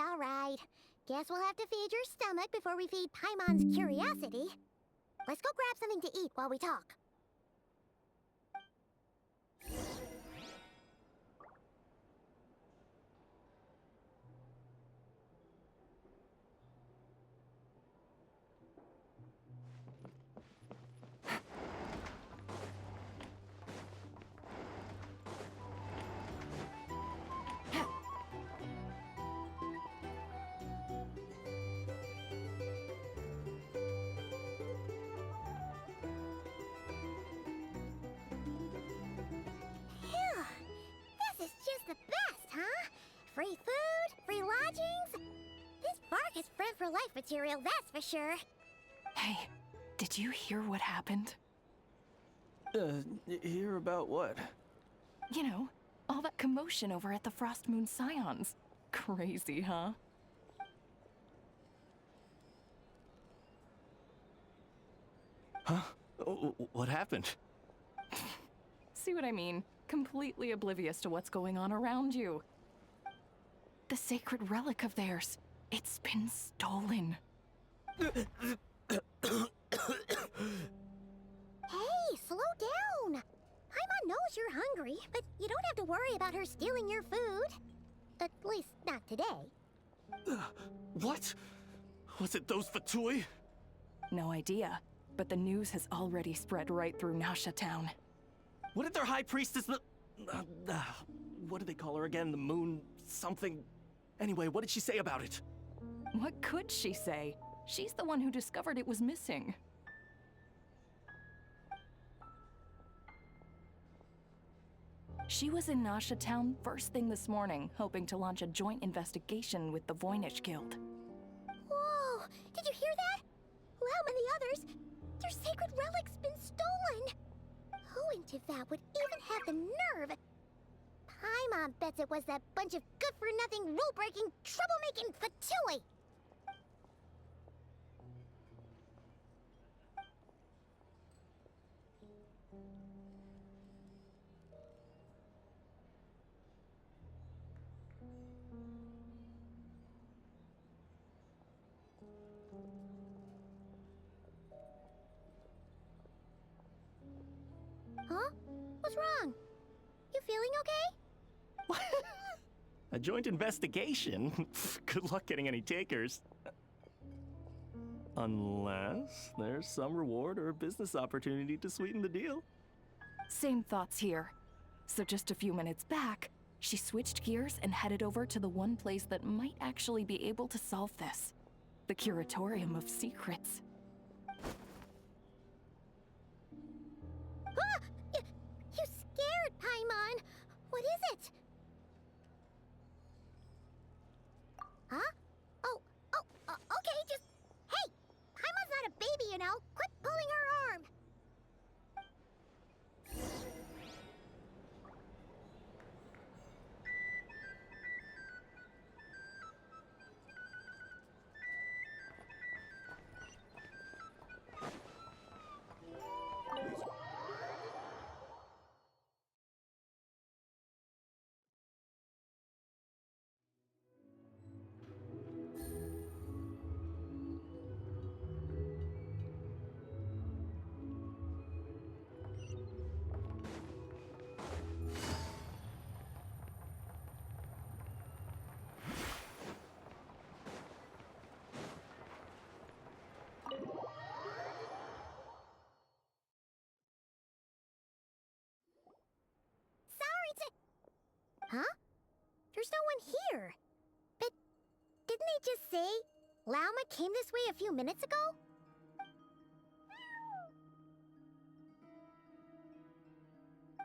All right. Guess we'll have to feed your stomach before we feed Paimon's curiosity. Let's go grab something to eat while we talk. This is just the best, huh? Free food, free lodgings. This bark is friend for life material, that's for sure. Hey, did you hear what happened? Hear about what? You know, all that commotion over at the Frost Moon Scions. Crazy, huh? Huh? What happened? See what I mean? Completely oblivious to what's going on around you. The sacred relic of theirs, it's been stolen. Hey, slow down. Paimon knows you're hungry, but you don't have to worry about her stealing your food. At least, not today. What? Was it those Fatui? No idea, but the news has already spread right through Nasha Town. What did their high priestess... what do they call her again? The moon... something... Anyway, what did she say about it? What could she say? She's the one who discovered it was missing. She was in Nasha Town first thing this morning, hoping to launch a joint investigation with the Voynich Guild. Whoa! Did you hear that? Laum and the others, their sacred relic's been stolen! Who in Tivat would even have the nerve? Paimon bets it was that bunch of good-for-nothing, rule-breaking, troublemaking Fatui! Huh? What's wrong? You feeling okay? A joint investigation? Good luck getting any takers. Unless there's some reward or a business opportunity to sweeten the deal. Same thoughts here. So just a few minutes back, she switched gears and headed over to the one place that might actually be able to solve this. The Curatorium of Secrets. Ah! You scared, Paimon! What is it? Huh? Okay, just... Hey! Paimon's not a baby, you know! Quit pulling her arm! Huh? There's no one here. But didn't they just say Lauma came this way a few minutes ago?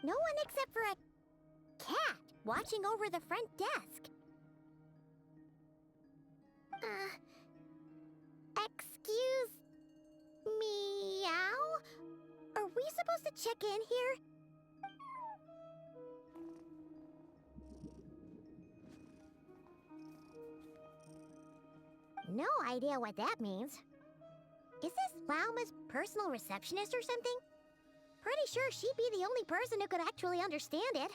No one except for a cat watching over the front desk. Excuse meow? Are we supposed to check in here? No idea what that means. Is this Lauma's personal receptionist or something? Pretty sure she'd be the only person who could actually understand it.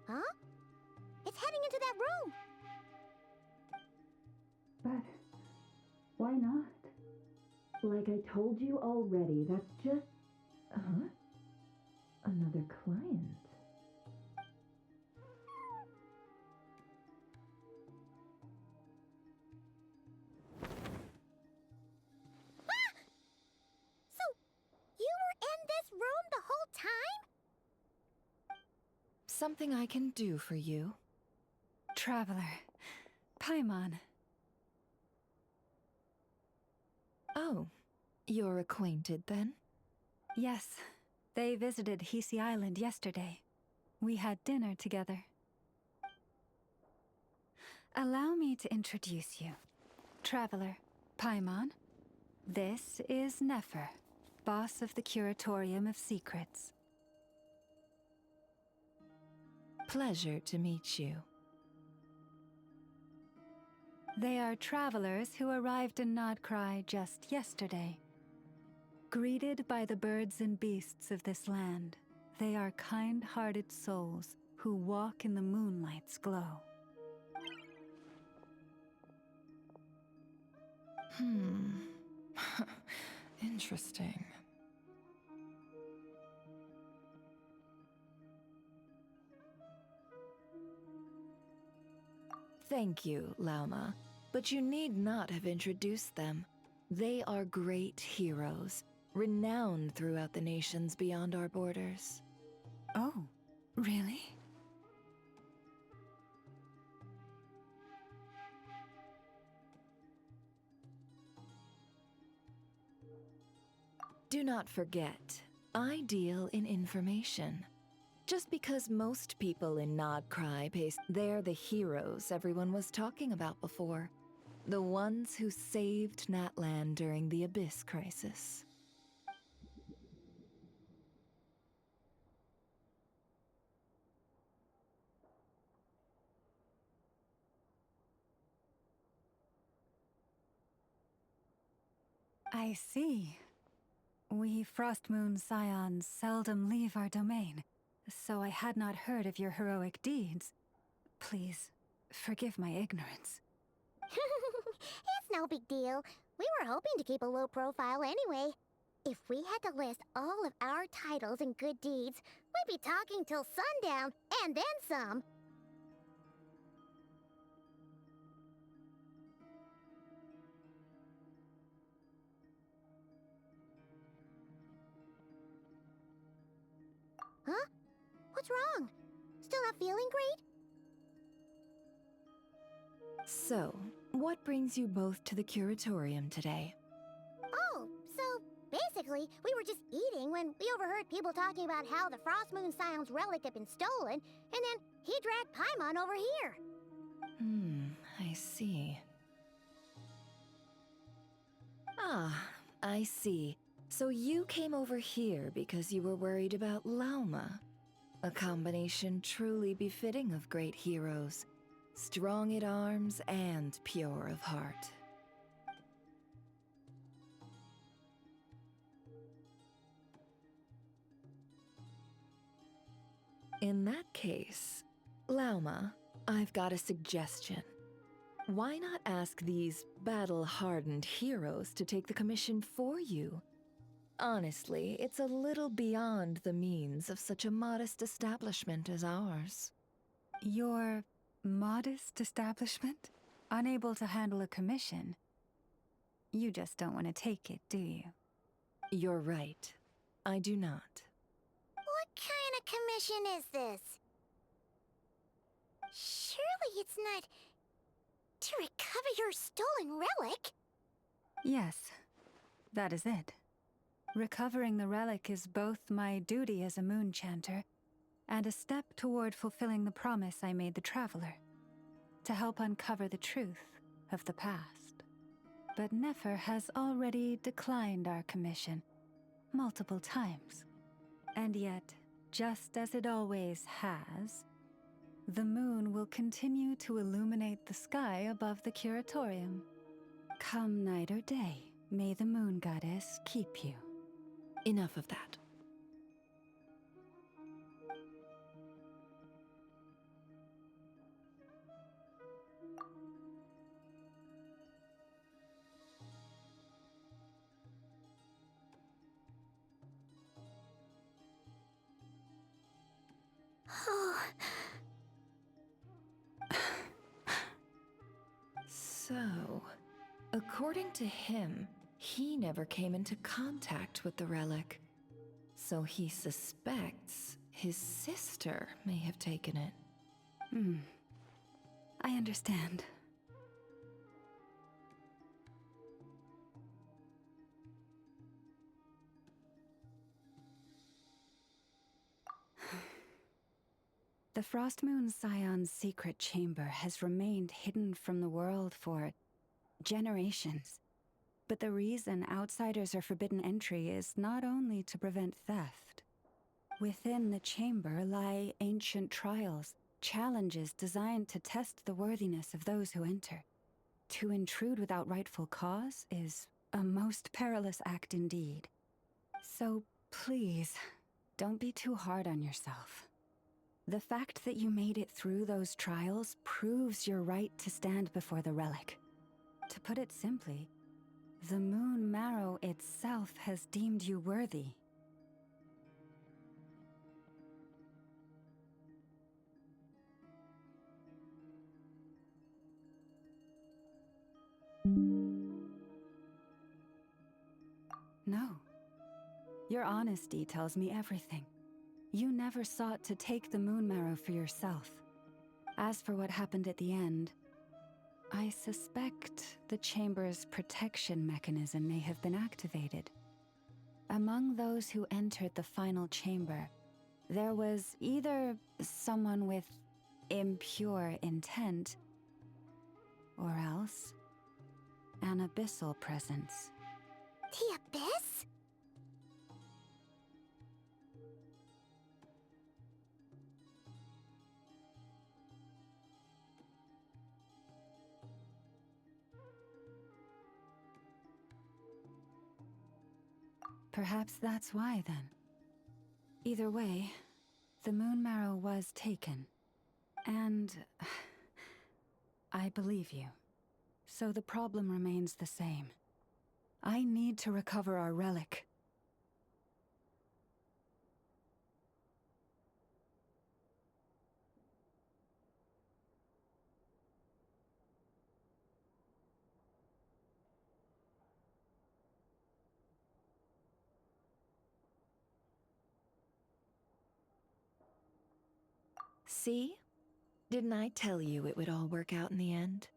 Huh? It's heading into that room! But why not? Like I told you already, that's just... Huh? Another client. Ah! So, you were in this room the whole time? Something I can do for you? Traveler. Paimon. Oh, you're acquainted then? Yes. They visited Hisi Island yesterday. We had dinner together. Allow me to introduce you. Traveler, Paimon. This is Nefer, boss of the Curatorium of Secrets. Pleasure to meet you. They are travelers who arrived in Nodcry just yesterday. Greeted by the birds and beasts of this land, they are kind-hearted souls who walk in the moonlight's glow. Interesting. Thank you, Lauma, but you need not have introduced them. They are great heroes, renowned throughout the nations beyond our borders. Oh, really? Do not forget, I deal in information. Just because most people in Nodcry they're the heroes everyone was talking about before. The ones who saved Natlan during the Abyss crisis. I see. We Frostmoon Scions seldom leave our domain, so I had not heard of your heroic deeds. Please, forgive my ignorance. It's no big deal. We were hoping to keep a low profile anyway. If we had to list all of our titles and good deeds, we'd be talking till sundown, and then some. Huh? What's wrong? Still not feeling great? So, what brings you both to the Curatorium today? Oh, so basically, we were just eating when we overheard people talking about how the Frostmoon Scion's relic had been stolen, and then he dragged Paimon over here. I see. Ah, I see. So you came over here because you were worried about Lauma. A combination truly befitting of great heroes. Strong at arms and pure of heart. In that case, Lauma, I've got a suggestion. Why not ask these battle-hardened heroes to take the commission for you? Honestly, it's a little beyond the means of such a modest establishment as ours. Your modest establishment? Unable to handle a commission? You just don't want to take it, do you? You're right. I do not. What kind of commission is this? Surely it's not to recover your stolen relic? Yes, that is it. Recovering the relic is both my duty as a moon chanter and a step toward fulfilling the promise I made the traveler, to help uncover the truth of the past. But Nefer has already declined our commission multiple times. And yet, just as it always has, the moon will continue to illuminate the sky above the curatorium. Come night or day, may the moon goddess keep you. Enough of that. So, according to him, he never came into contact with the relic. So he suspects his sister may have taken it. I understand. The Frost Moon Scion's secret chamber has remained hidden from the world for generations. But the reason outsiders are forbidden entry is not only to prevent theft. Within the chamber lie ancient trials, challenges designed to test the worthiness of those who enter. To intrude without rightful cause is a most perilous act indeed. So please, don't be too hard on yourself. The fact that you made it through those trials proves your right to stand before the relic. To put it simply, the Moon Marrow itself has deemed you worthy. No. Your honesty tells me everything. You never sought to take the Moon Marrow for yourself. As for what happened at the end, I suspect the Chamber's protection mechanism may have been activated. Among those who entered the final chamber, there was either someone with impure intent, or else an abyssal presence. The Abyss? Perhaps that's why, then. Either way, the Moon Marrow was taken. And I believe you. So the problem remains the same. I need to recover our relic. See? Didn't I tell you it would all work out in the end?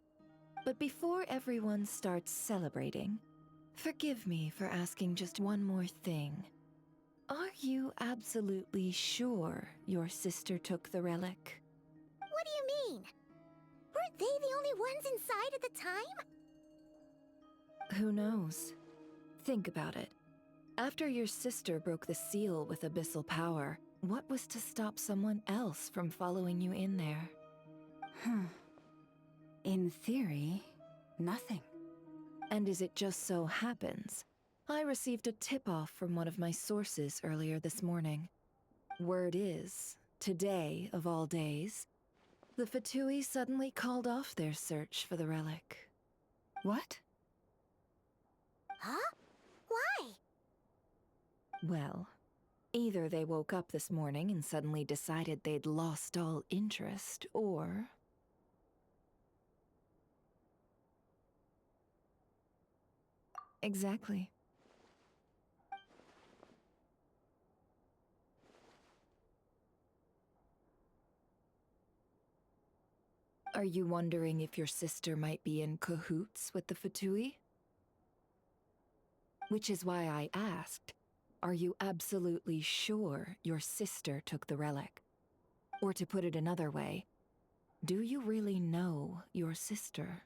But before everyone starts celebrating, forgive me for asking just one more thing. Are you absolutely sure your sister took the relic? What do you mean? Weren't they the only ones inside at the time? Who knows? Think about it. After your sister broke the seal with abyssal power, what was to stop someone else from following you in there? In theory, nothing. And as it just so happens, I received a tip-off from one of my sources earlier this morning. Word is, today of all days, the Fatui suddenly called off their search for the relic. What? Huh? Why? Well, either they woke up this morning and suddenly decided they'd lost all interest, or... Exactly. Are you wondering if your sister might be in cahoots with the Fatui? Which is why I asked, Are you absolutely sure your sister took the relic? Or to put it another way, do you really know your sister?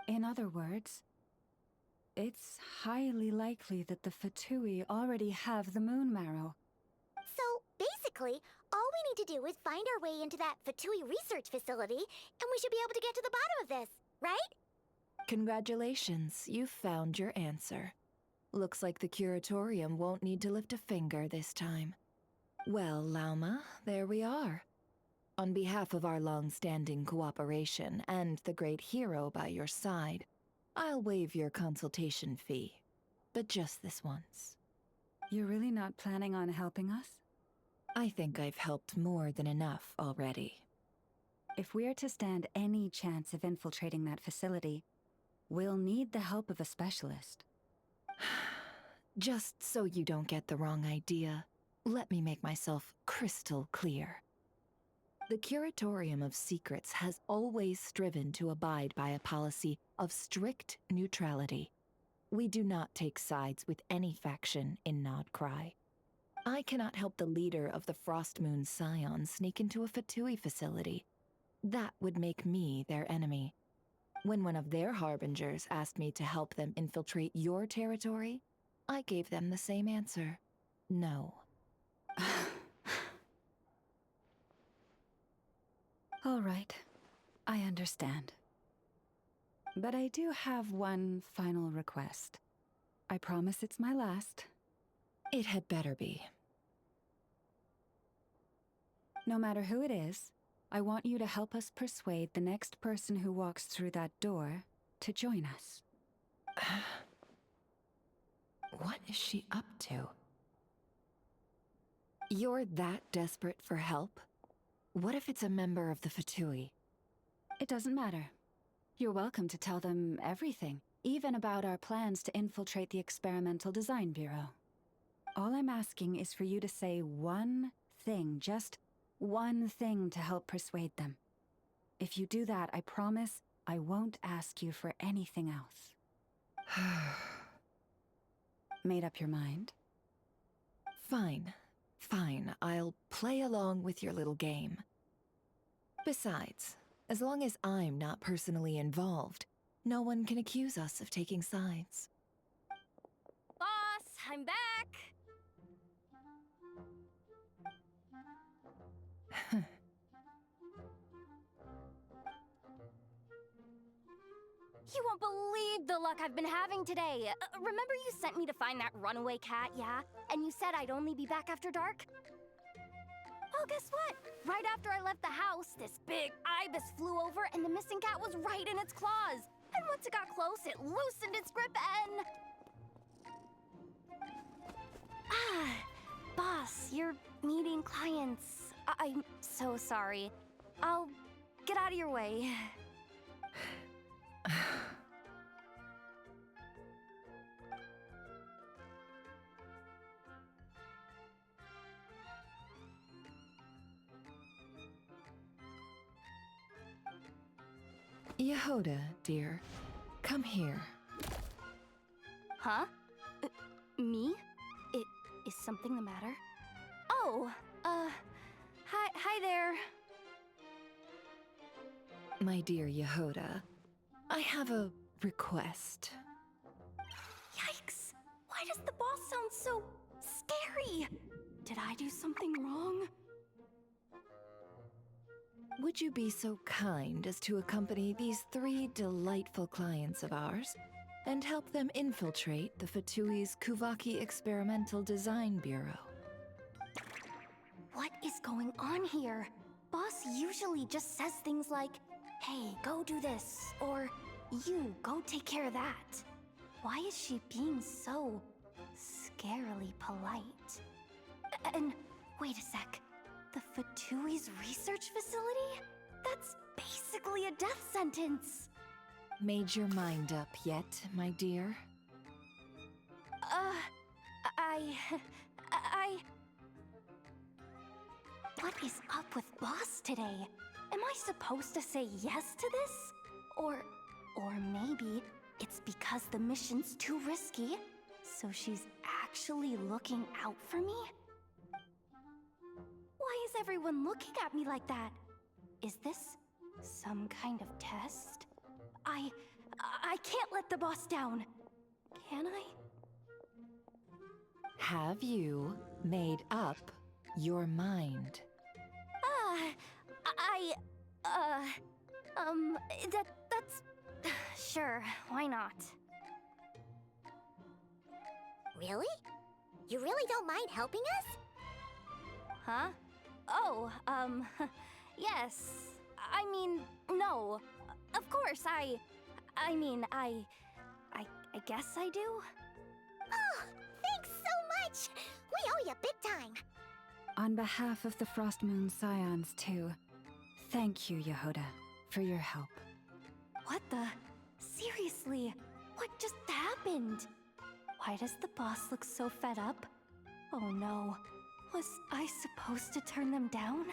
In other words, it's highly likely that the Fatui already have the moon marrow. So, basically, all we need to do is find our way into that Fatui research facility, and we should be able to get to the bottom of this, right? Congratulations, you've found your answer. Looks like the curatorium won't need to lift a finger this time. Well, Lauma, there we are. On behalf of our long-standing cooperation and the great hero by your side, I'll waive your consultation fee. But just this once. You're really not planning on helping us? I think I've helped more than enough already. If we're to stand any chance of infiltrating that facility, we'll need the help of a specialist. Just so you don't get the wrong idea, let me make myself crystal clear. The Curatorium of Secrets has always striven to abide by a policy of strict neutrality. We do not take sides with any faction in Nodcry. I cannot help the leader of the Frostmoon Scions sneak into a Fatui facility. That would make me their enemy. When one of their harbingers asked me to help them infiltrate your territory, I gave them the same answer. No. All right, I understand. But I do have one final request. I promise it's my last. It had better be. No matter who it is, I want you to help us persuade the next person who walks through that door to join us. What is she up to? You're that desperate for help? What if it's a member of the Fatui? It doesn't matter. You're welcome to tell them everything, even about our plans to infiltrate the Experimental Design Bureau. All I'm asking is for you to say one thing, just one thing to help persuade them. If you do that, I promise I won't ask you for anything else. Made up your mind? Fine. Fine, I'll play along with your little game. Besides, as long as I'm not personally involved, no one can accuse us of taking sides. Boss, I'm back! You won't believe the luck I've been having today. Remember you sent me to find that runaway cat, yeah? And you said I'd only be back after dark? Well, guess what? Right after I left the house, this big ibis flew over and the missing cat was right in its claws. And once it got close, it loosened its grip and... Boss, you're meeting clients. I'm so sorry. I'll get out of your way. Yehoda, dear, come here. Huh? Me? Is something the matter? Oh, hi there. My dear Yehoda, I have a request. Yikes! Why does the boss sound so scary? Did I do something wrong? Would you be so kind as to accompany these 3 delightful clients of ours and help them infiltrate the Fatui's Kuvaki Experimental Design Bureau? What is going on here? Boss usually just says things like, hey, go do this, or you, go take care of that. Why is she being so scarily polite? And wait a sec, the Fatui's research facility? That's basically a death sentence. Made your mind up yet, my dear? What is up with Boss today? Am I supposed to say yes to this? Or maybe it's because the mission's too risky, so she's actually looking out for me? Why is everyone looking at me like that? Is this some kind of test? I can't let the boss down. Can I? Have you made up your mind? That's... Sure, why not? Really? You really don't mind helping us? Huh? Oh, yes. I mean, no. Of course, I guess I do. Oh, thanks so much! We owe you big time! On behalf of the Frost Moon Scions, too, thank you, Yehoda, for your help. What the? Seriously, what just happened? Why does the boss look so fed up? Oh no, was I supposed to turn them down?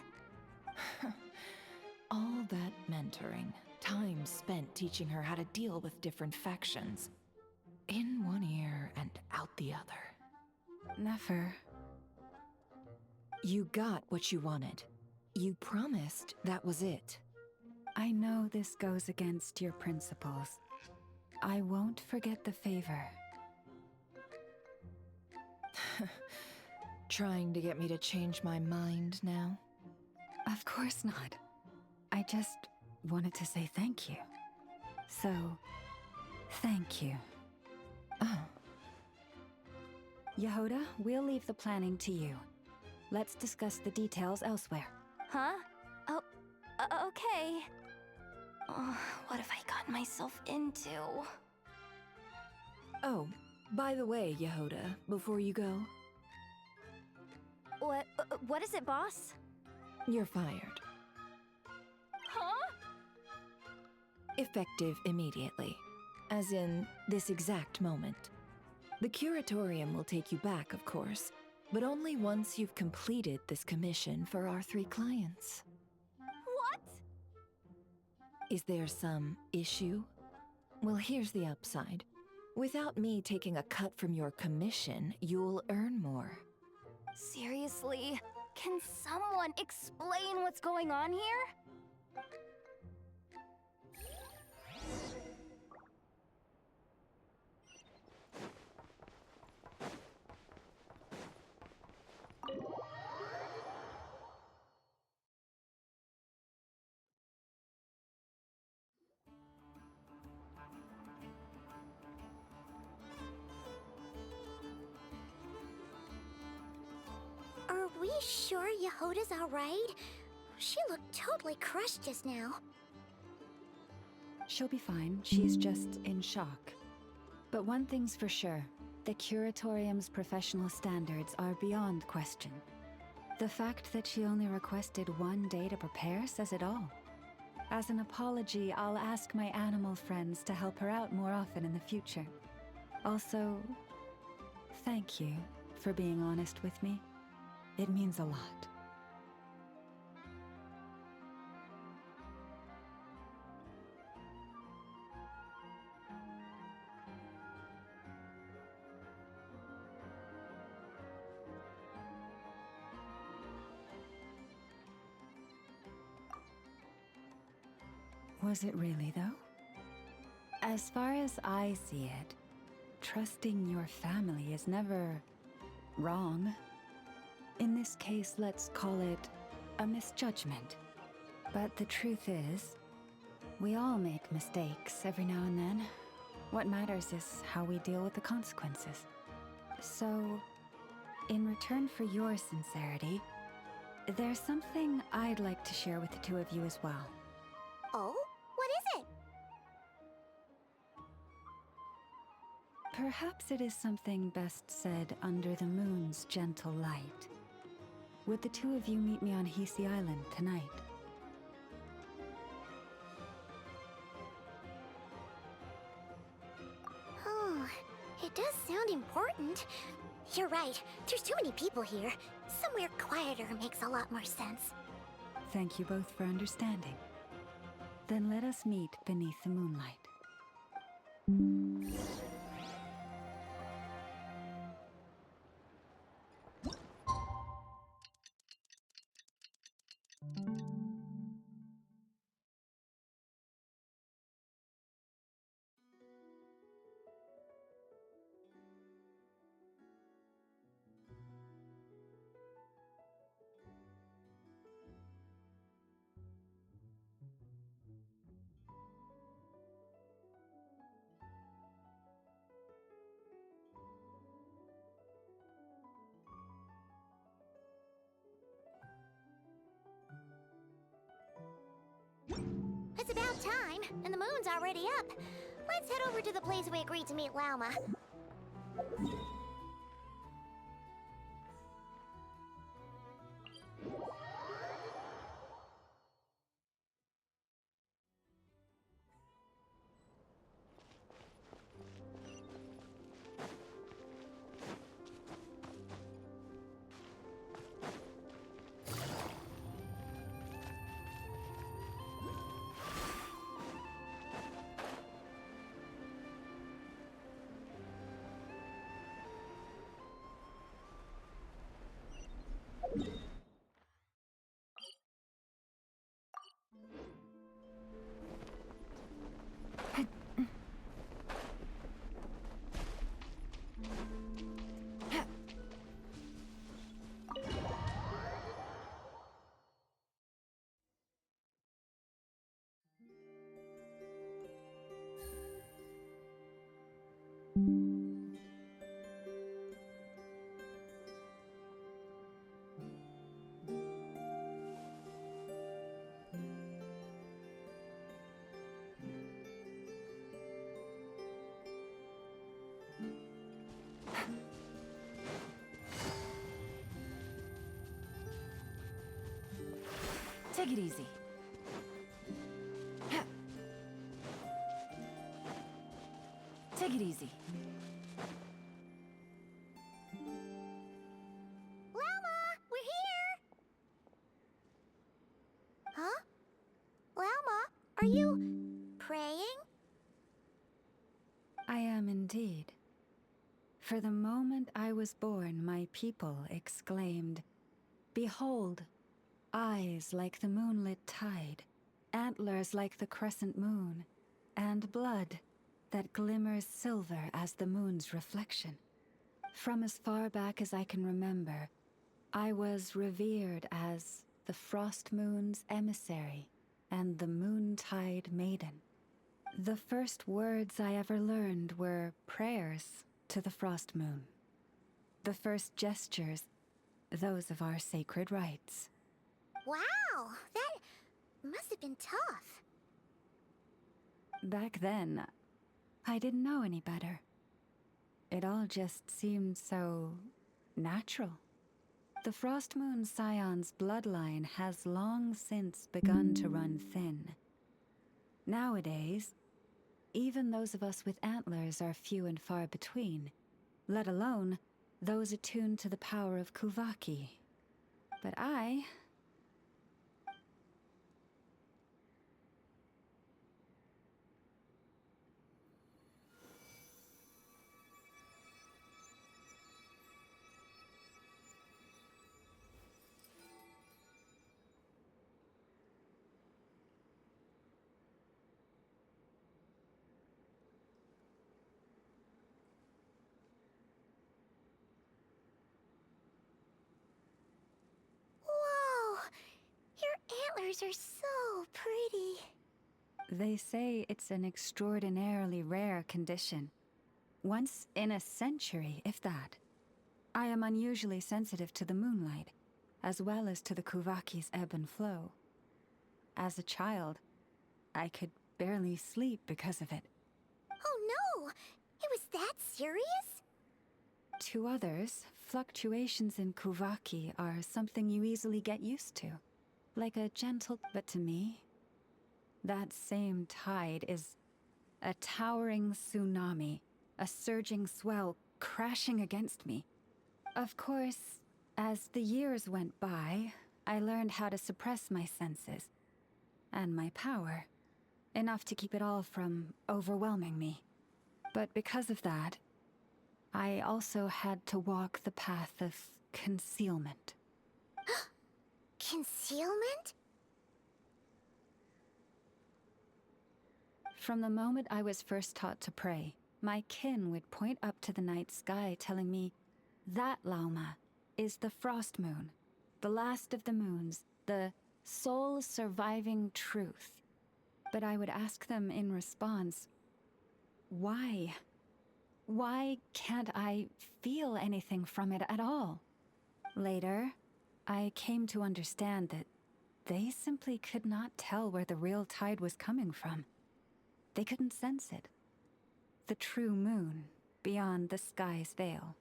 All that mentoring, time spent teaching her how to deal with different factions. In one ear and out the other. Never. You got what you wanted. You promised that was it. I know this goes against your principles. I won't forget the favor. Trying to get me to change my mind now? Of course not. I just wanted to say thank you. So, thank you. Oh. Yehoda, we'll leave the planning to you. Let's discuss the details elsewhere. Huh? Oh, okay. Oh, what have I gotten myself into? Oh, by the way, Yehoda, before you go... What is it, boss? You're fired. Huh? Effective immediately. As in, this exact moment. The Curatorium will take you back, of course, but only once you've completed this commission for our 3 clients. What? Is there some issue? Well, here's the upside. Without me taking a cut from your commission, you'll earn more. Seriously? Can someone explain what's going on here? Are we sure Yehoda's alright? She looked totally crushed just now. She'll be fine. She's just in shock. But one thing's for sure. The Curatorium's professional standards are beyond question. The fact that she only requested 1 day to prepare says it all. As an apology, I'll ask my animal friends to help her out more often in the future. Also, thank you for being honest with me. It means a lot. Was it really, though? As far as I see it, trusting your family is never wrong. In this case, let's call it a misjudgment. But the truth is, we all make mistakes every now and then. What matters is how we deal with the consequences. So, in return for your sincerity, there's something I'd like to share with the 2 of you as well. Oh? What is it? Perhaps it is something best said under the moon's gentle light. Would the 2 of you meet me on Hisi Island tonight? does sound important. You're right, there's too many people here. Somewhere quieter makes a lot more sense. Thank you both for understanding. Then let us meet beneath the moonlight. It's about time, and the moon's already up. Let's head over to the place we agreed to meet Lauma. Take it easy. Take it easy. Lauma, we're here! Huh? Lauma, are you praying? I am indeed. For the moment I was born, my people exclaimed, "Behold, eyes like the moonlit tide, antlers like the crescent moon, and blood that glimmers silver as the moon's reflection." From as far back as I can remember, I was revered as the Frost Moon's emissary and the Moontide Maiden. The first words I ever learned were prayers to the Frost Moon. The first gestures, those of our sacred rites. Wow, that must have been tough. Back then, I didn't know any better. It all just seemed so natural. The Frost Moon Scion's bloodline has long since begun to run thin. Nowadays, even those of us with antlers are few and far between, let alone those attuned to the power of Kuvaki. But I... Whoa, your antlers are so pretty. They say it's an extraordinarily rare condition. Once in a century, if that. I am unusually sensitive to the moonlight, as well as to the Kuvaki's ebb and flow. As a child, I could barely sleep because of it. Oh no! It was that serious? To others, fluctuations in Kuvaki are something you easily get used to. Like a gentle... But to me, that same tide is a towering tsunami a surging swell crashing against me. Of course, as the years went by, I learned how to suppress my senses and my power, enough to keep it all from overwhelming me. But because of that, I also had to walk the path of concealment. Concealment? From the moment I was first taught to pray, my kin would point up to the night sky telling me, "That, Lauma, is the frost moon, the last of the moons, the sole surviving truth." But I would ask them in response, why? Why can't I feel anything from it at all? Later, I came to understand that they simply could not tell where the real tide was coming from. They couldn't sense it. The true moon beyond the sky's veil.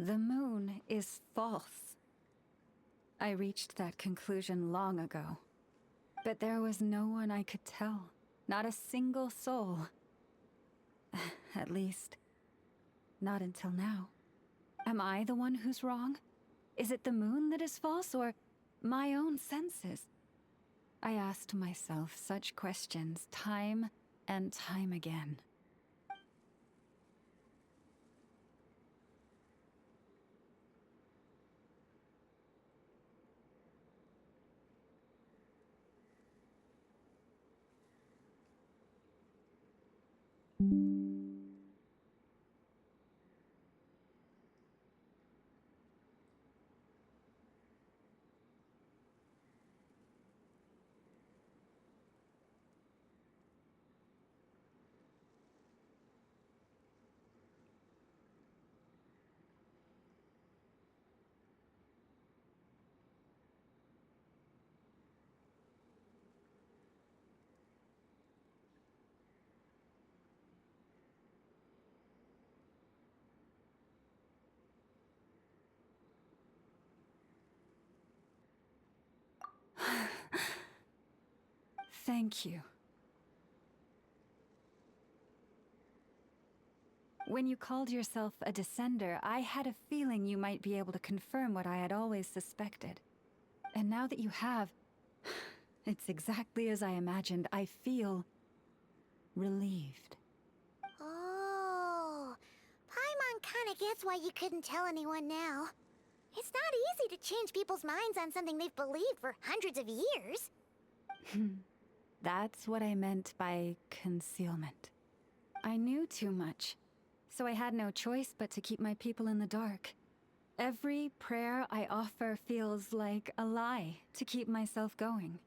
The moon is false. I reached that conclusion long ago. But there was no one I could tell. Not a single soul. At least, not until now. Am I the one who's wrong? Is it the moon that is false, or my own senses? I asked myself such questions time and time again. Thank you. When you called yourself a descender, I had a feeling you might be able to confirm what I had always suspected. And now that you have, it's exactly as I imagined. I feel relieved. Oh, Paimon kinda gets why you couldn't tell anyone now. It's not easy to change people's minds on something they've believed for hundreds of years. That's what I meant by concealment. I knew too much, so I had no choice but to keep my people in the dark. Every prayer I offer feels like a lie to keep myself going.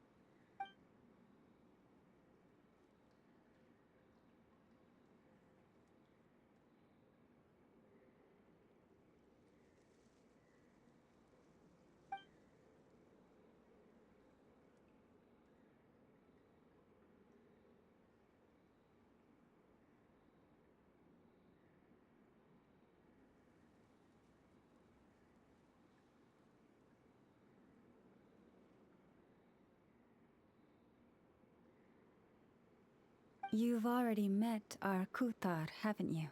You've already met our Kutar, haven't you?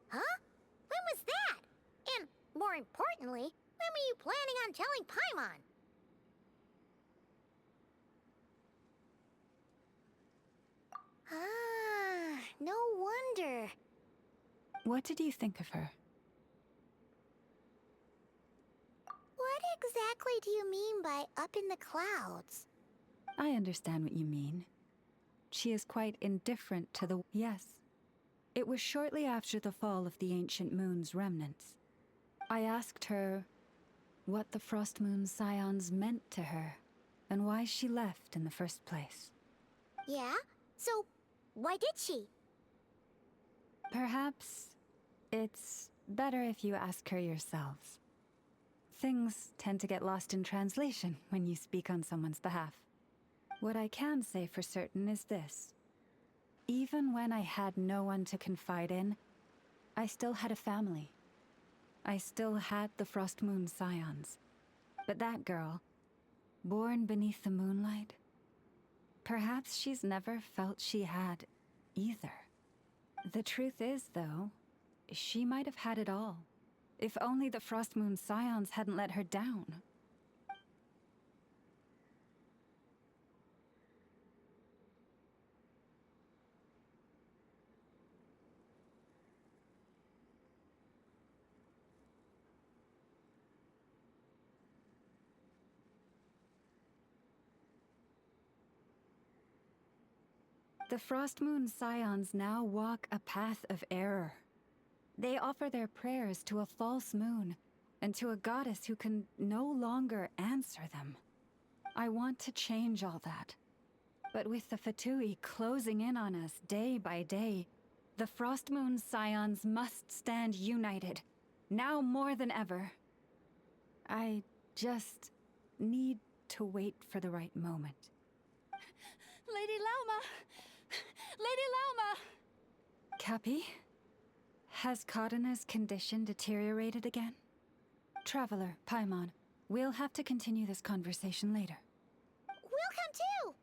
Huh? When was that? And, more importantly, when were you planning on telling Paimon? Ah, no wonder. What did you think of her? What exactly do you mean by up in the clouds? I understand what you mean. she is quite indifferent to the... Yes. It was shortly after the fall of the ancient moon's remnants. I asked her what the Frost Moon's scions meant to her, and why she left in the first place. Yeah? So, why did she? Perhaps it's better if you ask her yourselves. Things tend to get lost in translation when you speak on someone's behalf. What I can say for certain is this. Even when I had no one to confide in, I still had a family. I still had the Frost Moon scions. But that girl, born beneath the moonlight, perhaps she's never felt she had either. The truth is, though, she might have had it all. If only the Frost Moon scions hadn't let her down. The Frost Moon scions now walk a path of error. They offer their prayers to a false moon, and to a goddess who can no longer answer them. I want to change all that. But with the Fatui closing in on us day by day, the Frost Moon scions must stand united, now more than ever. I just need to wait for the right moment. Lady Lauma! Lady Lauma! Cappy? Has Cardina's condition deteriorated again? Traveler, Paimon, we'll have to continue this conversation later. We'll come too!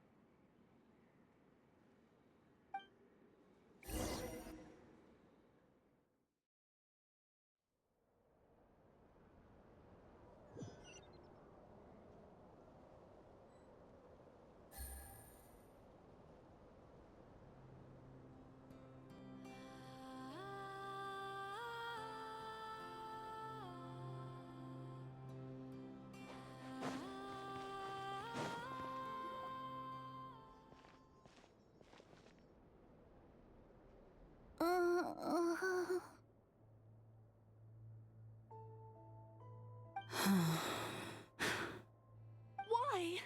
Why?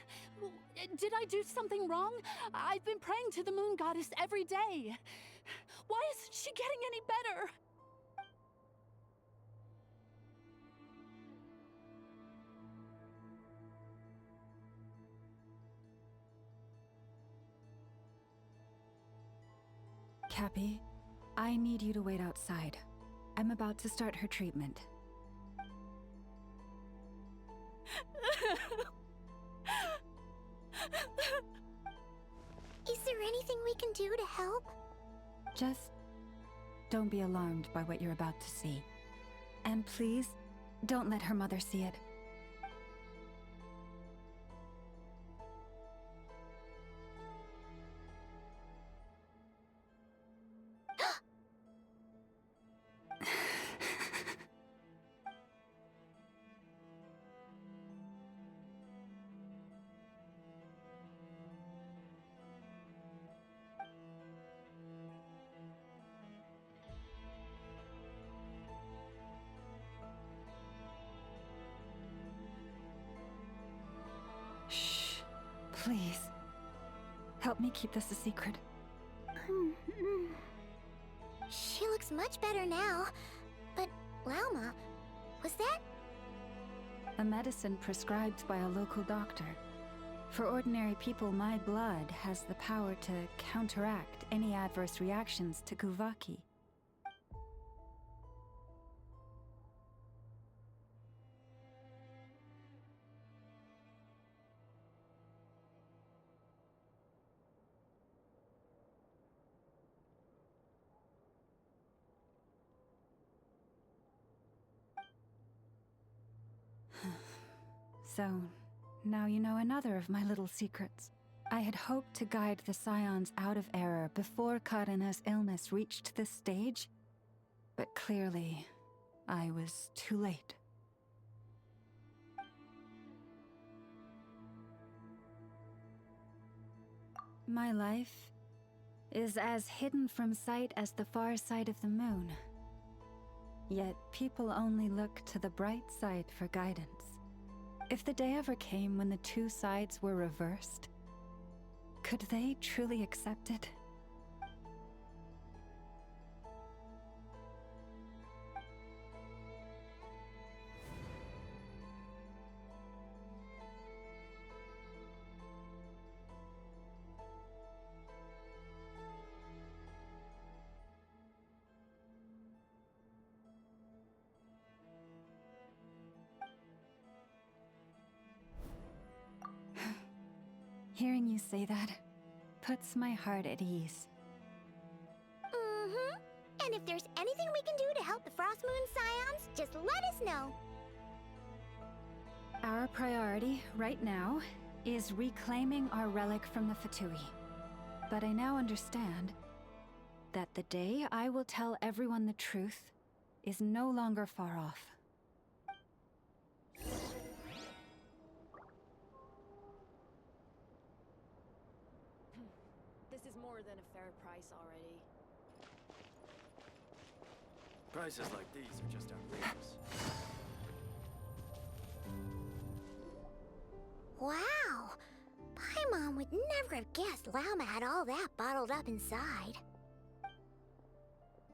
Did I do something wrong? I've been praying to the moon goddess every day. Why isn't she getting any better? Cappy, I need you to wait outside. I'm about to start her treatment. Is there anything we can do to help? Just don't be alarmed by what you're about to see. And please, don't let her mother see it. Shh. Please. Help me keep this a secret. She looks much better now. But, Lauma, was that... A medicine prescribed by a local doctor. For ordinary people, my blood has the power to counteract any adverse reactions to Kuvaki. So, now you know another of my little secrets. I had hoped to guide the Scions out of error before Karina's illness reached this stage, but clearly, I was too late. My life is as hidden from sight as the far side of the moon. Yet people only look to the bright side for guidance. If the day ever came when the two sides were reversed, could they truly accept it? Hearing you say that puts my heart at ease. Mm-hmm. And if there's anything we can do to help the Frost Moon Scions, just let us know. Our priority right now is reclaiming our relic from the Fatui. But I now understand that the day I will tell everyone the truth is no longer far off. This is more than a fair price already. Prices like these are just outrageous. Wow! Paimon would never have guessed Lauma had all that bottled up inside.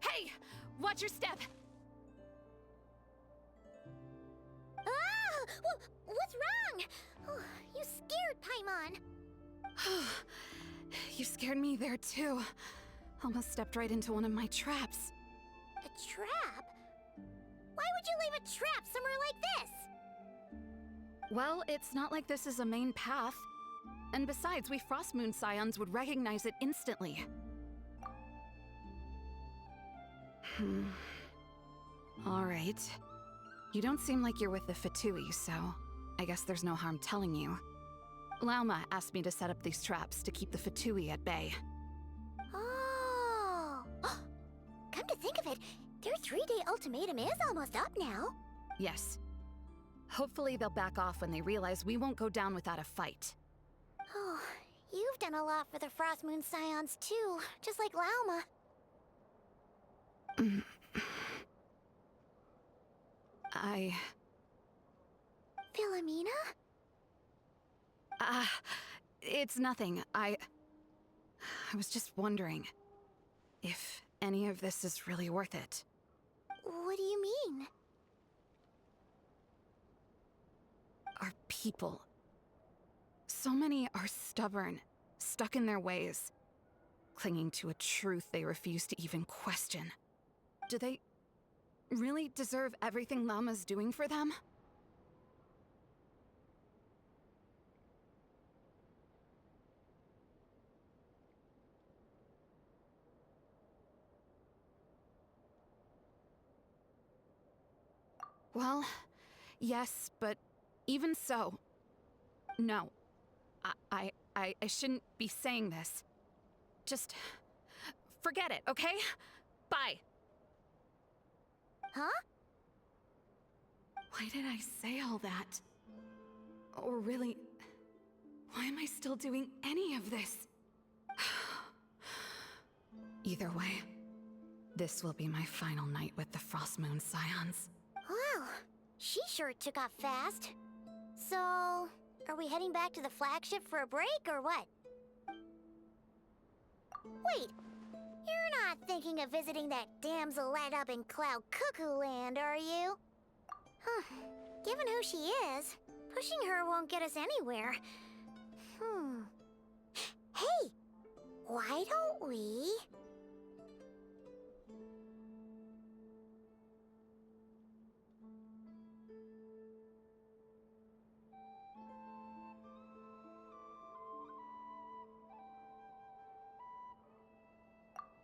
Hey! Watch your step! Ah! What's wrong? Oh, you scared Paimon. You scared me there too. Almost stepped right into one of my traps. A trap? Why would you leave a trap somewhere like this? Well, it's not like this is a main path. And besides, we Frostmoon Scions would recognize it instantly. Alright. You don't seem like you're with the Fatui, so I guess there's no harm telling you. Lauma asked me to set up these traps to keep the Fatui at bay. Oh! Come to think of it, their 3-day ultimatum is almost up now. Yes. Hopefully they'll back off when they realize we won't go down without a fight. Oh, you've done a lot for the Frostmoon Scions too, just like Lauma. Philomena? It's nothing. I was just wondering if any of this is really worth it. What do you mean? Our people. So many are stubborn, stuck in their ways, clinging to a truth they refuse to even question. Do they really deserve everything Lauma's doing for them? Well, yes, but even so, no. I shouldn't be saying this. Just forget it, okay? Bye. Huh? Why did I say all that? Or really, why am I still doing any of this? Either way, this will be my final night with the Frostmoon Scions. Wow, she sure took off fast. So, are we heading back to the flagship for a break or what? Wait, you're not thinking of visiting that damsel light up in Cloud Cuckoo Land, are you? Huh, given who she is, pushing her won't get us anywhere. Hey, why don't we...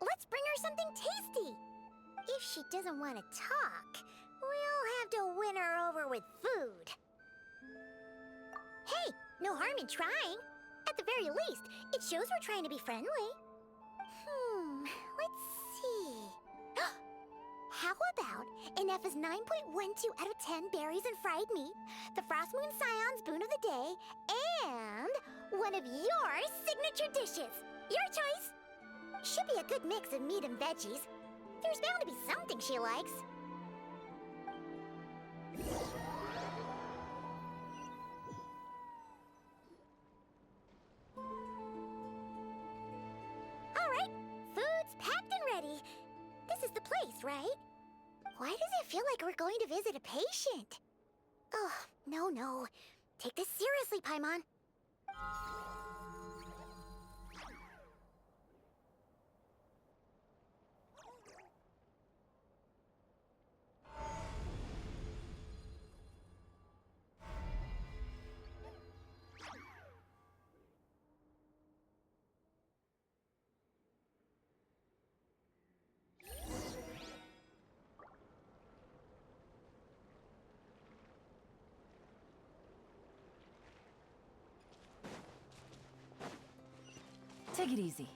Let's bring her something tasty! If she doesn't want to talk, we'll have to win her over with food. Hey, no harm in trying. At the very least, it shows we're trying to be friendly. Let's see. How about Ineffa's 9.12 out of 10 berries and fried meat, the Frostmoon Scion's boon of the day, and one of your signature dishes. Your choice. Should be a good mix of meat and veggies. There's bound to be something she likes. Alright, food's packed and ready. This is the place, right? Why does it feel like we're going to visit a patient? Oh, no. Take this seriously, Paimon. Take it easy.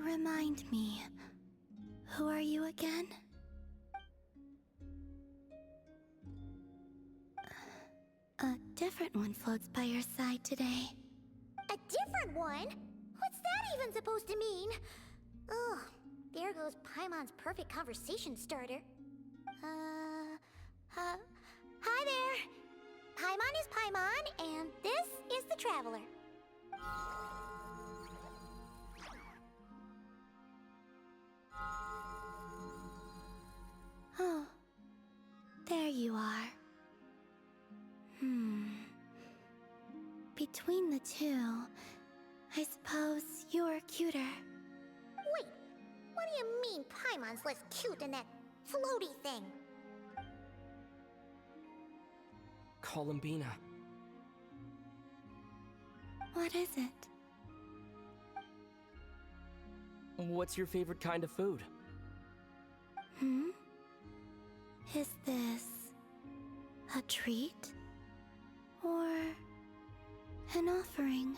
Remind me, who are you again? A different one floats by your side today. A different one? What's that even supposed to mean? Oh, there goes Paimon's perfect conversation starter. Hi there! Paimon is Paimon, and this is the Traveler. Oh, there you are. Between the two, I suppose you're cuter. Wait, what do you mean Paimon's less cute than that floaty thing? Columbina. What is it? What's your favorite kind of food? Is this a treat? Or an offering?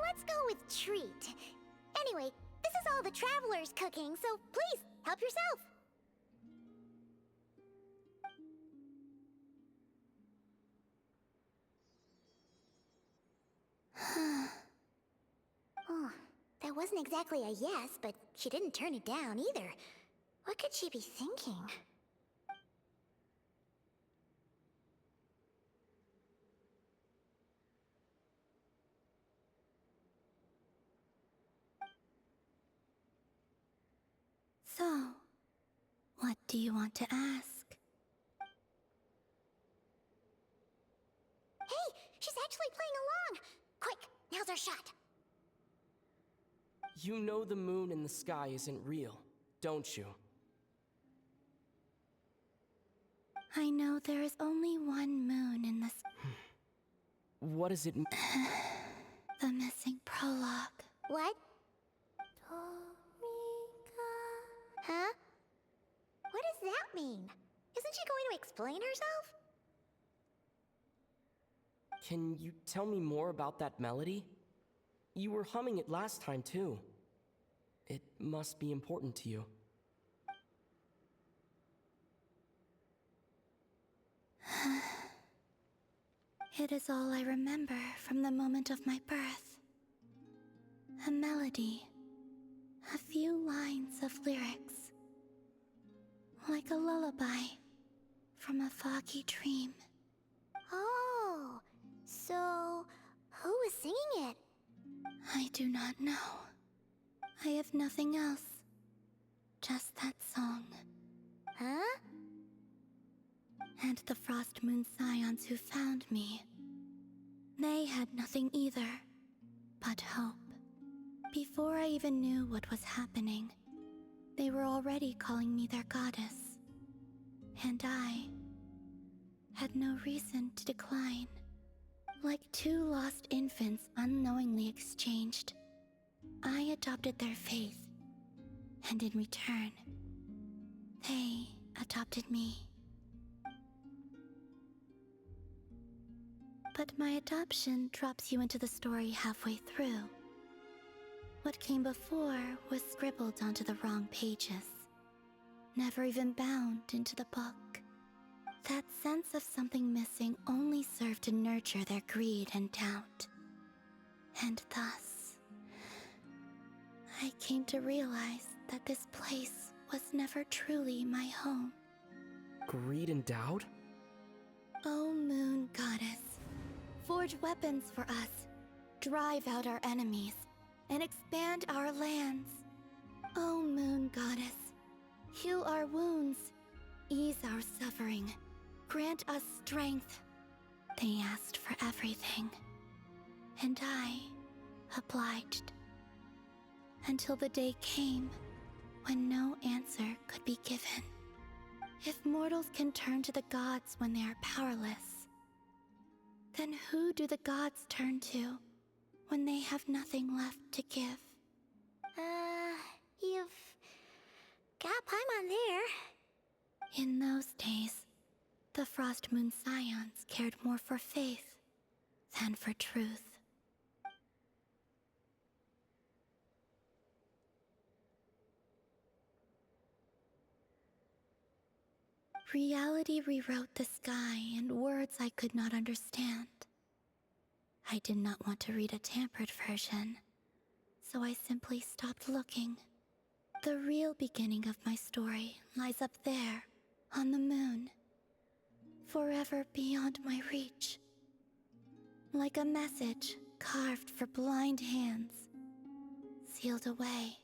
Let's go with treat. Anyway, this is all the Traveler's cooking, so please, help yourself. Oh, that wasn't exactly a yes, but she didn't turn it down either. What could she be thinking? So, what do you want to ask? Hey, she's actually playing along! Quick, now's our shot. You know the moon in the sky isn't real, don't you? I know there is only one moon in the What does it mean? The missing prologue. What? Huh? What does that mean? Isn't she going to explain herself? Can you tell me more about that melody? You were humming it last time, too. It must be important to you. It is all I remember from the moment of my birth. A melody. A few lines of lyrics. Like a lullaby from a foggy dream. Oh, so who was singing it? I do not know. I have nothing else. Just that song. Huh? And the Frost Moon Scions who found me, they had nothing either but hope. Before I even knew what was happening, they were already calling me their goddess. And I had no reason to decline. Like two lost infants unknowingly exchanged, I adopted their faith, and in return, they adopted me. But my adoption drops you into the story halfway through. What came before was scribbled onto the wrong pages, never even bound into the book. That sense of something missing only served to nurture their greed and doubt. And thus, I came to realize that this place was never truly my home. Greed and doubt? O Moon Goddess, forge weapons for us, drive out our enemies, and expand our lands. O Moon Goddess, heal our wounds, ease our suffering, grant us strength. They asked for everything, and I obliged. Until the day came when no answer could be given. If mortals can turn to the gods when they are powerless, then who do the gods turn to when they have nothing left to give? You've got Paimon there. In those days, the Frost Moon Scions cared more for faith than for truth. Reality rewrote the sky in words I could not understand. I did not want to read a tampered version, so I simply stopped looking. The real beginning of my story lies up there, on the moon, forever beyond my reach. Like a message carved for blind hands, sealed away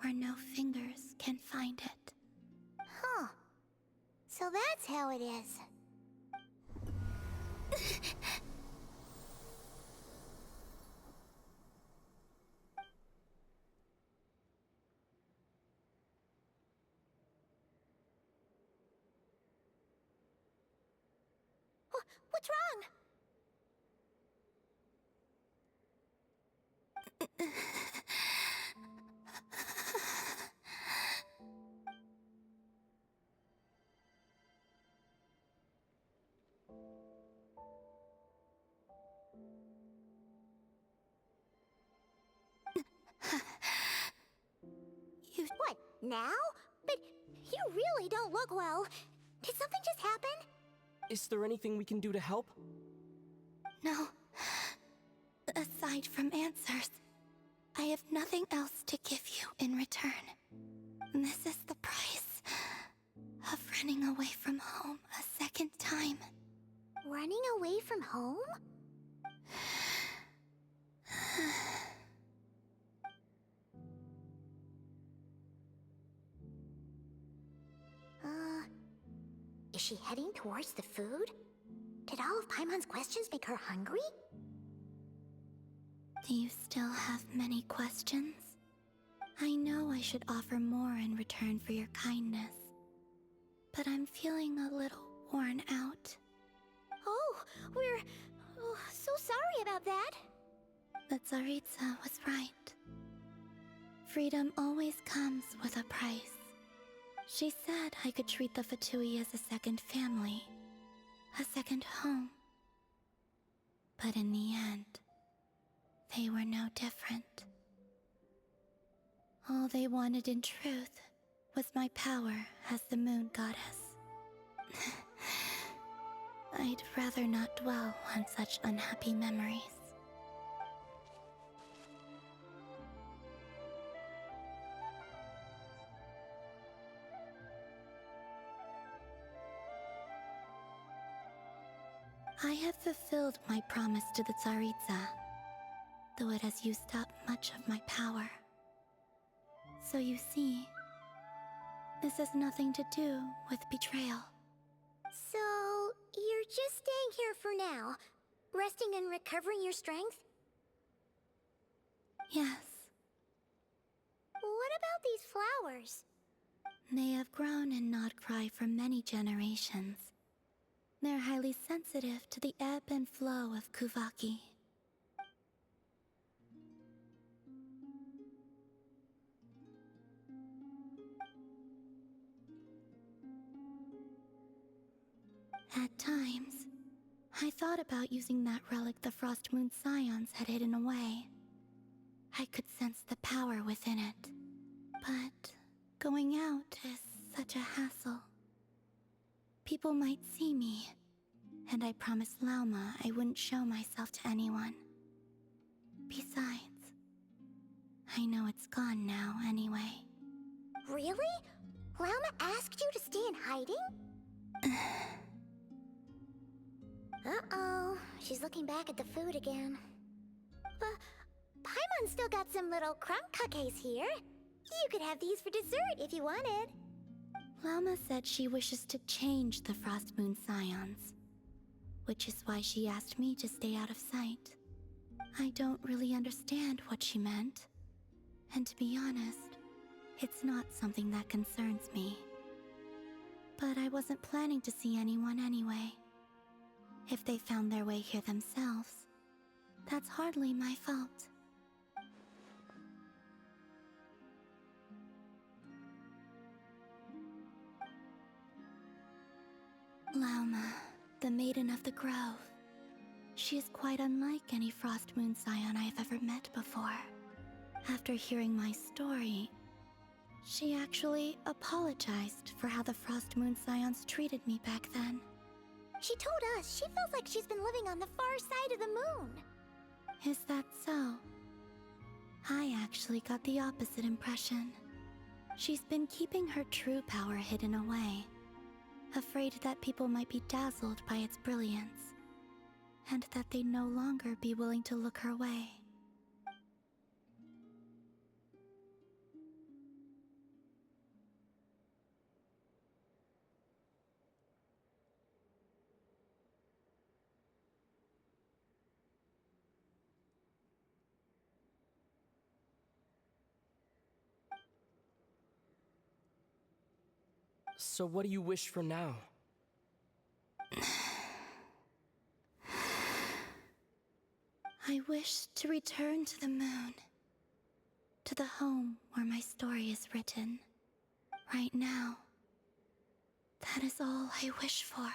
where no fingers can find it. Huh. So that's how it is. What's wrong? What, now? But you really don't look well. Did something just happen? Is there anything we can do to help? No. Aside from answers, I have nothing else to give you in return. This is the price of running away from home a second time. Running away from home? Is she heading towards the food? Did all of Paimon's questions make her hungry? Do you still have many questions? I know I should offer more in return for your kindness, but I'm feeling a little worn out. Oh, we're so sorry about that. The Tsaritsa was right. Freedom always comes with a price. She said I could treat the Fatui as a second family, a second home. But in the end, they were no different. All they wanted in truth was my power as the Moon Goddess. I'd rather not dwell on such unhappy memories. I have fulfilled my promise to the Tsaritsa, though it has used up much of my power. So you see, this has nothing to do with betrayal. So, just staying here for now, resting and recovering your strength? Yes, What about these flowers? they have grown in Nodcry for many generations. They're highly sensitive to the ebb and flow of Kuvaki. At times, I thought about using that relic the Frost Moon Scions had hidden away. I could sense the power within it. But going out is such a hassle. People might see me, and I promised Lauma I wouldn't show myself to anyone. Besides, I know it's gone now anyway. Really? Lauma asked you to stay in hiding? Uh-oh, she's looking back at the food again. Paimon still got some little crumb cookies here. You could have these for dessert if you wanted. Lauma said she wishes to change the Frost Moon Scions, which is why she asked me to stay out of sight. I don't really understand what she meant, and to be honest, it's not something that concerns me. But I wasn't planning to see anyone anyway. If they found their way here themselves, that's hardly my fault. Lauma, the Maiden of the Grove. She is quite unlike any Frost Moon Scion I have ever met before. After hearing my story, she actually apologized for how the Frost Moon Scions treated me back then. She told us she feels like she's been living on the far side of the moon. Is that so? I actually got the opposite impression. She's been keeping her true power hidden away, afraid that people might be dazzled by its brilliance, and that they'd no longer be willing to look her way. So what do you wish for now? I wish to return to the moon, to the home where my story is written. Right now, that is all I wish for.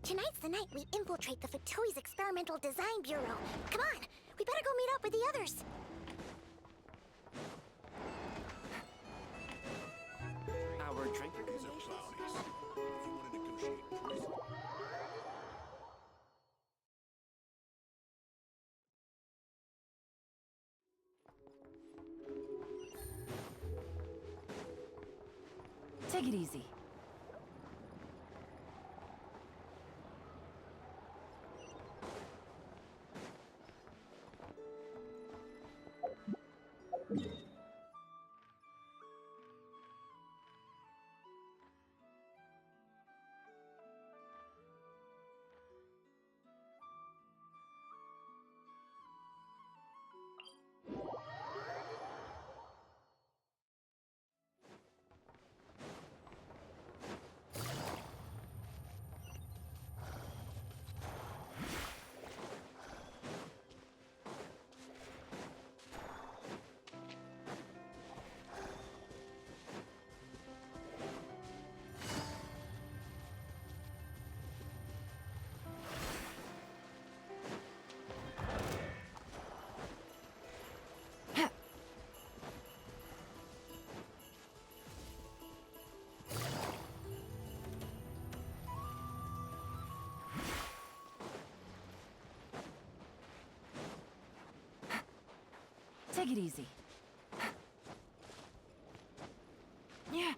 Tonight's the night we infiltrate the Fatui's Experimental Design Bureau. Come on, we better go meet up with the others. Our drink recommendations? If you want to negotiate price. Take it easy. Take it easy. Yeah.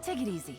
Take it easy.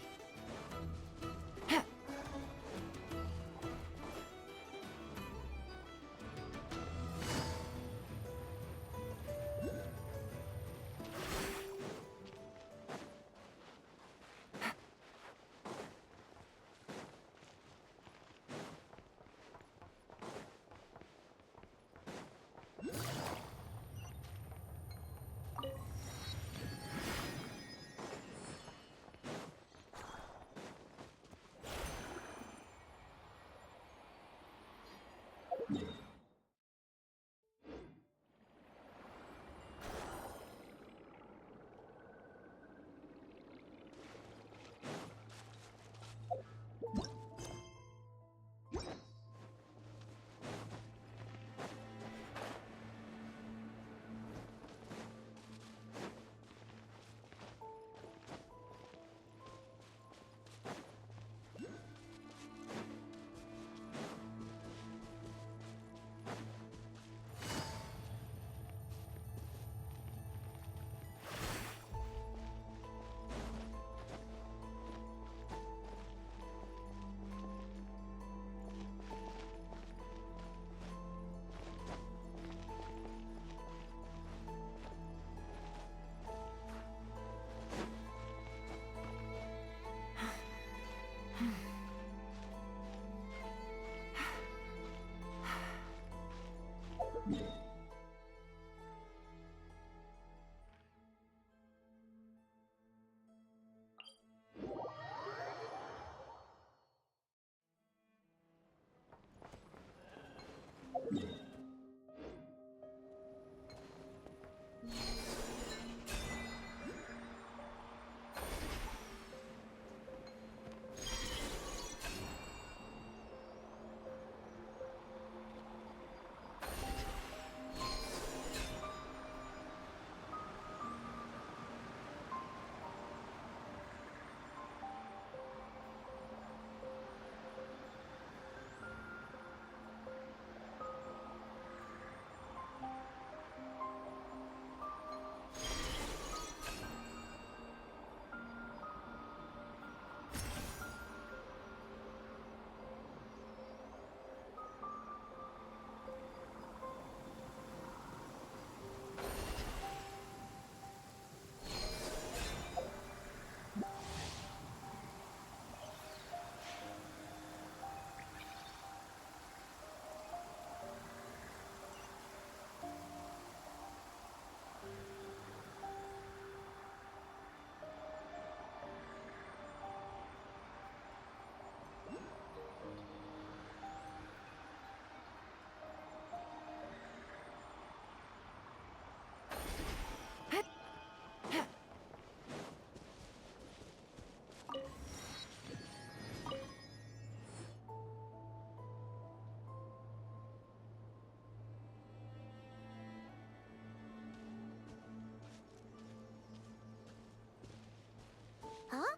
Huh?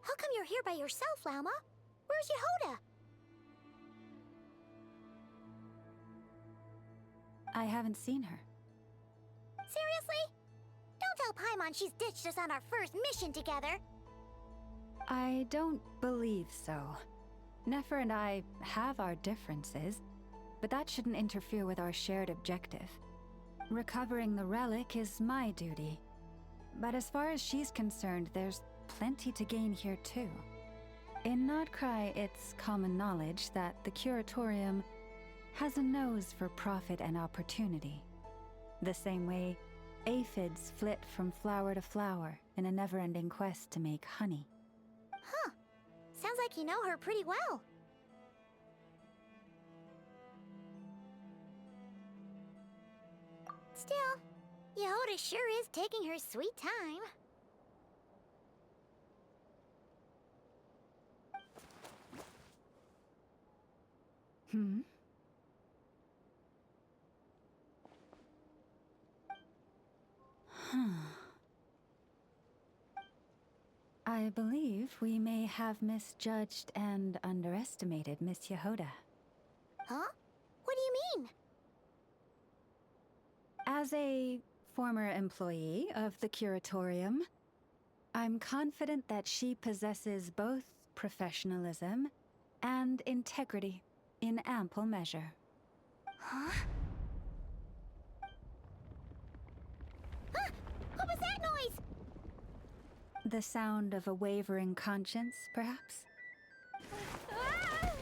How come you're here by yourself, Lauma? Where's Yehoda? I haven't seen her. Seriously? Don't tell Paimon she's ditched us on our first mission together. I don't believe so. Nefer and I have our differences, but that shouldn't interfere with our shared objective. Recovering the relic is my duty. But as far as she's concerned, there's plenty to gain here too. In Nodcry, it's common knowledge that the Curatorium has a nose for profit and opportunity. The same way aphids flit from flower to flower in a never-ending quest to make honey. Huh. Sounds like you know her pretty well. Still, Yehoda sure is taking her sweet time. Hmm? I believe we may have misjudged and underestimated Miss Yehoda. Huh? What do you mean? As a former employee of the Curatorium, I'm confident that she possesses both professionalism and integrity in ample measure. Huh? Huh? What was that noise? The sound of a wavering conscience, perhaps? Ah!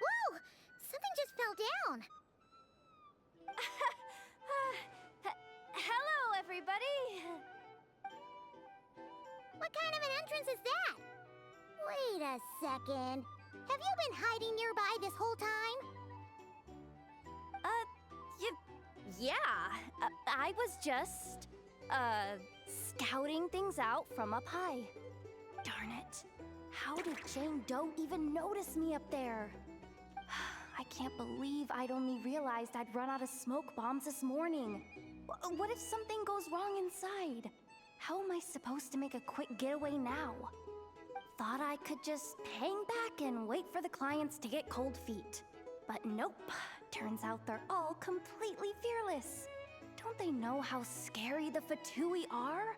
Whoa! Something just fell down. Hello, everybody! What kind of an entrance is that? Wait a second. Have you been hiding nearby this whole time? Yeah. I was just, scouting things out from up high. Darn it. How did Jane Doe even notice me up there? I can't believe I'd only realized I'd run out of smoke bombs this morning. What if something goes wrong inside? How am I supposed to make a quick getaway now? Thought I could just hang back and wait for the clients to get cold feet. But nope. Turns out they're all completely fearless. Don't they know how scary the Fatui are?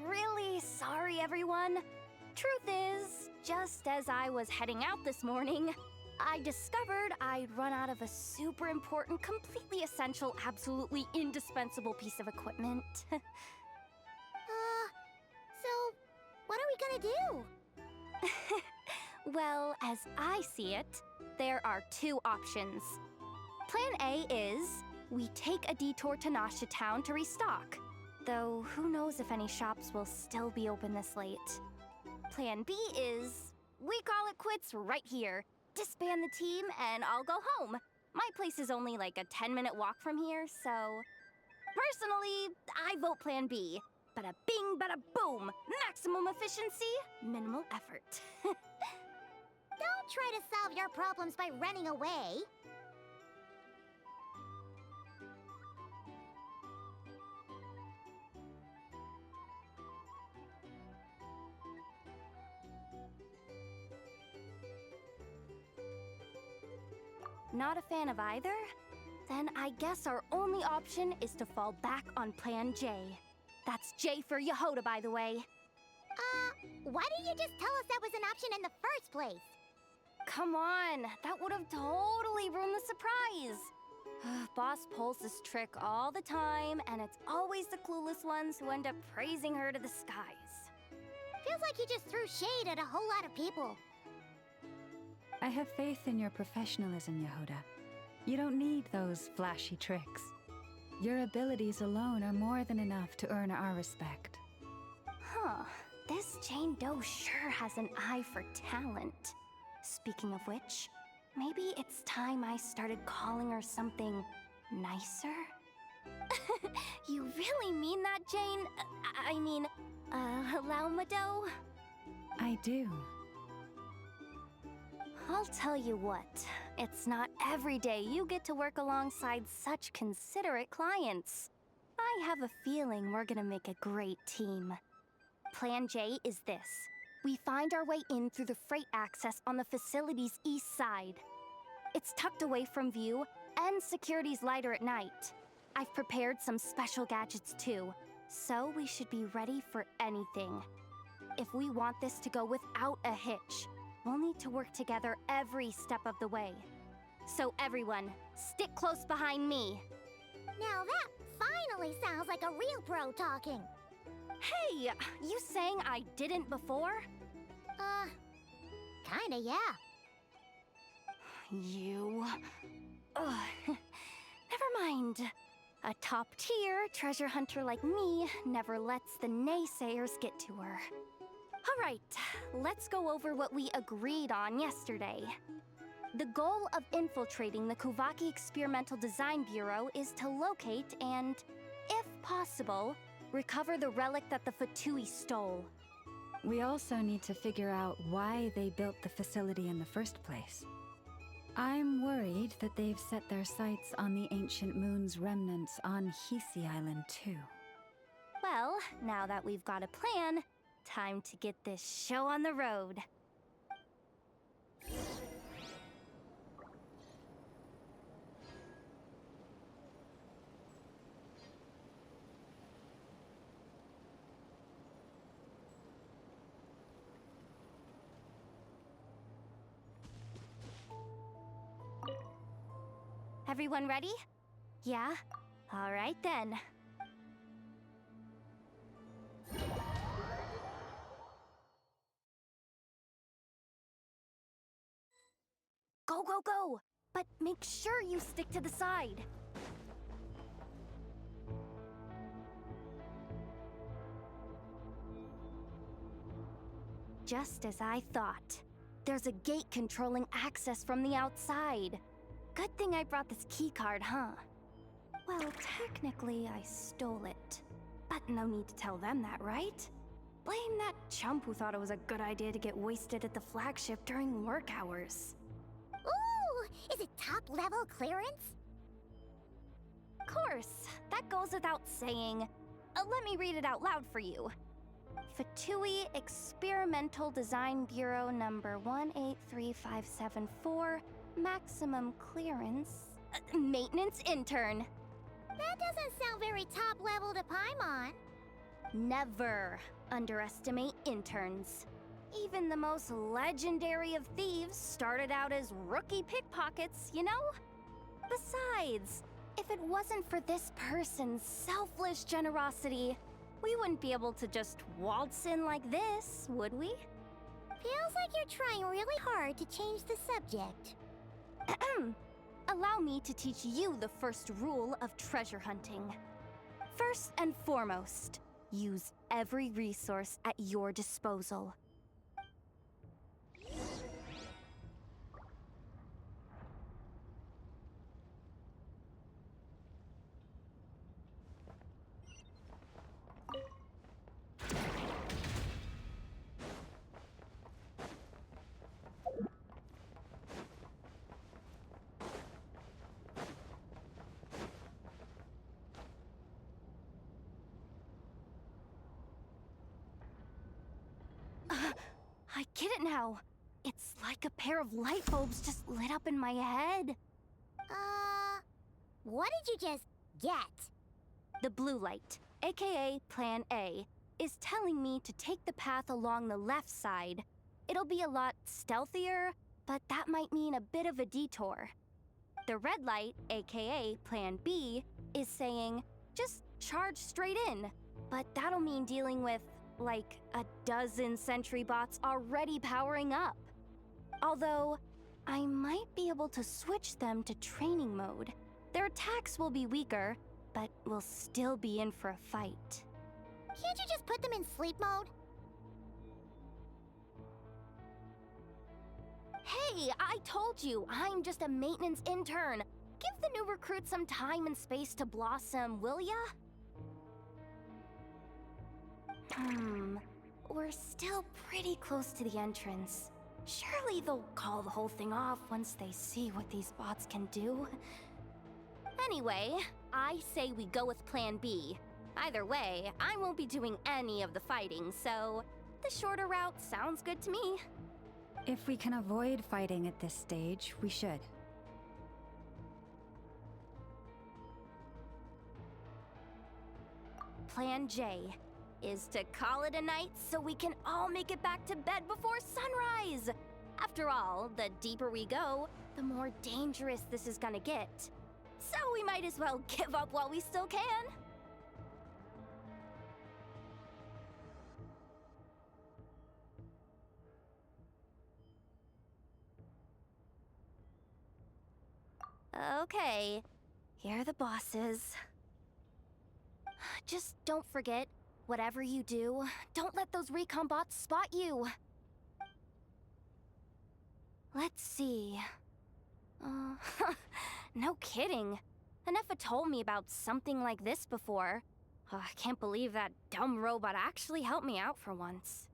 Really sorry, everyone. Truth is, just as I was heading out this morning, I discovered I'd run out of a super important, completely essential, absolutely indispensable piece of equipment. So, what are we gonna do? Well, as I see it, there are two options. Plan A is we take a detour to Nasha Town to restock, though who knows if any shops will still be open this late. Plan B is we call it quits right here, disband the team, and I'll go home. My place is only like a 10-minute walk from here, so... Personally, I vote Plan B. Bada bing, bada boom! Maximum efficiency, minimal effort. Don't try to solve your problems by running away. Not a fan of either? Then I guess our only option is to fall back on Plan J. That's J for Yehoda, by the way. Why didn't you just tell us that was an option in the first place? Come on, that would have totally ruined the surprise. Boss pulls this trick all the time, and it's always the clueless ones who end up praising her to the skies. Feels like you just threw shade at a whole lot of people. I have faith in your professionalism, Yehoda. You don't need those flashy tricks. Your abilities alone are more than enough to earn our respect. Huh. This Jane Doe sure has an eye for talent. Speaking of which, maybe it's time I started calling her something nicer? You really mean that, Jane? Lauma Doe? I do. I'll tell you what, it's not every day you get to work alongside such considerate clients. I have a feeling we're gonna make a great team. Plan J is this. We find our way in through the freight access on the facility's east side. It's tucked away from view, and security's lighter at night. I've prepared some special gadgets too, so we should be ready for anything. If we want this to go without a hitch, we'll need to work together every step of the way. So everyone, stick close behind me. Now that finally sounds like a real pro talking. Hey, you saying I didn't before? Kinda, yeah. You... Ugh, mind. A top-tier treasure hunter like me never lets the naysayers get to her. All right, let's go over what we agreed on yesterday. The goal of infiltrating the Kuvaki Experimental Design Bureau is to locate and, if possible, recover the relic that the Fatui stole. We also need to figure out why they built the facility in the first place. I'm worried that they've set their sights on the ancient moon's remnants on Hisi Island too. Well, now that we've got a plan, time to get this show on the road. Everyone ready? Yeah? All right then. Go, go, go! But make sure you stick to the side. Just as I thought. There's a gate controlling access from the outside. Good thing I brought this keycard, huh? Well, technically I stole it. But no need to tell them that, right? Blame that chump who thought it was a good idea to get wasted at the flagship during work hours. Ooh! Is it top-level clearance? Of course, that goes without saying. Let me read it out loud for you. Fatui Experimental Design Bureau number 183574, maximum clearance, maintenance intern. That doesn't sound very top-level to Paimon. Never underestimate interns. Even the most legendary of thieves started out as rookie pickpockets, you know? Besides, if it wasn't for this person's selfless generosity, we wouldn't be able to just waltz in like this, would we? Feels like you're trying really hard to change the subject. Allow me to teach you the first rule of treasure hunting. First and foremost, use every resource at your disposal. I get it now. It's like a pair of light bulbs just lit up in my head. What did you just get? The blue light, aka Plan A, is telling me to take the path along the left side. It'll be a lot stealthier, but that might mean a bit of a detour. The red light, aka Plan B, is saying, just charge straight in. But that'll mean dealing with, like, a dozen sentry bots already powering up. Although, I might be able to switch them to training mode. Their attacks will be weaker, but we'll still be in for a fight. Can't you just put them in sleep mode? Hey, I told you, I'm just a maintenance intern. Give the new recruit some time and space to blossom, will ya? We're still pretty close to the entrance. Surely they'll call the whole thing off once they see what these bots can do. Anyway, I say we go with Plan B. Either way, I won't be doing any of the fighting, so the shorter route sounds good to me. If we can avoid fighting at this stage, we should. Plan J is to call it a night so we can all make it back to bed before sunrise. After all, the deeper we go, the more dangerous this is gonna get. So we might as well give up while we still can. Okay, Here are the bosses. Just don't forget, whatever you do, don't let those recon bots spot you. Let's see. No kidding. Anefa told me about something like this before. I can't believe that dumb robot actually helped me out for once.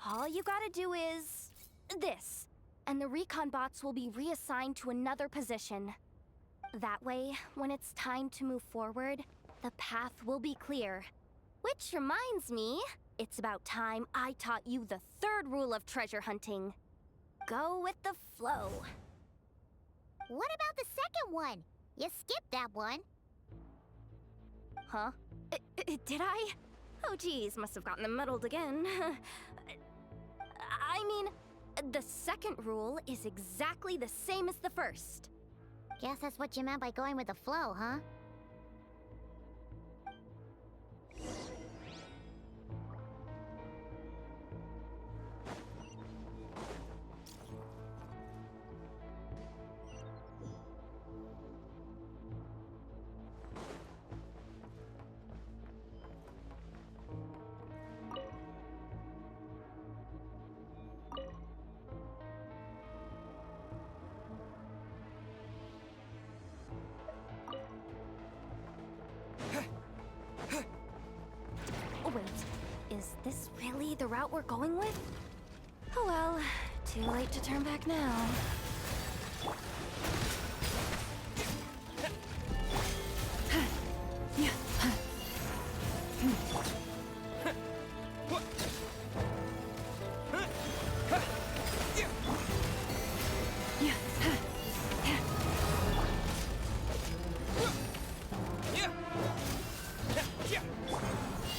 All you gotta do is this, and the recon bots will be reassigned to another position. That way, when it's time to move forward, the path will be clear. Which reminds me, it's about time I taught you the third rule of treasure hunting. Go with the flow. What about the second one? You skipped that one. Huh? Did I? Oh geez, must have gotten them muddled again. I mean, the second rule is exactly the same as the first. Guess that's what you meant by going with the flow, huh? Wait, is this really the route we're going with? Oh well, too late to turn back now.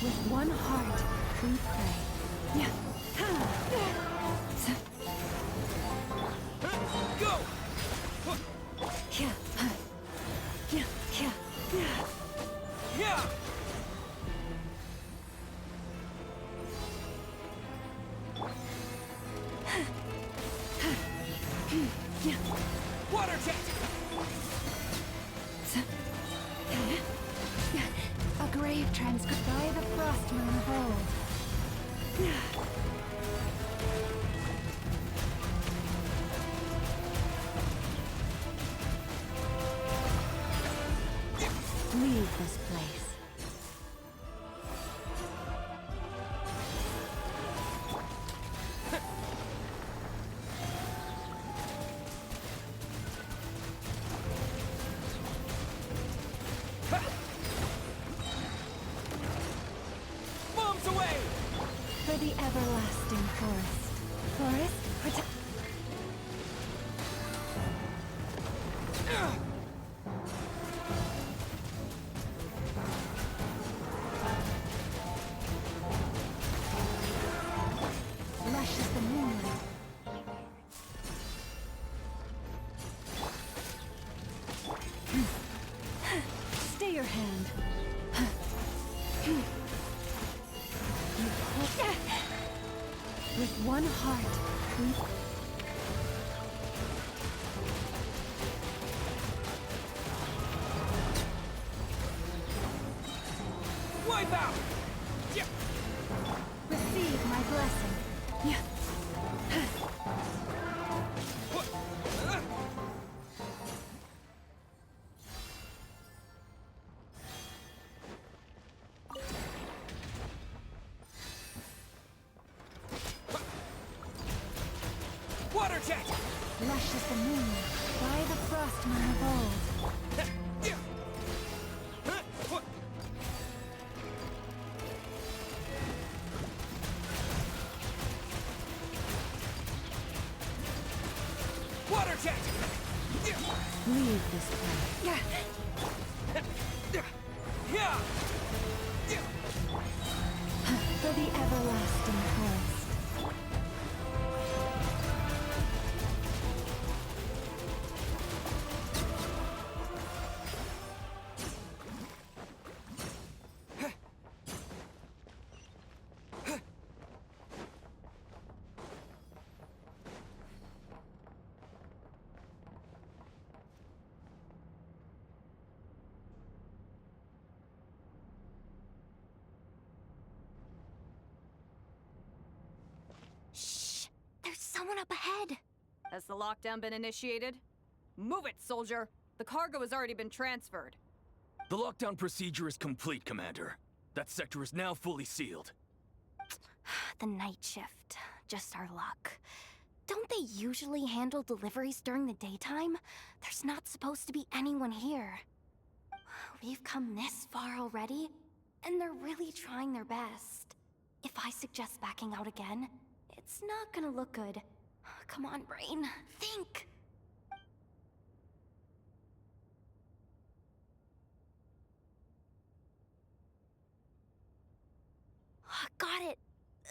With one heart, we pray. Go! Yeah! Water jet! A grave transcript by the frost moon of old. Leave this place. Bombs away! For the everlasting forest. Forest, protect. Lush as the moonlight. Stay your hand. With one heart, we... Wipe out! Yeah. Receive my blessing. Yeah. Water jet! Lush as the moon, by the frost moon of old. Water jet! Leave this place. Yeah! For the everlasting forest. someone up ahead. Has the lockdown been initiated? Move it, soldier! The cargo has already been transferred. The lockdown procedure is complete, Commander. That sector is now fully sealed. The night shift. Just our luck. Don't they usually handle deliveries during the daytime? There's not supposed to be anyone here. We've come this far already, and they're really trying their best. If I suggest backing out again, it's not gonna look good. Come on, brain. Think! Got it!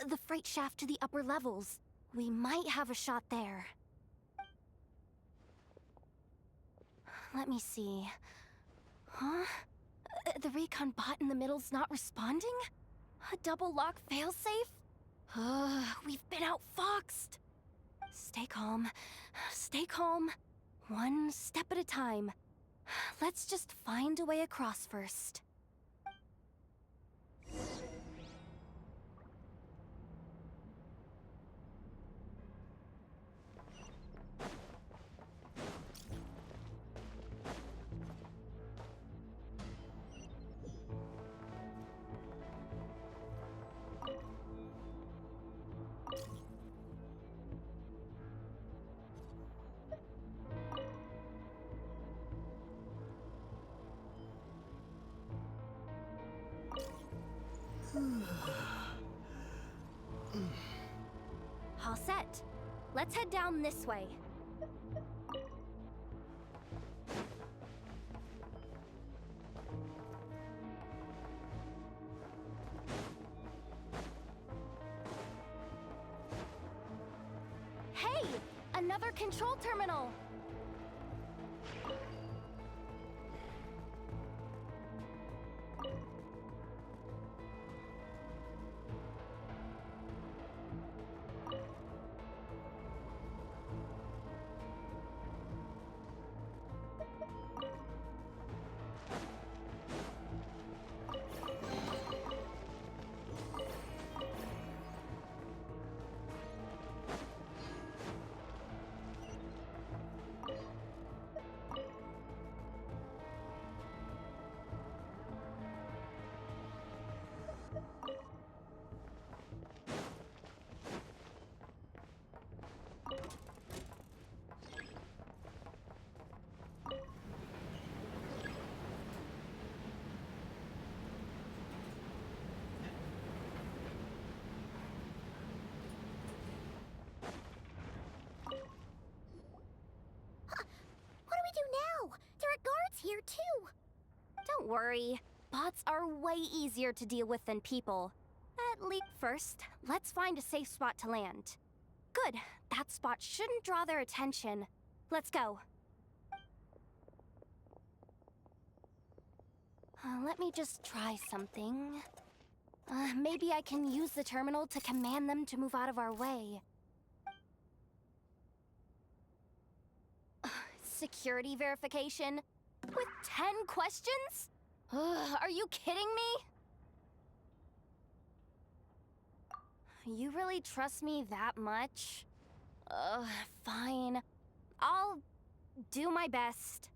The freight shaft to the upper levels. We might have a shot there. Let me see. Huh? The recon bot in the middle's not responding? A double lock failsafe? We've been outfoxed. Stay calm. Stay calm. One step at a time. Let's just find a way across first. All set. Let's head down this way. Hey! Another control terminal! Here too. Don't worry. Bots are way easier to deal with than people. At least first, let's find a safe spot to land. Good. That spot shouldn't draw their attention. Let's go. Let me just try something. Maybe I can use the terminal to command them to move out of our way. Security verification? With 10 questions? Are you kidding me? You really trust me that much? Fine. I'll do my best.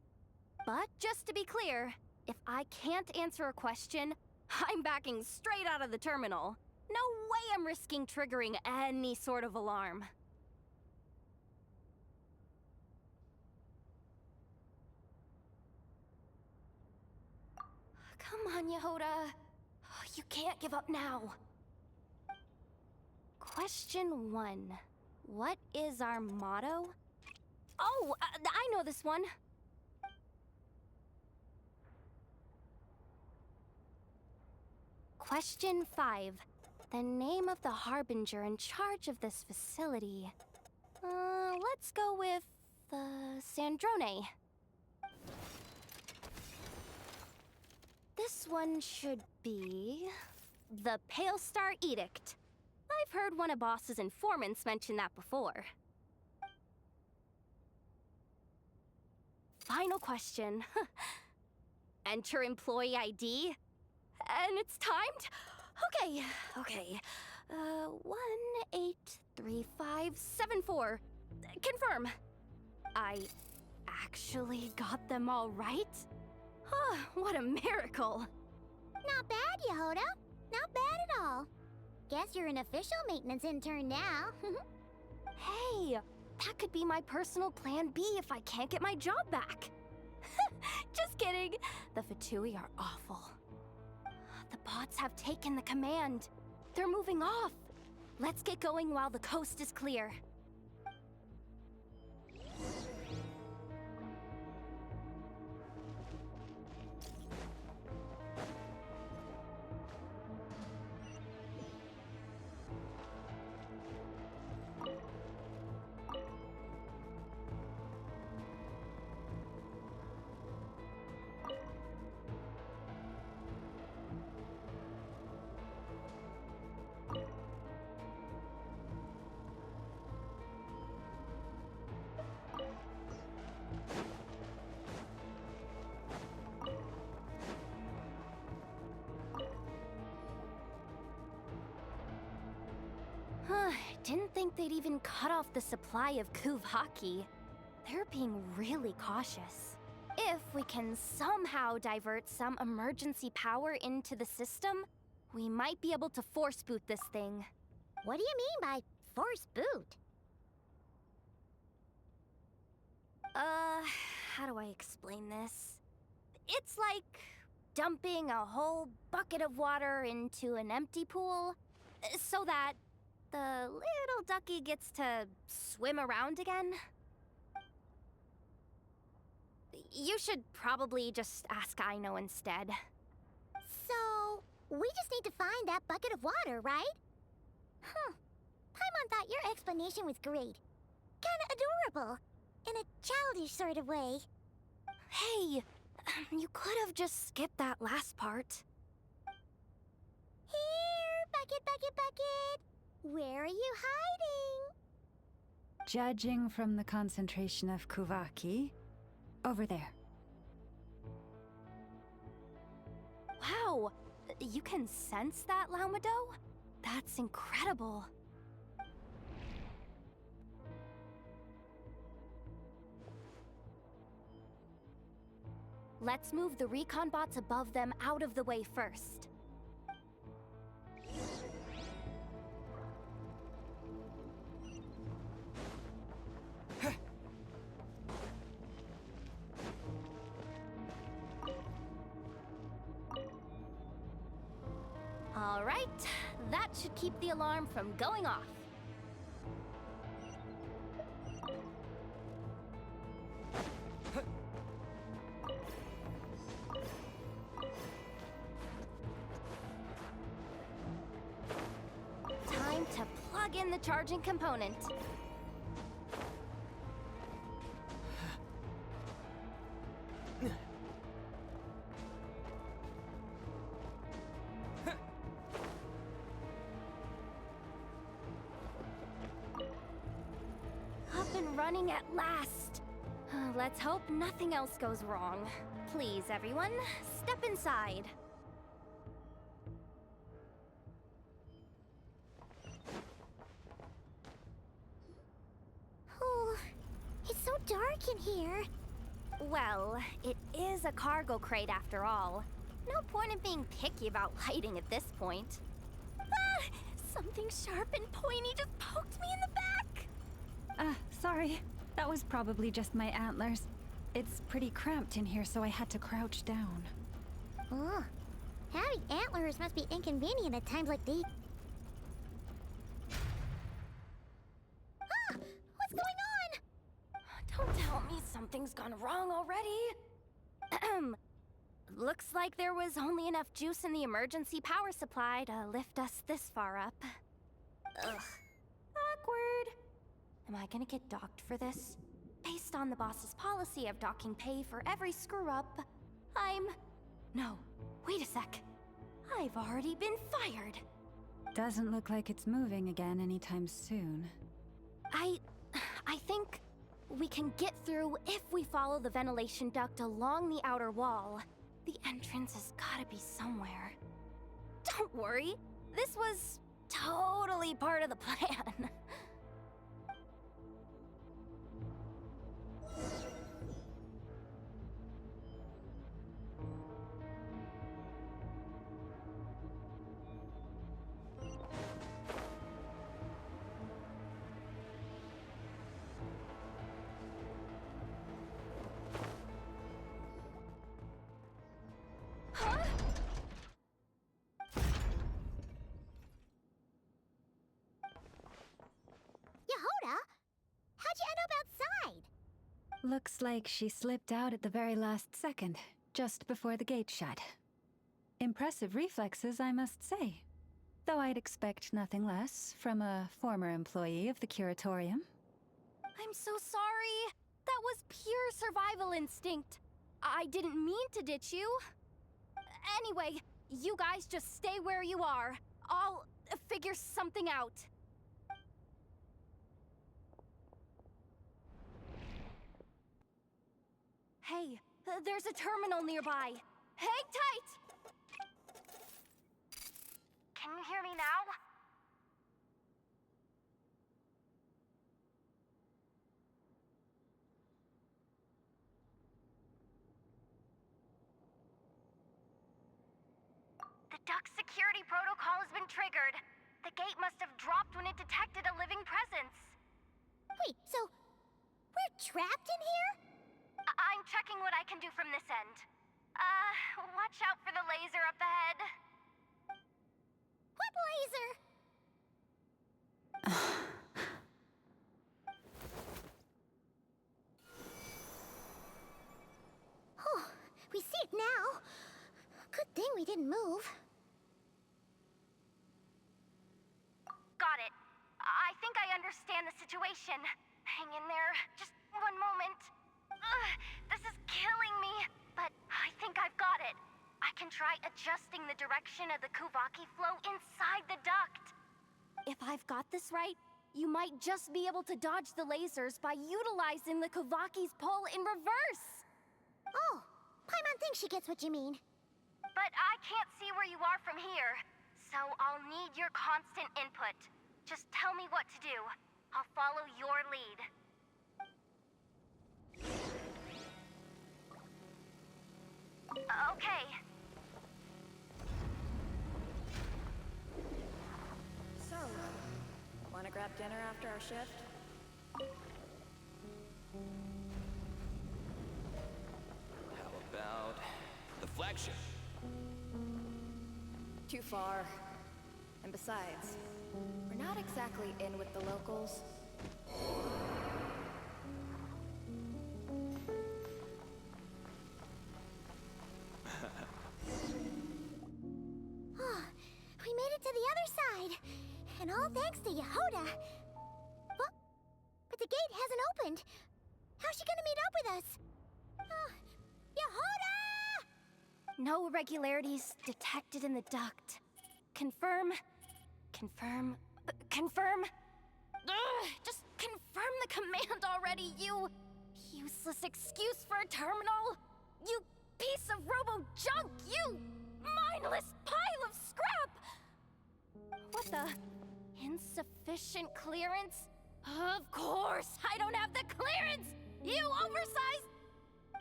But just to be clear, if I can't answer a question, I'm backing straight out of the terminal. No way I'm risking triggering any sort of alarm. Come on, Yehoda. You can't give up now. Question 1. What is our motto? Oh, I know this one. Question 5. The name of the harbinger in charge of this facility. Let's go with, Sandrone. This one should be the Pale Star Edict. I've heard one of Boss's informants mention that before. Final question. Enter employee ID. And it's timed? Okay. 183574. Confirm. I actually got them all right? Oh, what a miracle. Not bad, Yehoda. Not bad at all. Guess you're an official maintenance intern now. Hey, that could be my personal plan B if I can't get my job back. Just kidding. The Fatui are awful. The bots have taken the command. They're moving off. Let's get going while the coast is clear. Didn't think they'd even cut off the supply of Kuvaki. They're being really cautious. If we can somehow divert some emergency power into the system, we might be able to force boot this thing. What do you mean by force boot? How do I explain this? It's like dumping a whole bucket of water into an empty pool, so that the little ducky gets to swim around again. You should probably just ask Aino instead. So, we just need to find that bucket of water, right? Paimon thought your explanation was great. Kinda adorable. In a childish sort of way. Hey, you could have just skipped that last part. Here, bucket, bucket, bucket. Where are you hiding? Judging from the concentration of Kuvaki, over there. Wow, you can sense that, Laumado? That's incredible. Let's move the recon bots above them out of the way first. All right, that should keep the alarm from going off. Time to plug in the charging component. Up and running at last. Let's hope nothing else goes wrong. Please, everyone, step inside. Oh, it's so dark in here. Well, it is a cargo crate after all. No point in being picky about lighting at this point. Ah! Something sharp and pointy just poked me in the back! Sorry. That was probably just my antlers. It's pretty cramped in here, so I had to crouch down. Oh, having antlers must be inconvenient at times like these. Ah! What's going on? Don't tell me something's gone wrong already. Looks like there was only enough juice in the emergency power supply to lift us this far up. Ugh. Awkward. Am I gonna get docked for this? Based on the boss's policy of docking pay for every screw-up, No, wait a sec. I've already been fired. Doesn't look like it's moving again anytime soon. I think we can get through if we follow the ventilation duct along the outer wall. The entrance has gotta be somewhere. Don't worry, this was totally part of the plan. Yehoda, how'd you end up outside? Looks like she slipped out at the very last second, just before the gate shut. Impressive reflexes, I must say. Though I'd expect nothing less from a former employee of the Curatorium. I'm so sorry. That was pure survival instinct. I didn't mean to ditch you. Anyway, you guys just stay where you are. I'll figure something out. Hey, there's a terminal nearby. Hang tight! Can you hear me now? The duck security protocol has been triggered. The gate must have dropped when it detected a living presence. Wait, so we're trapped in here? I'm checking what I can do from this end. Watch out for the laser up ahead. What laser? Oh, we see it now. Good thing we didn't move. Got it. I think I understand the situation. Hang in there. Just one moment. This is killing me, but I think I've got it. I can try adjusting the direction of the Kuvaki flow inside the duct. If I've got this right, you might just be able to dodge the lasers by utilizing the Kuvaki's pull in reverse. Oh, Paimon thinks she gets what you mean. But I can't see where you are from here, so I'll need your constant input. Just tell me what to do. I'll follow your lead. Okay. So, wanna grab dinner after our shift? How about the flagship? Too far. And besides, we're not exactly in with the locals. Oh, we made it to the other side. And all thanks to Yehoda. But the gate hasn't opened. How's she gonna meet up with us? Yehoda! No irregularities detected in the duct. Confirm. Confirm. Confirm. Just confirm the command already, you useless excuse for a terminal. You piece of robo-junk, you mindless pile of scrap! What the? Insufficient clearance? Of course, I don't have the clearance! You oversized...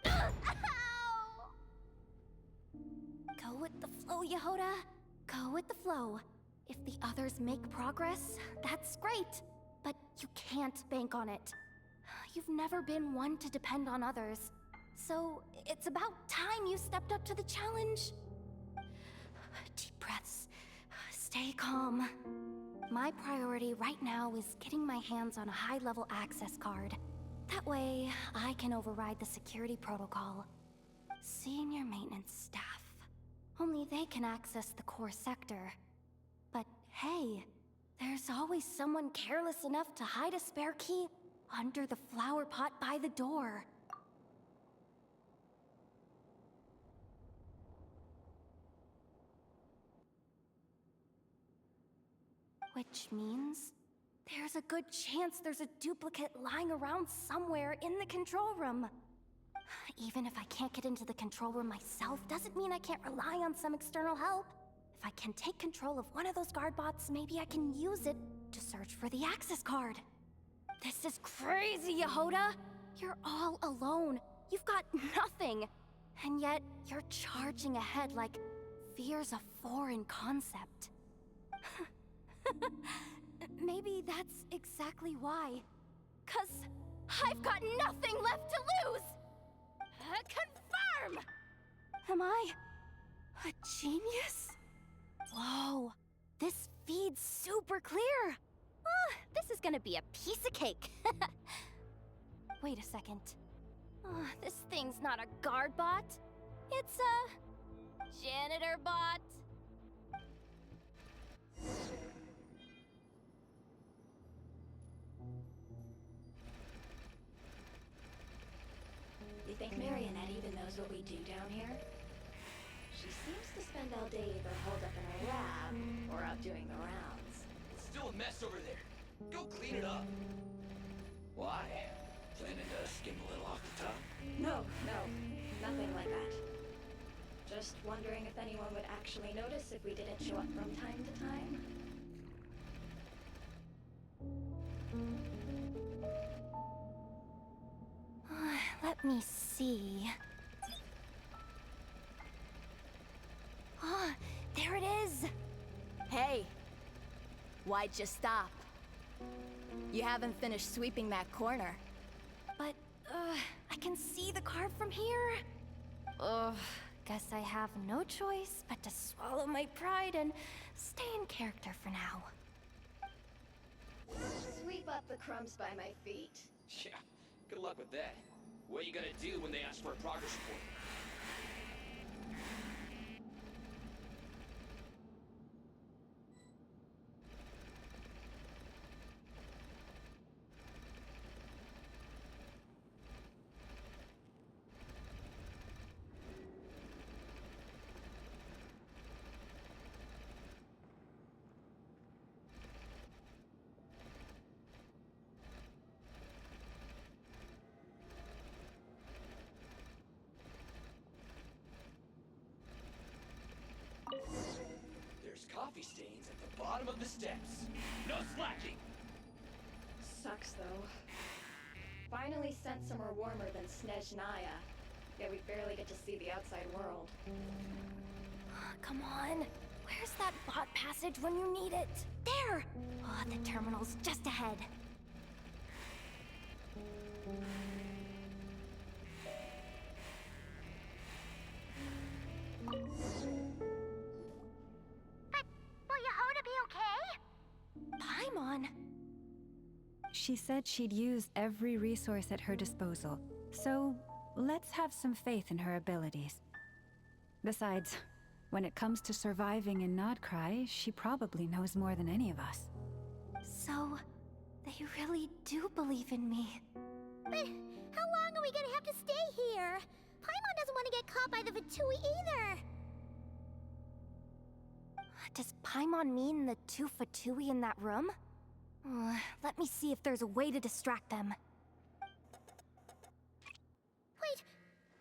Ow! Go with the flow, Yehoda. Go with the flow. If the others make progress, that's great. But you can't bank on it. You've never been one to depend on others. So it's about time you stepped up to the challenge. Deep breaths. Stay calm. My priority right now is getting my hands on a high-level access card. That way, I can override the security protocol. Senior maintenance staff. Only they can access the core sector. But hey, there's always someone careless enough to hide a spare key under the flower pot by the door. Which means there's a good chance there's a duplicate lying around somewhere in the control room. Even if I can't get into the control room myself, doesn't mean I can't rely on some external help. If I can take control of one of those guard bots, maybe I can use it to search for the access card. This is crazy, Yehoda! You're all alone. You've got nothing. And yet, you're charging ahead like fear's a foreign concept. Maybe that's exactly why. 'Cause I've got nothing left to lose! Confirm! Am I a genius? Whoa, this feed's super clear. This is gonna be a piece of cake. Wait a second. This thing's not a guard bot. It's a janitor bot. You think Marionette even knows what we do down here? She seems to spend all day either holed up in a lab or out doing the rounds. It's still a mess over there. Go clean it up. Why? Planning to skim a little off the top? No, nothing like that. Just wondering if anyone would actually notice if we didn't show up from time to time. Let me see. There it is! Hey! Why'd you stop? You haven't finished sweeping that corner. But, I can see the card from here. Guess I have no choice but to swallow my pride and stay in character for now. Sweep up the crumbs by my feet. Yeah, good luck with that. What are you gonna do when they ask for a progress report? There's coffee stains at the bottom of the steps. No slacking! Sucks though. Finally sent somewhere warmer than Snezhnaya, yet we barely get to see the outside world. Come on. Where's that bot passage when you need it? There! The terminal's just ahead. Will Yehoda be okay? Paimon! She said she'd use every resource at her disposal, so let's have some faith in her abilities. Besides, when it comes to surviving in Nodcry, she probably knows more than any of us. So, they really do believe in me. But how long are we gonna have to stay here? Paimon doesn't want to get caught by the Fatui either. Does Paimon mean the two Fatui in that room? Let me see if there's a way to distract them. Wait,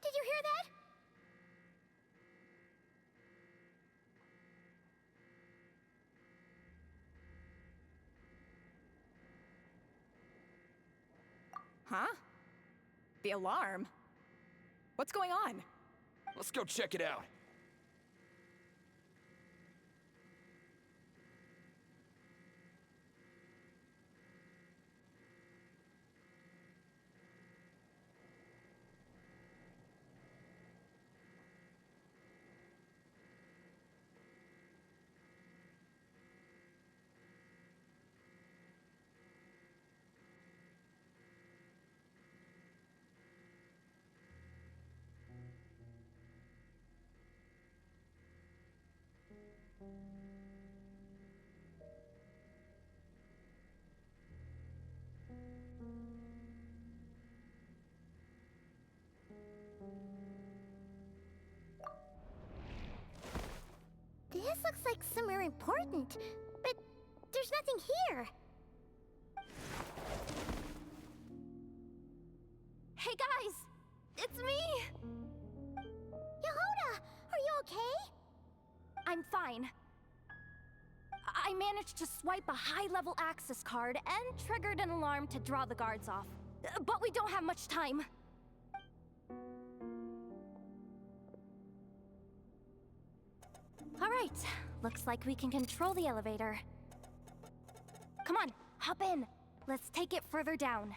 did you hear that? Huh? The alarm? What's going on? Let's go check it out. This looks like somewhere important, but there's nothing here. Hey guys! It's me! Yehoda, are you okay? I'm fine. I managed to swipe a high-level access card and triggered an alarm to draw the guards off. But we don't have much time. All right, looks like we can control the elevator. Come on, hop in. Let's take it further down.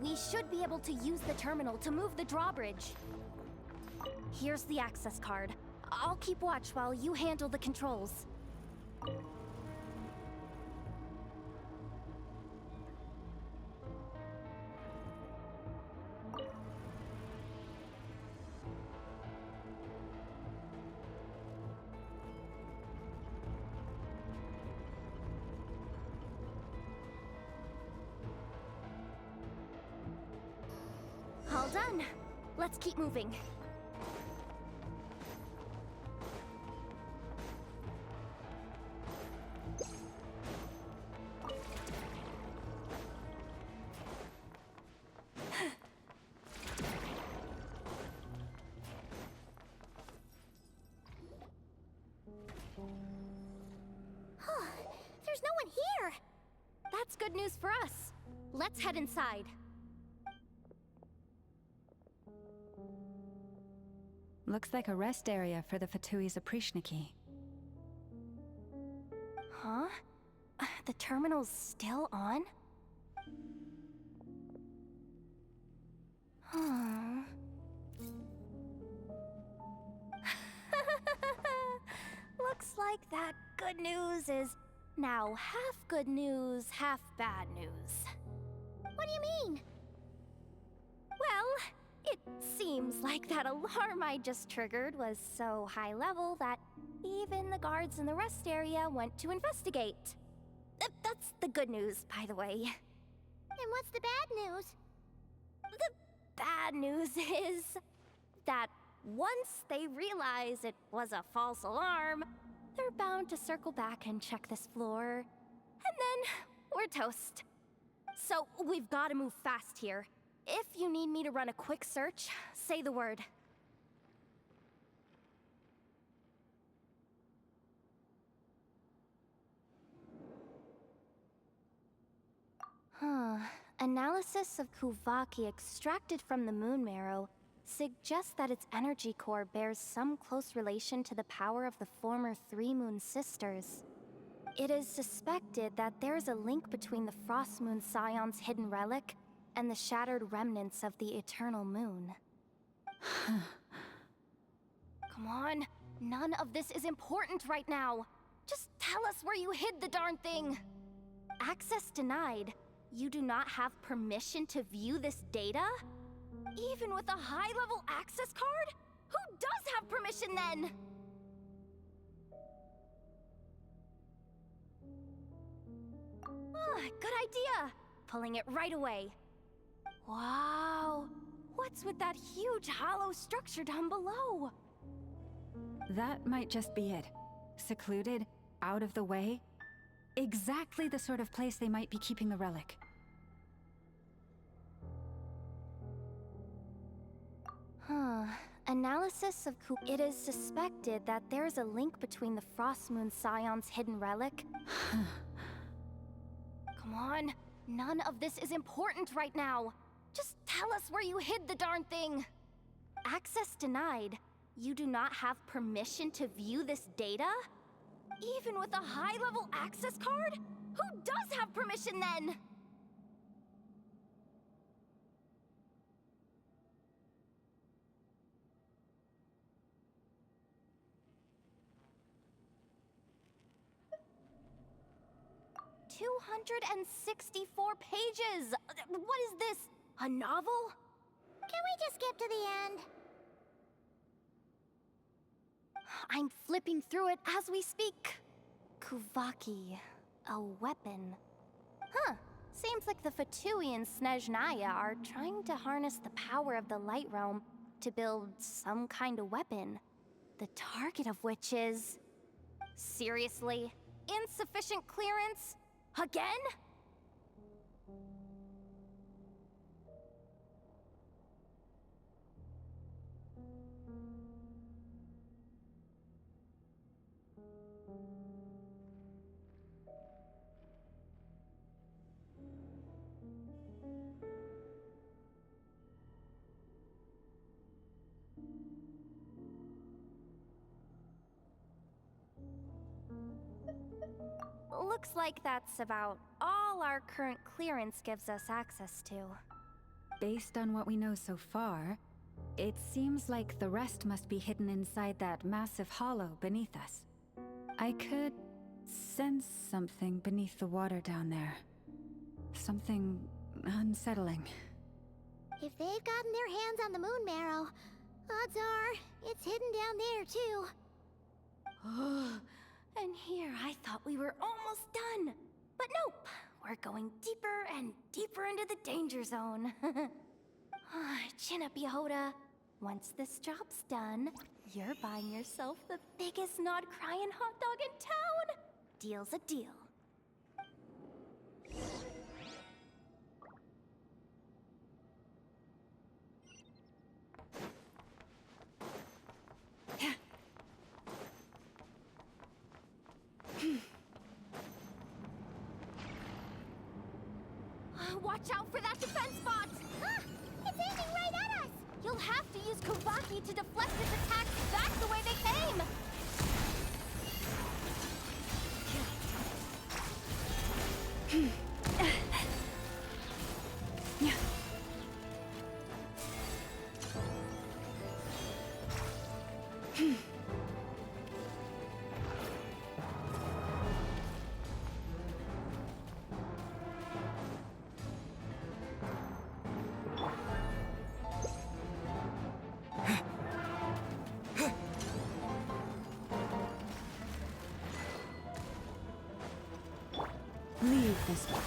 We should be able to use the terminal to move the drawbridge. Here's the access card. I'll keep watch while you handle the controls. All done. Let's keep moving. There's no one here! That's good news for us. Let's head inside. Looks like a rest area for the Fatui's Oprishniki. Huh? The terminal's still on? Huh. Looks like that good news is now half good news, half bad news. What do you mean? Well, it seems like that alarm I just triggered was so high level that even the guards in the rest area went to investigate. That's the good news, by the way. And what's the bad news? The bad news is that once they realize it was a false alarm, they're bound to circle back and check this floor. And then we're toast. So we've got to move fast here. If you need me to run a quick search, say the word. Analysis of Kuvaki extracted from the moon marrow suggests that its energy core bears some close relation to the power of the former Three Moon Sisters. It is suspected that there is a link between the Frost Moon Scion's hidden relic and the shattered remnants of the Eternal Moon. Come on, none of this is important right now. Just tell us where you hid the darn thing. Access denied. You do not have permission to view this data? Even with a high-level access card? Who does have permission then? Good idea. Pulling it right away. Wow. What's with that huge hollow structure down below? That might just be it. Secluded, out of the way. Exactly the sort of place they might be keeping the relic. Analysis of It is suspected that there is a link between the Frost Moon Scion's hidden relic. Come on, none of this is important right now. Just tell us where you hid the darn thing. Access denied. You do not have permission to view this data? Even with a high-level access card? Who does have permission then? Too 264 pages! What is this? A novel? Can we just skip to the end? I'm flipping through it as we speak. Kuvaki, a weapon. Huh. Seems like the Fatui and Snezhnaya are trying to harness the power of the Light Realm to build some kind of weapon. The target of which is... Seriously? Insufficient clearance? Again? Looks like that's about all our current clearance gives us access to. Based on what we know so far, it seems like the rest must be hidden inside that massive hollow beneath us. I could sense something beneath the water down there. Something unsettling. If they've gotten their hands on the moon marrow, odds are it's hidden down there too. And here I thought we were almost done. But nope, we're going deeper and deeper into the danger zone. Chin up, Yehoda. Once this job's done, you're buying yourself the biggest nod-crying hot dog in town. Deal's a deal. Watch out for that defense bot! Ah! It's aiming right at us! You'll have to use Kuvaki to deflect its attacks back the way they came! Leave this one.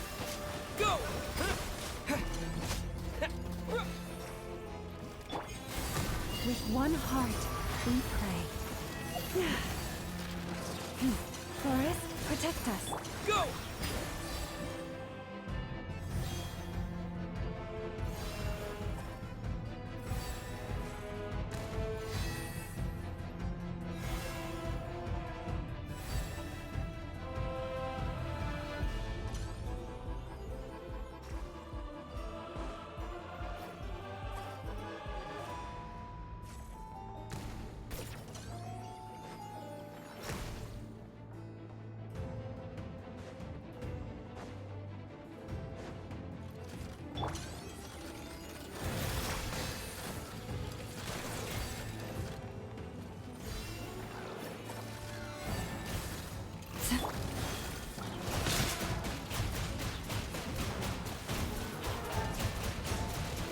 Go! With one heart, we pray. Forest, protect us. Go!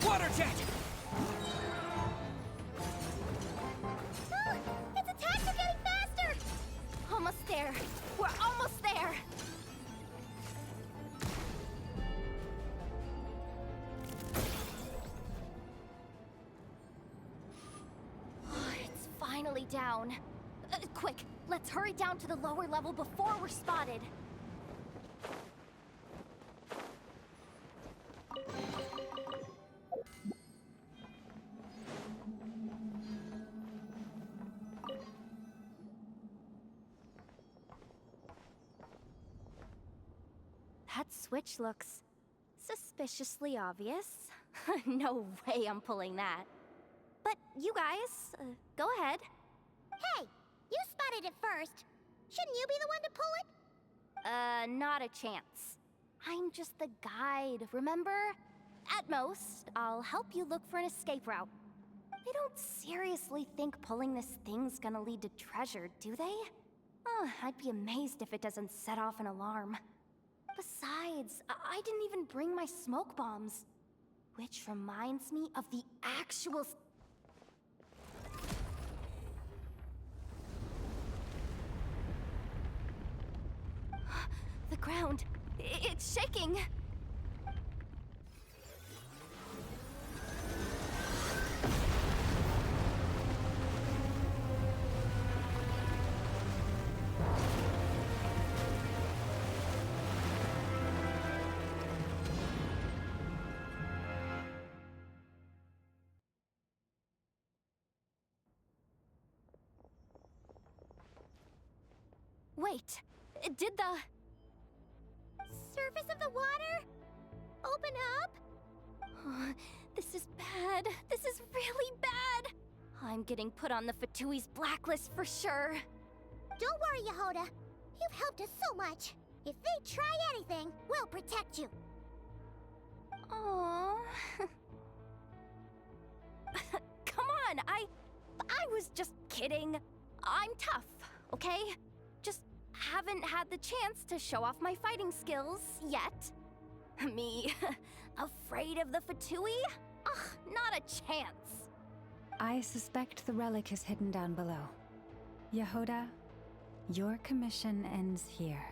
Water jet! Ah! Its attacks are getting faster! Almost there. We're almost there. It's finally down. Quick, let's hurry down to the lower level before we're spotted. That switch looks suspiciously obvious. No way I'm pulling that. But you guys, go ahead. Hey, you spotted it first. Shouldn't you be the one to pull it? Not a chance. I'm just the guide, remember? At most, I'll help you look for an escape route. They don't seriously think pulling this thing's gonna lead to treasure, do they? I'd be amazed if it doesn't set off an alarm. Besides, I didn't even bring my smoke bombs. Which reminds me of the actual... The ground, it's shaking. Wait, did the... Surface of the water? Open up? This is bad. This is really bad. I'm getting put on the Fatui's blacklist for sure. Don't worry, Yehoda. You've helped us so much. If they try anything, we'll protect you. Aww. Come on, I was just kidding. I'm tough, okay? Just haven't had the chance to show off my fighting skills yet. Me, afraid of the Fatui? Ugh, not a chance. I suspect the relic is hidden down below. Yehoda, your commission ends here.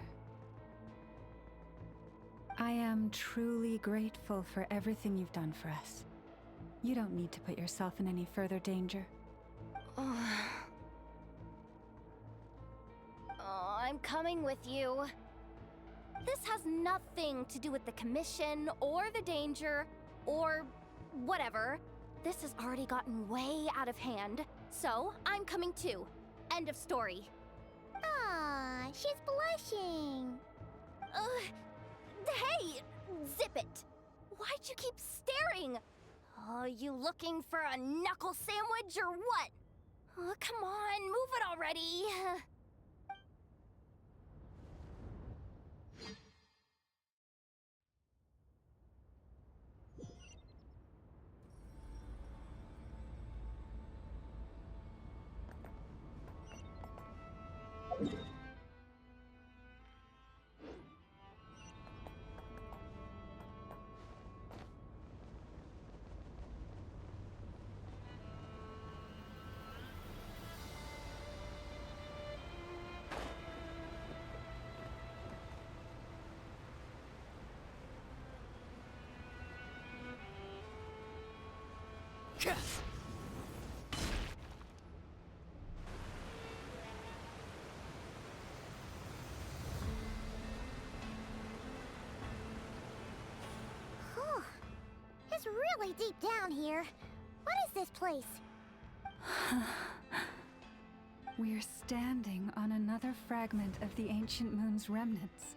I am truly grateful for everything you've done for us. You don't need to put yourself in any further danger. I'm coming with you. This has nothing to do with the commission, or the danger, or whatever. This has already gotten way out of hand, so I'm coming too. End of story. Ah, she's blushing. Hey! Zip it! Why'd you keep staring? Oh, you looking for a knuckle sandwich or what? Oh, come on, move it already. It's really deep down here. What is this place? We're standing on another fragment of the ancient moon's remnants.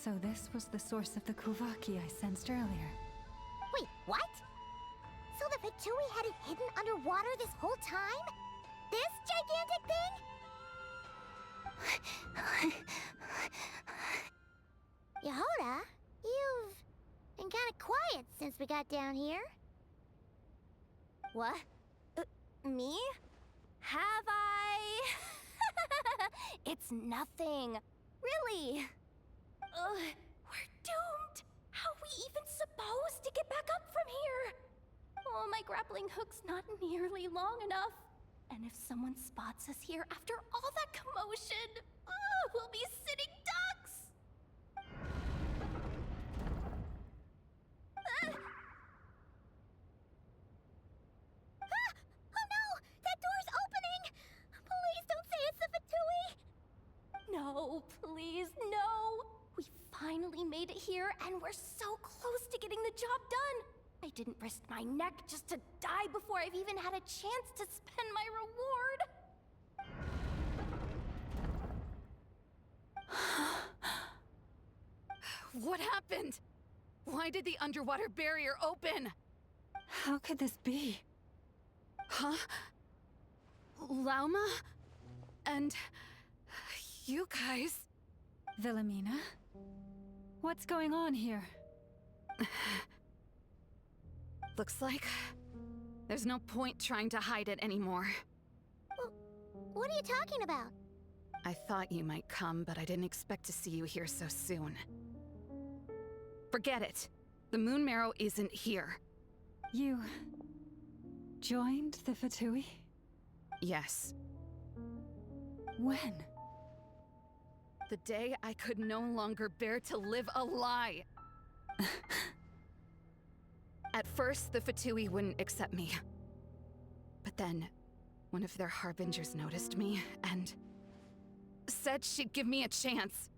So this was the source of the Kuvaki I sensed earlier. Wait, what? So the Fatui had it hidden underwater this whole time? This gigantic thing? Yehoda, you've been kind of quiet since we got down here. What? Me? Have I? It's nothing. Really. We're doomed. How are we even supposed to get back up from here? Oh, my grappling hook's not nearly long enough. And if someone spots us here after all that commotion, we'll be sitting ducks! Oh no! That door's opening! Please don't say it's the Fatui! No, please, no! We finally made it here, and we're so close to getting the job done! I didn't risk my neck just to die before I've even had a chance to spend my reward! What happened? Why did the underwater barrier open? How could this be? Huh? Lauma? And... you guys... Wilhelmina? What's going on here? Looks like... there's no point trying to hide it anymore. What are you talking about? I thought you might come, but I didn't expect to see you here so soon. Forget it. The Moon Marrow isn't here. You joined the Fatui? Yes. When? The day I could no longer bear to live a lie. At first, the Fatui wouldn't accept me. But then, one of their harbingers noticed me and said she'd give me a chance.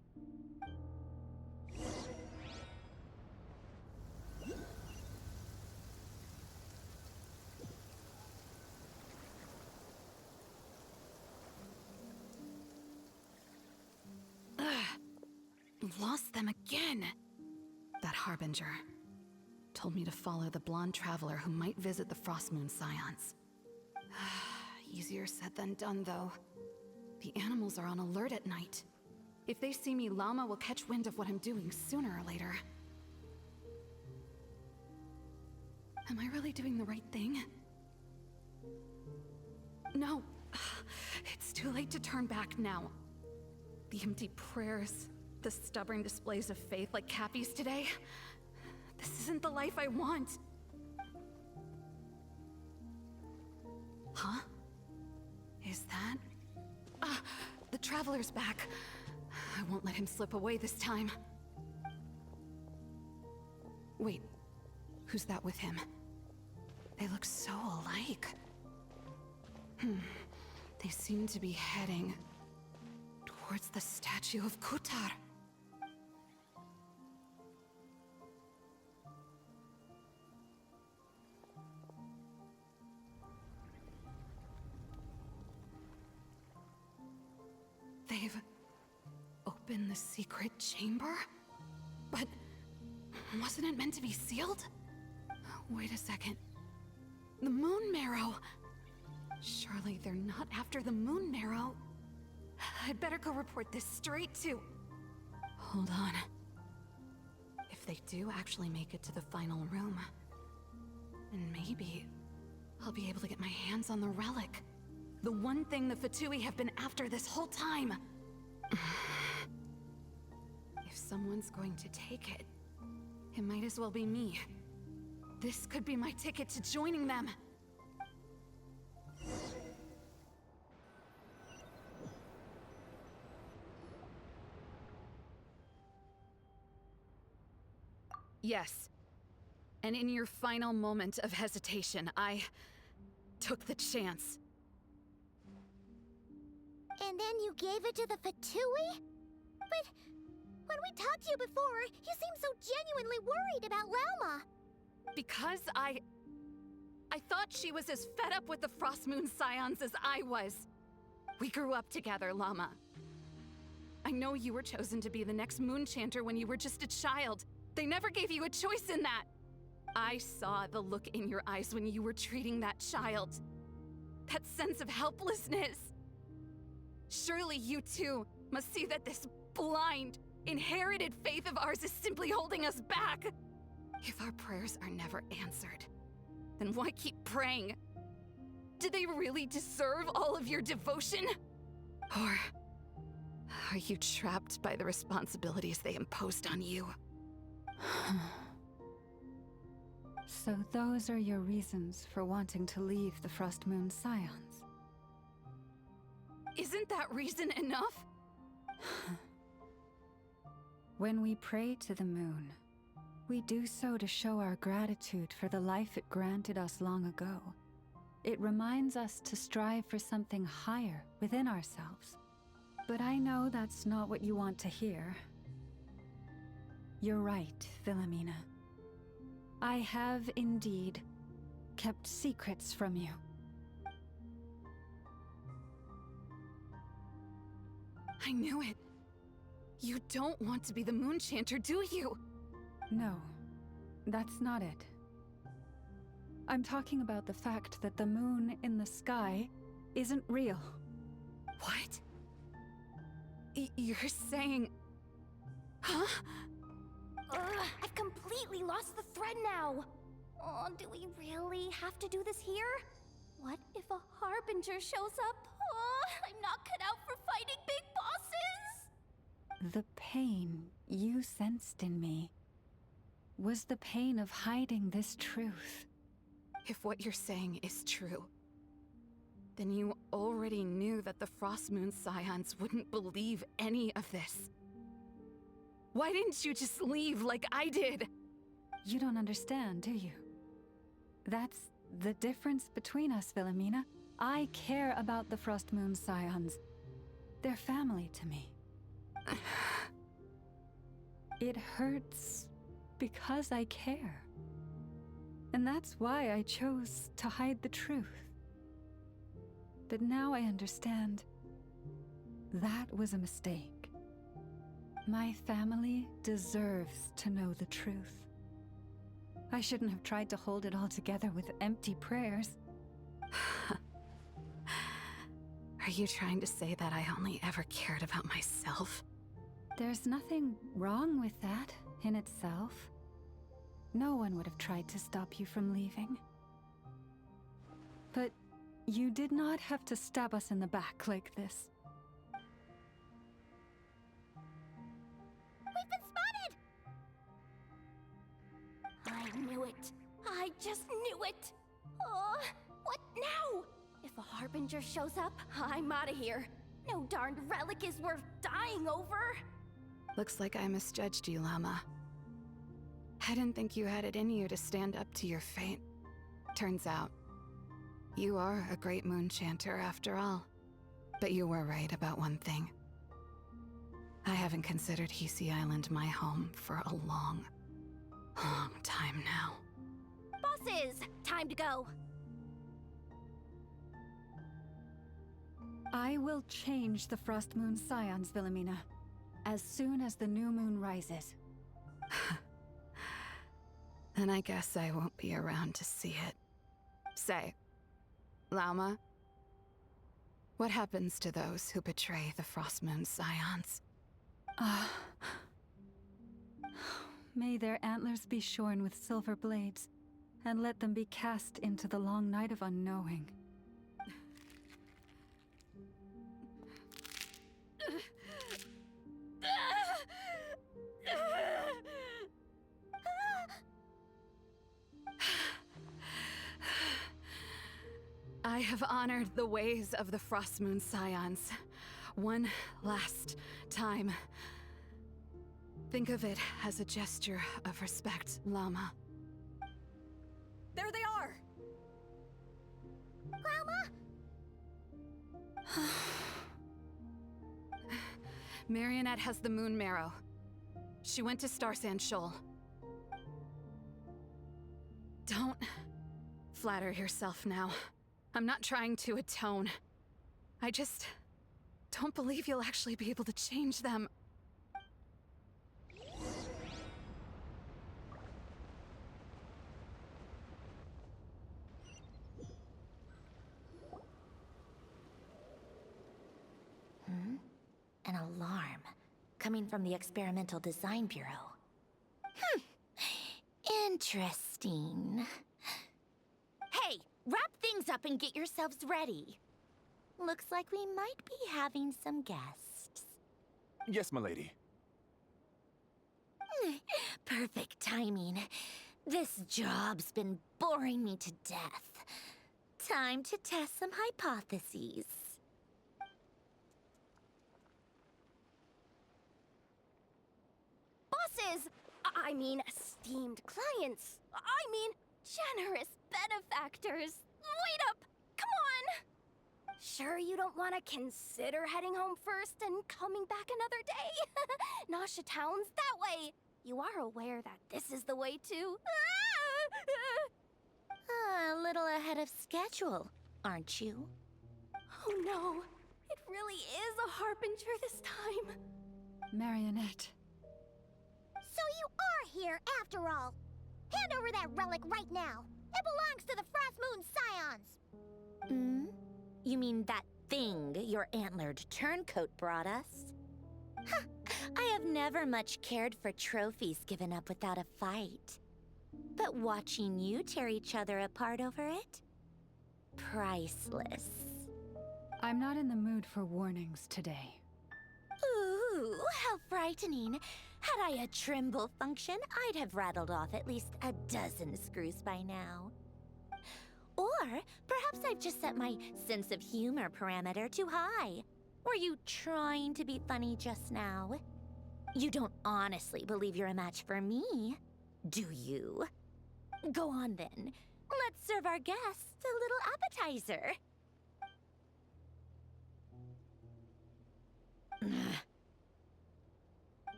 Lost them again. That harbinger told me to follow the blonde traveler who might visit the Frostmoon Scions. Easier said than done, though. The animals are on alert at night. If they see me, Llama will catch wind of what I'm doing sooner or later. Am I really doing the right thing? No. It's too late to turn back now. The empty prayers, the stubborn displays of faith like Cappy's today. This isn't the life I want. Huh? Is that? The Traveler's back. I won't let him slip away this time. Wait, who's that with him? They look so alike. They seem to be heading towards the statue of Kutar. They've opened the secret chamber? But wasn't it meant to be sealed? Wait a second. The Moon Marrow! Surely they're not after the Moon Marrow. I'd better go report this straight to... Hold on. If they do actually make it to the final room, then maybe I'll be able to get my hands on the relic. The one thing the Fatui have been after this whole time. If someone's going to take it, it might as well be me. This could be my ticket to joining them. Yes. And in your final moment of hesitation, I took the chance. And then you gave it to the Fatui? But when we talked to you before, you seemed so genuinely worried about Lauma. Because I thought she was as fed up with the Frostmoon Scions as I was. We grew up together, Llama. I know you were chosen to be the next Moon Chanter when you were just a child. They never gave you a choice in that. I saw the look in your eyes when you were treating that child. That sense of helplessness. Surely you too must see that this blind, inherited faith of ours is simply holding us back. If our prayers are never answered, then why keep praying? Do they really deserve all of your devotion? Or are you trapped by the responsibilities they imposed on you? So those are your reasons for wanting to leave the Frostmoon Scions? Isn't that reason enough? When we pray to the moon, we do so to show our gratitude for the life it granted us long ago. It reminds us to strive for something higher within ourselves. But I know that's not what you want to hear. You're right, Philomena. I have indeed kept secrets from you. I knew it. You don't want to be the Moon Chanter, do you? No, that's not it. I'm talking about the fact that the moon in the sky isn't real. What? You're saying... Huh? I've completely lost the thread now. Oh, do we really have to do this here? What if a Harbinger shows up? Oh, I'm not cut out for fighting big bosses! The pain you sensed in me was the pain of hiding this truth. If what you're saying is true, then you already knew that the Frost Moon Scions wouldn't believe any of this. Why didn't you just leave like I did? You don't understand, do you? That's the difference between us, Wilhelmina. I care about the Frost Moon Scions. They're family to me. It hurts because I care. And that's why I chose to hide the truth. But now I understand that was a mistake. My family deserves to know the truth. I shouldn't have tried to hold it all together with empty prayers. Are you trying to say that I only ever cared about myself? There's nothing wrong with that in itself. No one would have tried to stop you from leaving. But you did not have to stab us in the back like this. We've been spotted! I knew it. I just knew it. What now? If a Harbinger shows up, I'm out of here. No darned relic is worth dying over. Looks like I misjudged you, Llama. I didn't think you had it in you to stand up to your fate. Turns out, you are a great moon chanter after all. But you were right about one thing. I haven't considered Hisi Island my home for a long time now. Bosses, time to go. I will change the Frost Moon Scions, Wilhelmina, as soon as the new moon rises. Then I guess I won't be around to see it. Say, Lauma, what happens to those who betray the Frost Moon Scions? May their antlers be shorn with silver blades, and let them be cast into the long night of unknowing. I have honored the ways of the Frost Moon Scions one last time. Think of it as a gesture of respect, Llama. There they are! Grandma? Marionette has the Moon Marrow. She went to Star Sand Shoal. Don't flatter yourself now. I'm not trying to atone. I just don't believe you'll actually be able to change them. An alarm coming from the Experimental Design Bureau. Interesting. Hey, wrap things up and get yourselves ready. Looks like we might be having some guests. Yes, milady. Perfect timing. This job's been boring me to death. Time to test some hypotheses. Bosses! I mean, esteemed clients. I mean, generous benefactors. Wait up! Come on! Sure you don't want to consider heading home first and coming back another day? Nasha Town's that way. You are aware that this is the way too. A little ahead of schedule, aren't you? Oh no, it really is a Harbinger this time. Marionette. So you are here after all. Hand over that relic right now. It belongs to the Frost Moon Scions. You mean that thing your antlered turncoat brought us? I have never much cared for trophies given up without a fight. But watching you tear each other apart over it? Priceless. I'm not in the mood for warnings today. Ooh, how frightening. Had I a Trimble function, I'd have rattled off at least a dozen screws by now. Or perhaps I've just set my sense of humor parameter too high. Were you trying to be funny just now? You don't honestly believe you're a match for me, do you? Go on then. Let's serve our guests a little appetizer.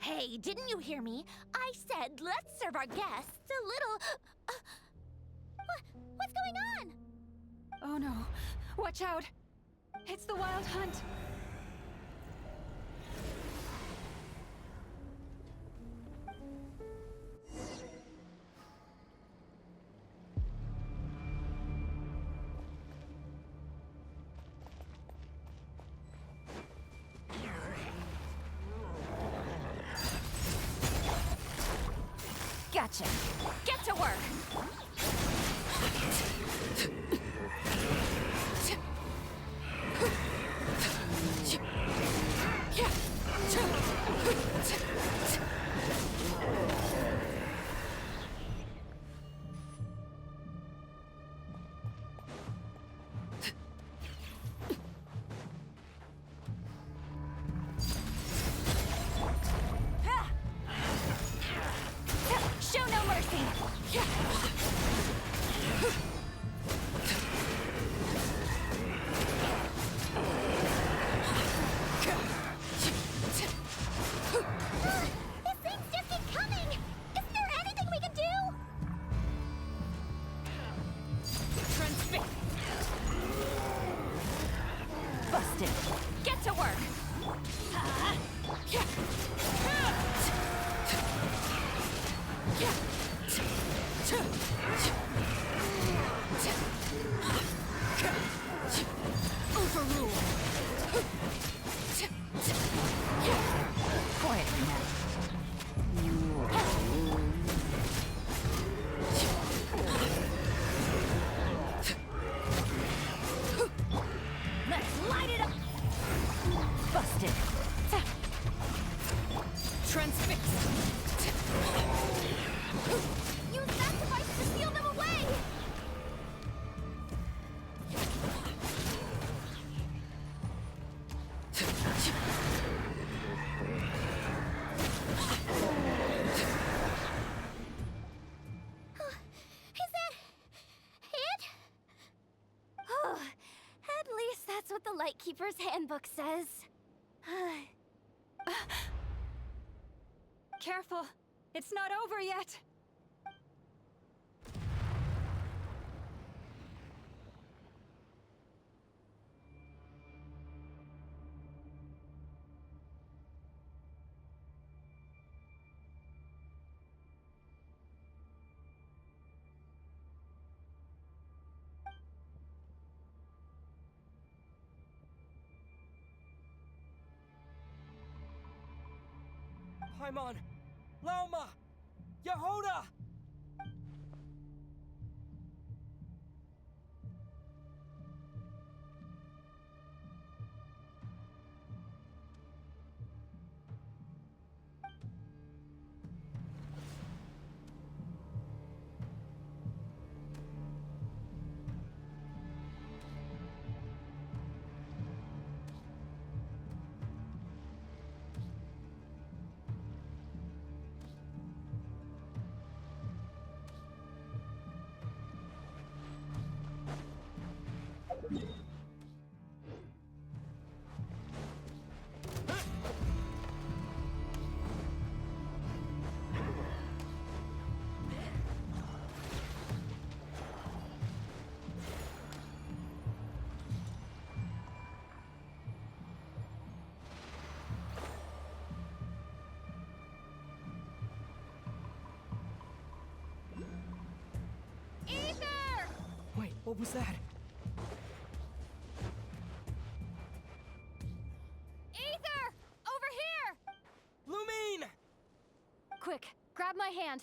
Hey, didn't you hear me? I said let's serve our guests a little... What's going on? Oh no. Watch out. It's the Wild Hunt. Gotcha. Get to work. Show no mercy. These things just keep coming! Isn't there anything we can do? Transfix. Busted. Get to work. Overrule. Quietly now. Let's light it up. Busted. Transfix. Use that device to steal them away! Is that it? At least that's what the Lightkeeper's handbook says. Careful. It's not over yet. Paimon! Lauma! Yehoda! Wait, what was that? Ether! Over here! Lumine! Quick, grab my hand.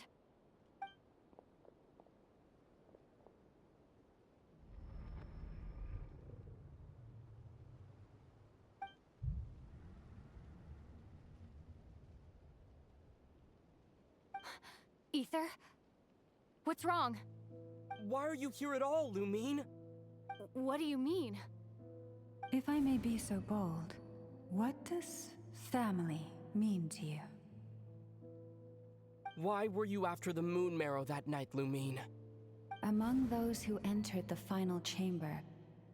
Ether? What's wrong? Why are you here at all, Lumine? What do you mean? If I may be so bold, what does family mean to you? Why were you after the moon marrow that night, Lumine? Among those who entered the final chamber,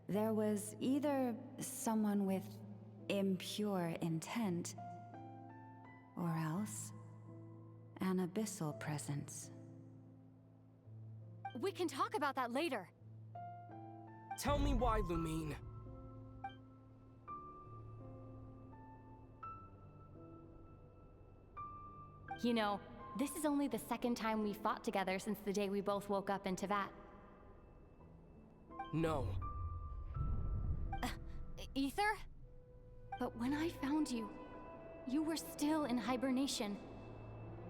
there was either someone with impure intent, or else an abyssal presence. We can talk about that later. Tell me why, Lumine. You know, this is only the second time we fought together since the day we both woke up in Teyvat. No. Ether? But when I found you, you were still in hibernation.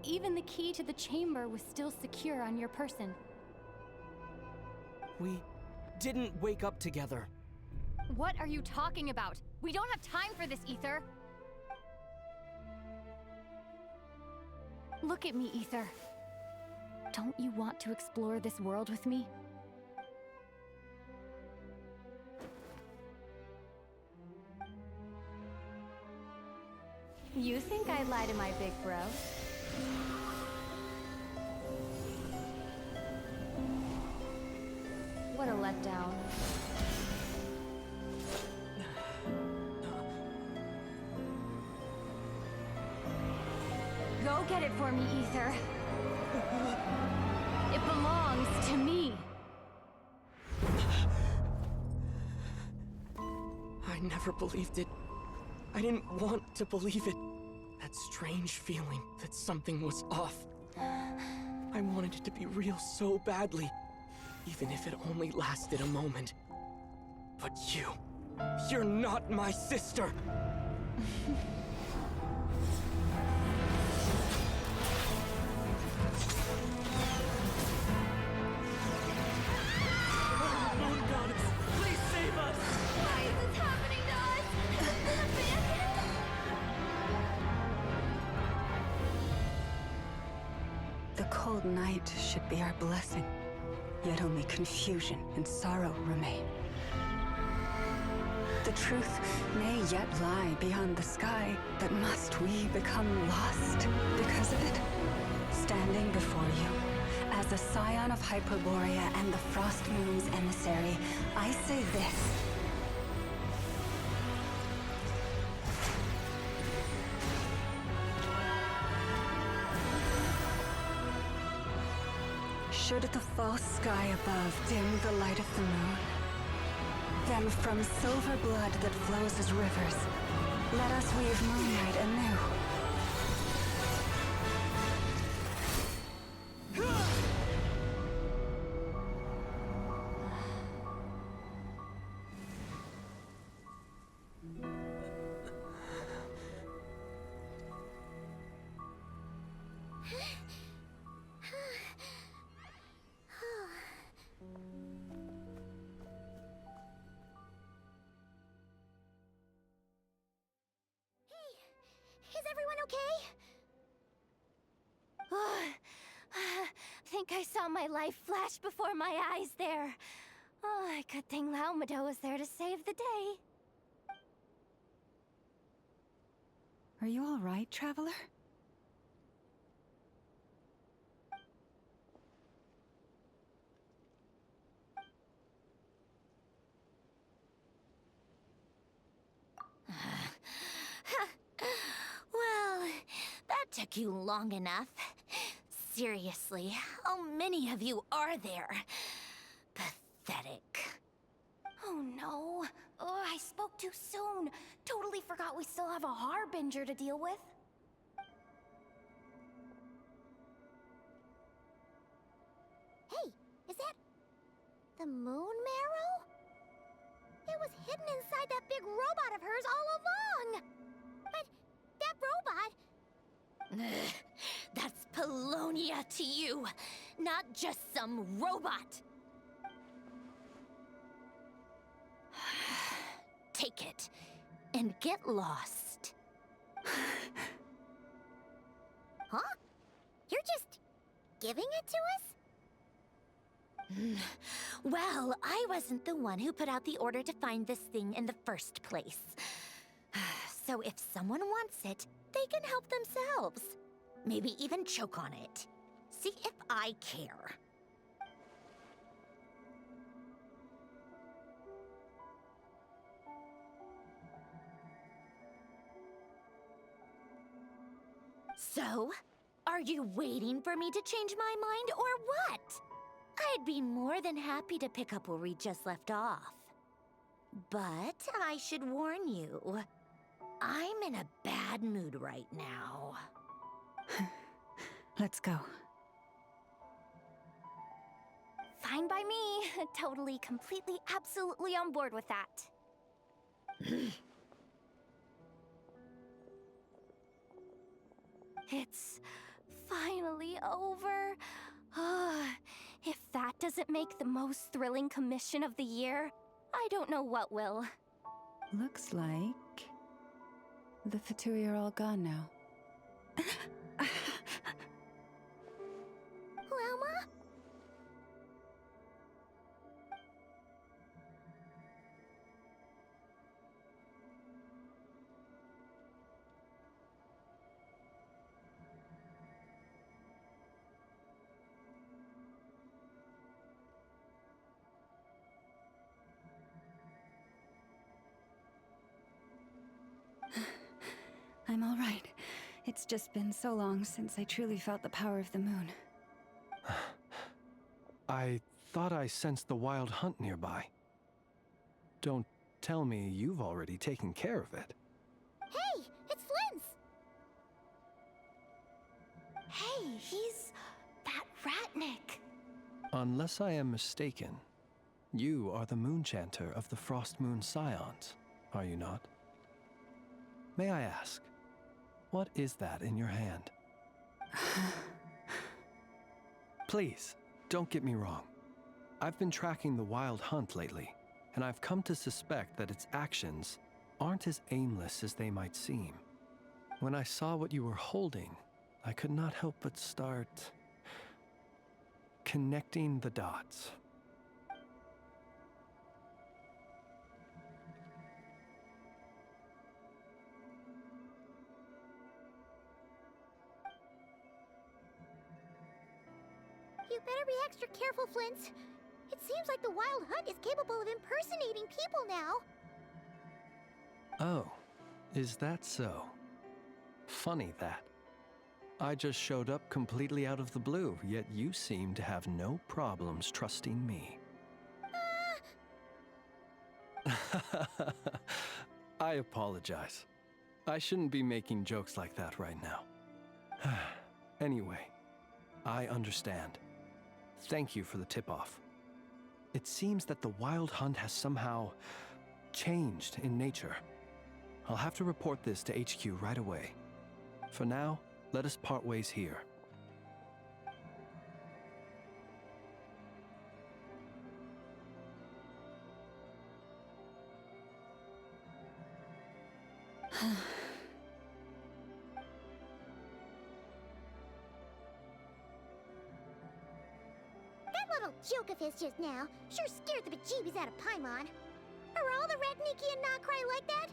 Even the key to the chamber was still secure on your person. We didn't wake up together. What are you talking about? We don't have time for this, Ether! Look at me, Ether. Don't you want to explore this world with me? You think I'd lie to my big bro? What a letdown. Go get it for me, Ether. It belongs to me. I never believed it. I didn't want to believe it. That strange feeling that something was off. I wanted it to be real so badly, even if it only lasted a moment. But you're not my sister! Moon goddess, please save us! Why is this happening to us? The cold night should be our blessing, yet only confusion and sorrow remain. The truth may yet lie beyond the sky, but must we become lost because of it? Standing before you, as a scion of Hyperborea and the Frost Moon's emissary, I say this. Should the false sky above dim the light of the moon, then from silver blood that flows as rivers, let us weave moonlight anew. Is everyone okay? Think I saw my life flash before my eyes there. Oh, good thing Laumado was there to save the day. Are you all right, traveler? Well, that took you long enough. Seriously, how many of you are there? Pathetic. Oh no. Oh, I spoke too soon. Totally forgot we still have a Harbinger to deal with. Hey, is that the moon marrow? It was hidden inside that big robot of hers all along. But that robot... Ugh, that's Polonia to you, not just some robot. Take it and get lost. Huh? You're just giving it to us? Well, I wasn't the one who put out the order to find this thing in the first place. So if someone wants it, they can help themselves. Maybe even choke on it. See if I care. So, are you waiting for me to change my mind or what? I'd be more than happy to pick up where we just left off. But I should warn you, I'm in a bad mood right now. Let's go. Fine by me. Totally, completely, absolutely on board with that. It's finally over. If that doesn't make the most thrilling commission of the year, I don't know what will. Looks like the Fatui are all gone now. Lauma? I'm all right. It's just been so long since I truly felt the power of the moon. I thought I sensed the wild hunt nearby. Don't tell me you've already taken care of it. Hey, it's Flynn's! Hey, he's that Ratnik. Unless I am mistaken, you are the Moonchanter of the Frost Moon Scions, are you not? May I ask, what is that in your hand? Please, don't get me wrong. I've been tracking the wild hunt lately, and I've come to suspect that its actions aren't as aimless as they might seem. When I saw what you were holding, I could not help but start connecting the dots. You better be extra careful, Flint. It seems like the Wild Hunt is capable of impersonating people now. Oh, is that so? Funny that. I just showed up completely out of the blue, yet you seem to have no problems trusting me. I apologize. I shouldn't be making jokes like that right now. Anyway, I understand. Thank you for the tip-off. It seems that the Wild Hunt has somehow changed in nature. I'll have to report this to HQ right away. For now, let us part ways here. That little joke of his just now sure scared the bejeebies out of Paimon. Are all the Ratniki and Nokrai like that?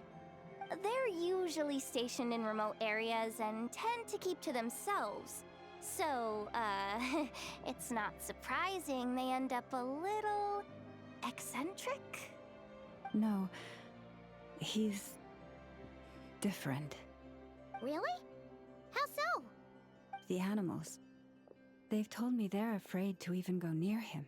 They're usually stationed in remote areas and tend to keep to themselves. So, it's not surprising they end up a little eccentric. No, he's different. Really? How so? The animals. They've told me they're afraid to even go near him.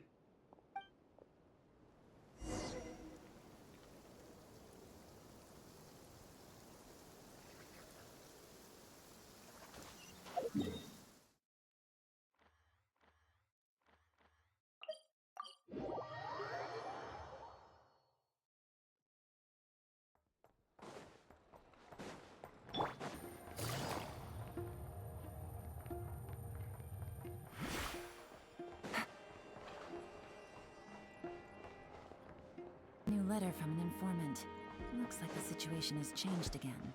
New letter from an informant. Looks like the situation has changed again.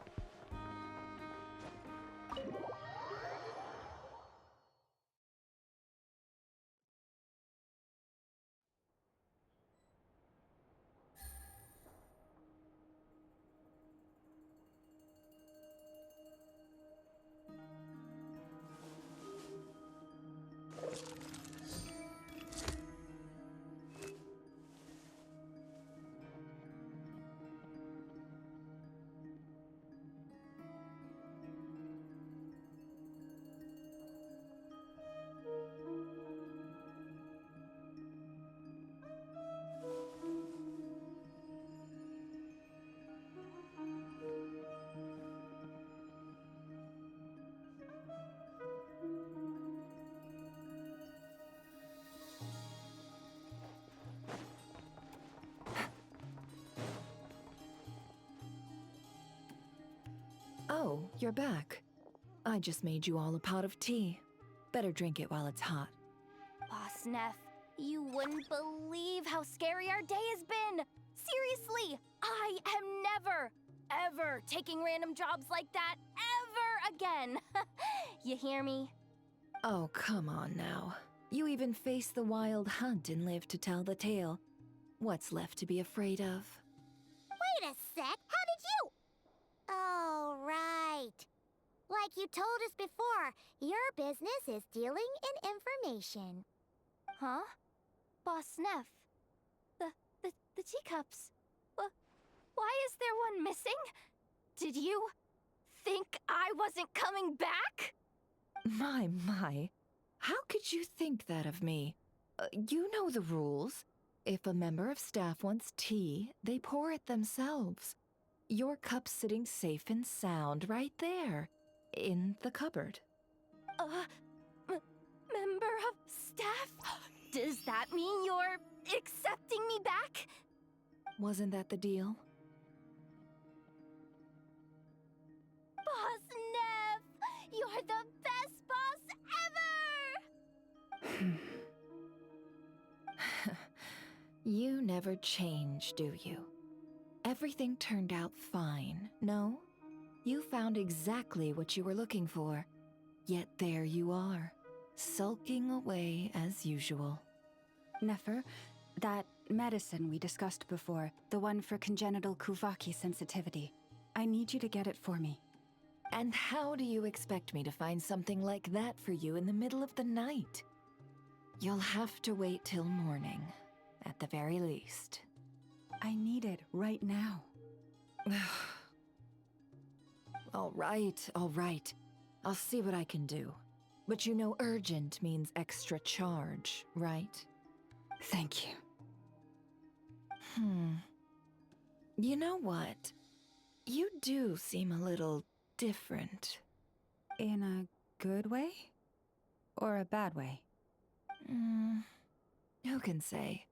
Oh, you're back. I just made you all a pot of tea. Better drink it while it's hot. Boss Neff, you wouldn't believe how scary our day has been! Seriously, I am never, ever taking random jobs like that ever again! You hear me? Oh, come on now. You even faced the wild hunt and lived to tell the tale. What's left to be afraid of? Wait a sec, how did you? Oh, right. Like you told us before, your business is dealing in information. Huh? Boss Neff, the teacups. Why is there one missing? Did you think I wasn't coming back? My. How could you think that of me? You know the rules. If a member of staff wants tea, they pour it themselves. Your cup's sitting safe and sound right there, in the cupboard. Member of staff? Does that mean you're accepting me back? Wasn't that the deal? Boss Neff! You're the best boss ever! You never change, do you? Everything turned out fine, no? You found exactly what you were looking for. Yet there you are, sulking away as usual. Nefer, that medicine we discussed before, the one for congenital Kuvaki sensitivity, I need you to get it for me. And how do you expect me to find something like that for you in the middle of the night? You'll have to wait till morning, at the very least. I need it right now. All right. I'll see what I can do. But you know urgent means extra charge, right? Thank you. You know what? You do seem a little different. In a good way? Or a bad way? Who can say?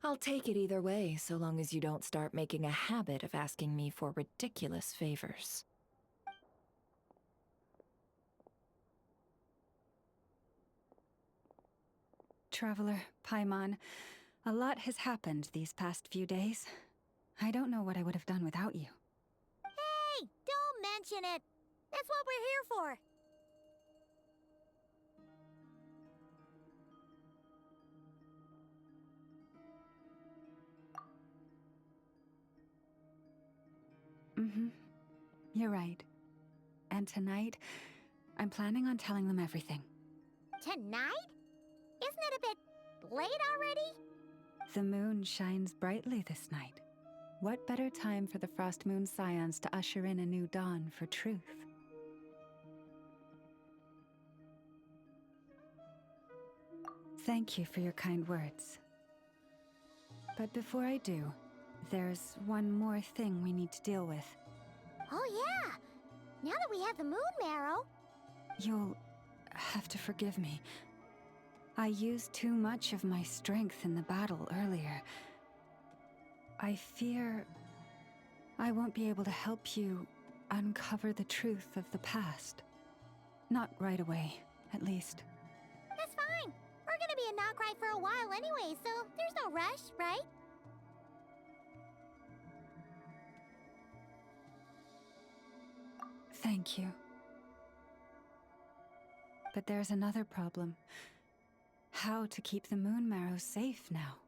I'll take it either way, so long as you don't start making a habit of asking me for ridiculous favors. Traveler, Paimon, a lot has happened these past few days. I don't know what I would have done without you. Hey, don't mention it. That's what we're here for. You're right. And tonight, I'm planning on telling them everything. Tonight? Isn't it a bit late already? The moon shines brightly this night. What better time for the Frost Moon Scions to usher in a new dawn for truth? Thank you for your kind words. But before I do, there's one more thing we need to deal with. Oh yeah! Now that we have the moon marrow... You'll have to forgive me. I used too much of my strength in the battle earlier. I fear I won't be able to help you uncover the truth of the past. Not right away, at least. That's fine. We're gonna be in Notcry for a while anyway, so there's no rush, right? Thank you. But there's another problem. How to keep the moon marrow safe now?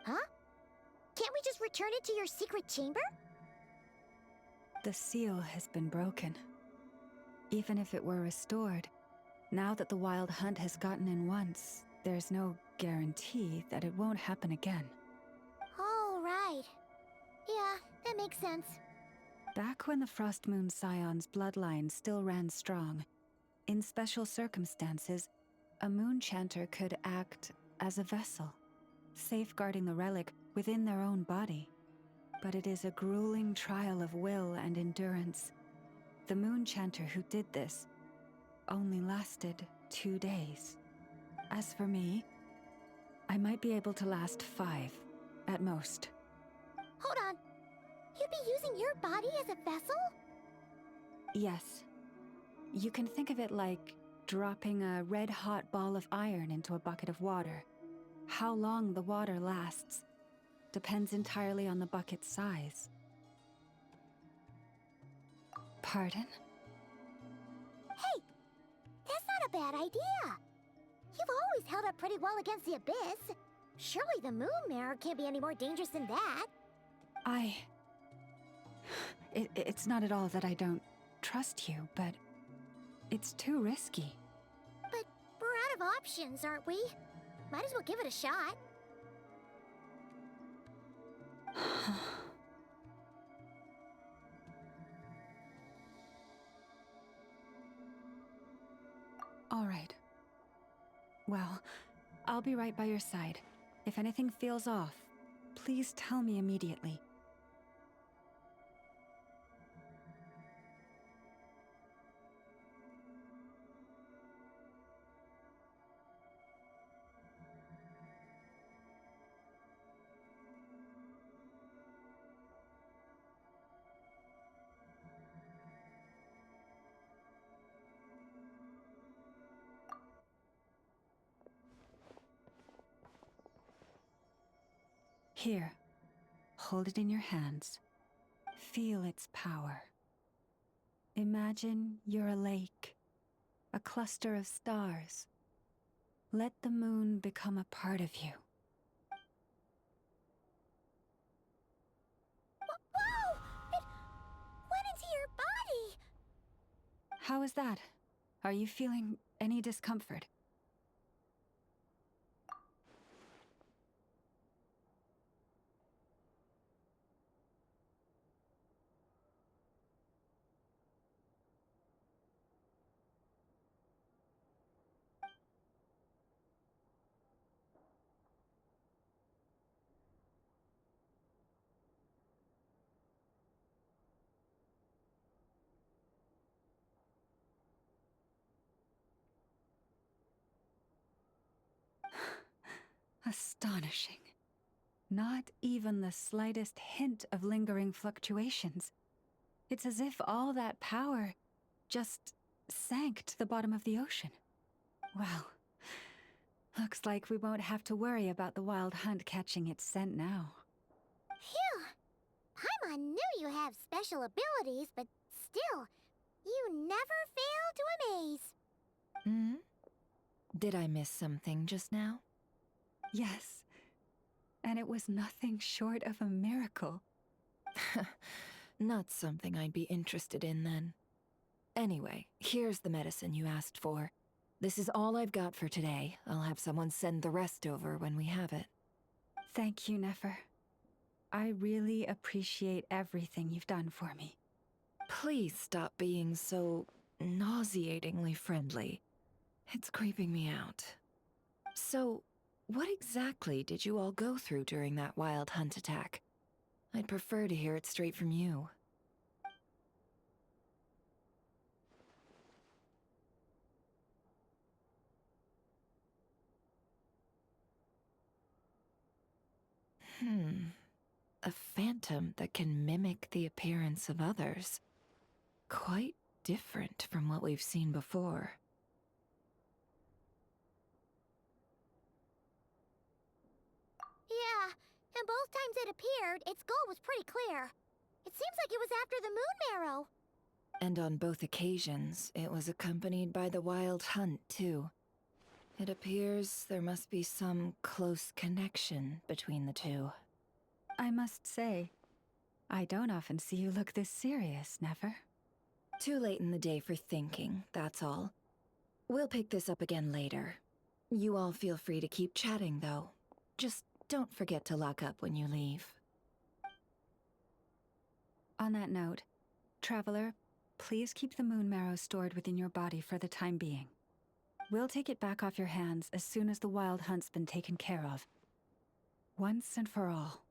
Huh? Can't we just return it to your secret chamber? The seal has been broken. Even if it were restored, now that the wild hunt has gotten in once, there's no guarantee that it won't happen again. Oh, right. Yeah, that makes sense. Back when the Frost Moon Scion's bloodline still ran strong, in special circumstances, a moon chanter could act as a vessel, safeguarding the relic within their own body. But it is a grueling trial of will and endurance. The moon chanter who did this only lasted 2 days. As for me, I might be able to last 5, at most. Hold on. You'd be using your body as a vessel? Yes. You can think of it like dropping a red-hot ball of iron into a bucket of water. How long the water lasts depends entirely on the bucket's size. Pardon? Hey, that's not a bad idea. You've always held up pretty well against the abyss. Surely the moon mirror can't be any more dangerous than that. It's not at all that I don't trust you, but it's too risky. But we're out of options, aren't we? Might as well give it a shot. All right. Well, I'll be right by your side. If anything feels off, please tell me immediately. Here, hold it in your hands. Feel its power. Imagine you're a lake, a cluster of stars. Let the moon become a part of you. Whoa! It went into your body! How is that? Are you feeling any discomfort? Astonishing. Not even the slightest hint of lingering fluctuations. It's as if all that power just sank to the bottom of the ocean. Well, looks like we won't have to worry about the wild hunt catching its scent now. Phew! Paimon knew you have special abilities, but still, you never fail to amaze. Hmm? Did I miss something just now? Yes. And it was nothing short of a miracle. Not something I'd be interested in then. Anyway, here's the medicine you asked for. This is all I've got for today. I'll have someone send the rest over when we have it. Thank you, Nefer. I really appreciate everything you've done for me. Please stop being so nauseatingly friendly. It's creeping me out. So, what exactly did you all go through during that wild hunt attack? I'd prefer to hear it straight from you. A phantom that can mimic the appearance of others. Quite different from what we've seen before. Yeah, and both times it appeared, its goal was pretty clear. It seems like it was after the moon marrow. And on both occasions, it was accompanied by the wild hunt, too. It appears there must be some close connection between the two. I must say, I don't often see you look this serious, Nefer. Too late in the day for thinking, that's all. We'll pick this up again later. You all feel free to keep chatting, though. Just don't forget to lock up when you leave. On that note, Traveler, please keep the moon marrow stored within your body for the time being. We'll take it back off your hands as soon as the wild hunt's been taken care of. Once and for all.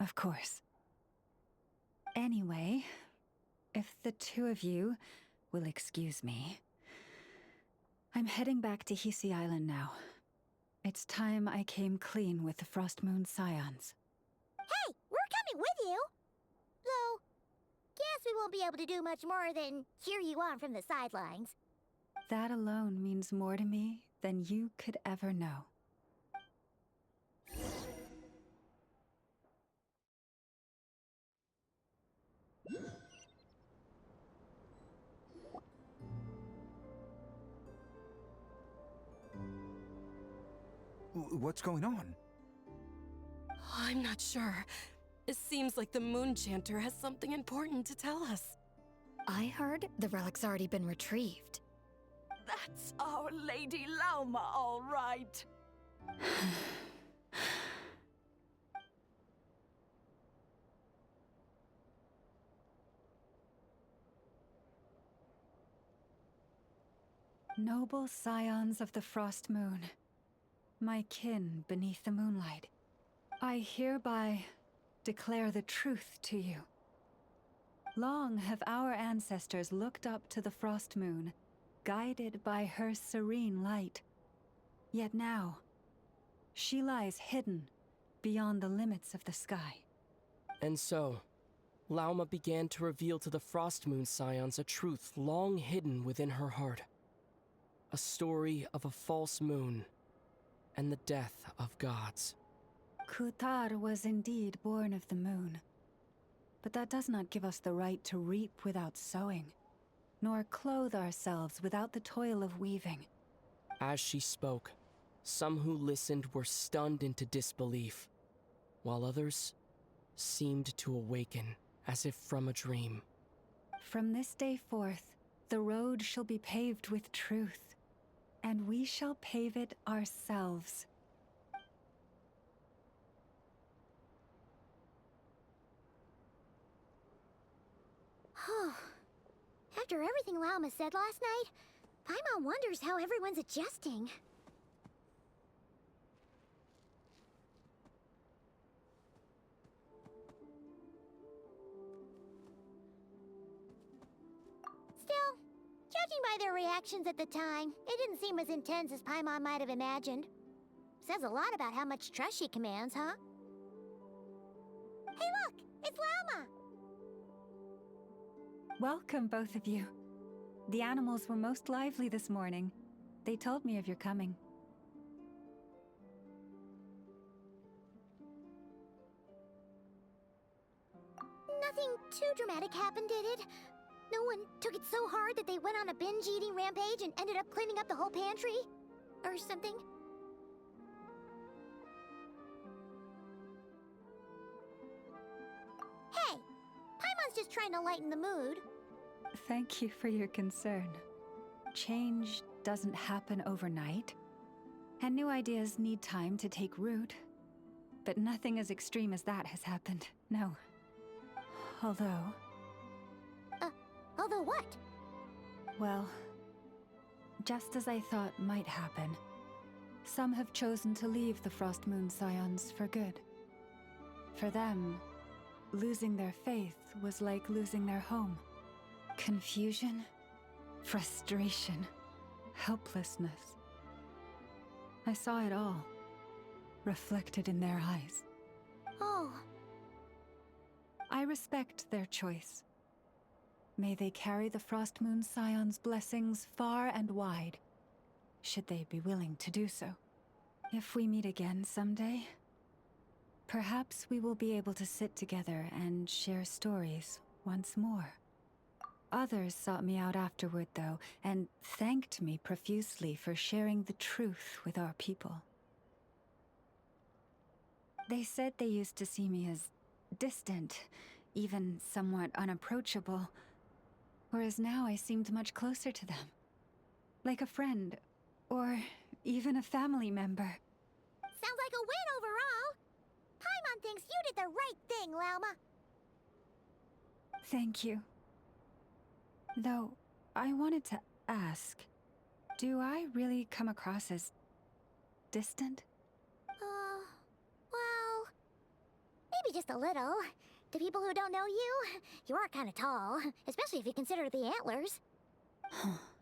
Of course. Anyway, if the two of you will excuse me, I'm heading back to Hisi Island now. It's time I came clean with the Frost Moon Scions. Hey, we're coming with you. Though, guess we won't be able to do much more than cheer you on from the sidelines. That alone means more to me than you could ever know. What's going on? I'm not sure. It seems like the Moon Chanter has something important to tell us. I heard the relic's already been retrieved. That's Our Lady Lauma, all right. Noble scions of the Frost Moon, my kin beneath the moonlight, I hereby declare the truth to you. Long have our ancestors looked up to the Frost Moon, guided by her serene light. Yet now, she lies hidden beyond the limits of the sky. And so, Lauma began to reveal to the Frost Moon Scions a truth long hidden within her heart. A story of a false moon and the death of gods. Kutar was indeed born of the moon. But that does not give us the right to reap without sowing, nor clothe ourselves without the toil of weaving. As she spoke, some who listened were stunned into disbelief, while others seemed to awaken as if from a dream. From this day forth, the road shall be paved with truth, and we shall pave it ourselves. After everything Lauma said last night, Paimon wonders how everyone's adjusting. Still, judging by their reactions at the time, it didn't seem as intense as Paimon might have imagined. Says a lot about how much trust she commands, huh? Hey look! It's Lauma! Welcome, both of you. The animals were most lively this morning. They told me of your coming. Nothing too dramatic happened, did it? No one took it so hard that they went on a binge-eating rampage and ended up cleaning up the whole pantry? Or something? Hey! Paimon's just trying to lighten the mood. Thank you for your concern. Change doesn't happen overnight, and new ideas need time to take root. But nothing as extreme as that has happened, no. Although... Although what? Well, just as I thought might happen, some have chosen to leave the Frost Moon Scions for good. For them, losing their faith was like losing their home. Confusion, frustration, helplessness. I saw it all, reflected in their eyes. Oh. I respect their choice. May they carry the Frost Moon Scion's blessings far and wide, should they be willing to do so. If we meet again someday, perhaps we will be able to sit together and share stories once more. Others sought me out afterward, though, and thanked me profusely for sharing the truth with our people. They said they used to see me as distant, even somewhat unapproachable, whereas now I seemed much closer to them. Like a friend, or even a family member. Sounds like a win overall! Paimon thinks you did the right thing, Lauma. Thank you. Though, I wanted to ask, do I really come across as distant? Well, maybe just a little. To people who don't know you, you are kind of tall, especially if you consider the antlers.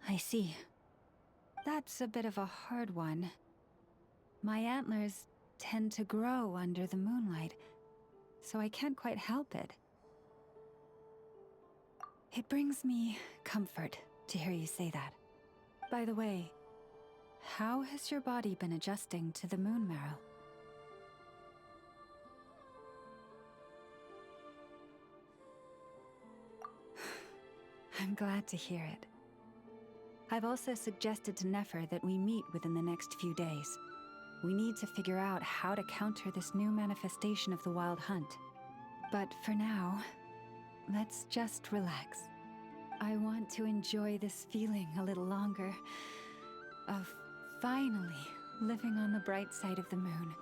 I see. That's a bit of a hard one. My antlers tend to grow under the moonlight, so I can't quite help it. It brings me comfort to hear you say that. By the way, how has your body been adjusting to the moon marrow? I'm glad to hear it. I've also suggested to Nefer that we meet within the next few days. We need to figure out how to counter this new manifestation of the Wild Hunt. But for now, let's just relax. I want to enjoy this feeling a little longer of finally living on the bright side of the moon.